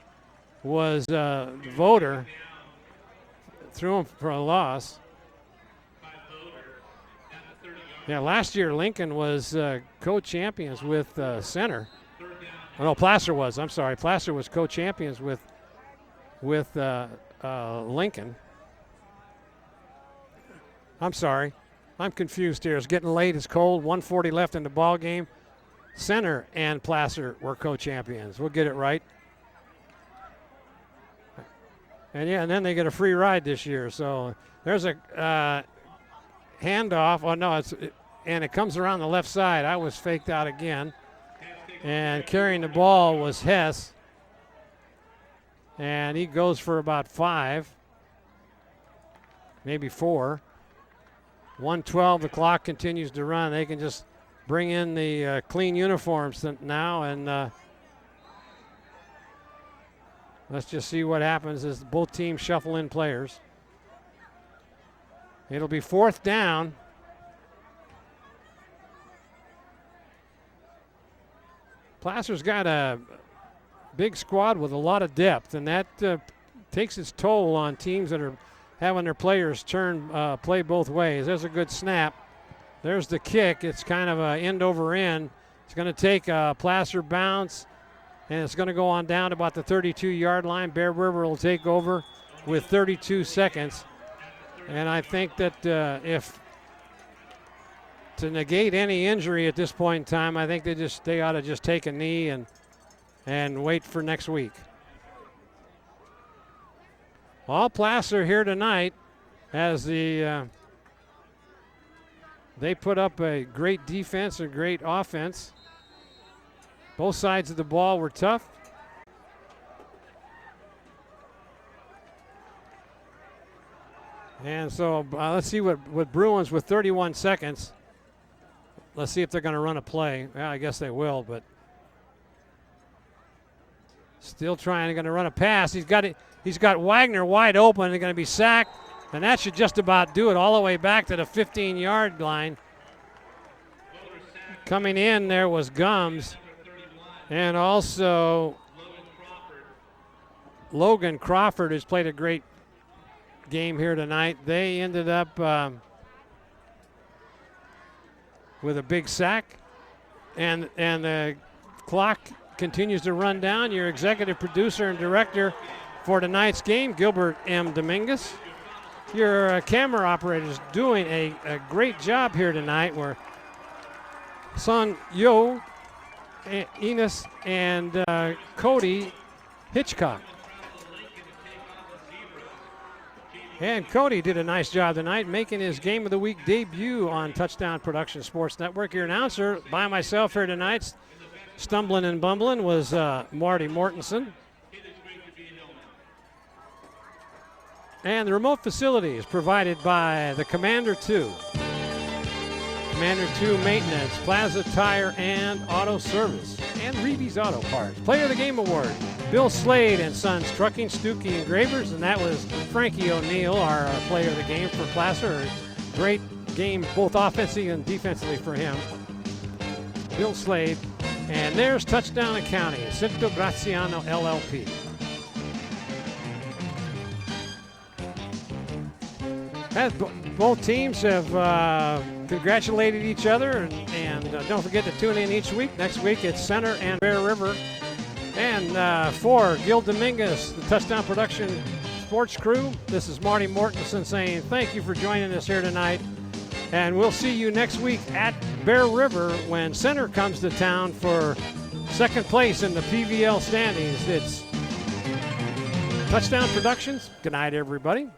was Voder. Threw him for a loss. Yeah, last year Lincoln was co-champions with Center. Oh, no, Placer was. I'm sorry. Placer was co-champions with Lincoln. I'm sorry. I'm confused here. It's getting late. It's cold. 1:40 left in the ball game. Center and Placer were co-champions. We'll get it right. And yeah, and then they get a free ride this year. So there's a handoff. Oh no, and it comes around the left side. I was faked out again. And carrying the ball was Hess. And he goes for about 5, maybe 4. 1:12, the clock continues to run. They can just bring in the clean uniforms now, and let's just see what happens as both teams shuffle in players. It'll be 4th down. Placer's got a big squad with a lot of depth, and that takes its toll on teams that are having their players play both ways. There's a good snap. There's the kick. It's kind of a end over end. It's going to take a Placer bounce, and it's going to go on down to about the 32-yard line. Bear River will take over with 32 seconds. And I think that if to negate any injury at this point in time, I think they ought to just take a knee and wait for next week. All Placer here tonight as they put up a great defense and great offense. Both sides of the ball were tough. And so let's see what Bruins with 31 seconds. Let's see if they're going to run a play. Well, I guess they will, but Still trying, going to run a pass. He's got Wagner wide open and going to be sacked. And that should just about do it all the way back to the 15-yard line. Coming in there was Gums. And also Logan Crawford has played a great game here tonight. They ended up with a big sack. And the clock continues to run down. Your executive producer and director for tonight's game, Gilbert M. Dominguez. Your camera operator is doing a great job here tonight, where Son Yo, Enos, and Cody Hitchcock. And Cody did a nice job tonight, making his Game of the Week debut on Touchdown Production Sports Network. Your announcer by myself here tonight, stumbling and bumbling, was Marty Mortensen. And the remote facility is provided by the Commander 2. Commander 2 Maintenance, Plaza Tire and Auto Service, and Reedy's Auto Parts. Player of the Game Award, Bill Slade and Sons Trucking, Stuckey Engravers, and that was Frankie O'Neill, our player of the game for Placer. Great game, both offensively and defensively for him. Bill Slade. And there's Touchdown Accounting, Cinto Graziano LLP. As both teams have congratulated each other, and don't forget to tune in each week. Next week it's Center and Bear River. And for Gil Dominguez, the Touchdown Production Sports crew, this is Marty Mortensen saying thank you for joining us here tonight. And we'll see you next week at Bear River when Center comes to town for second place in the PVL standings. It's Touchdown Productions. Good night, everybody.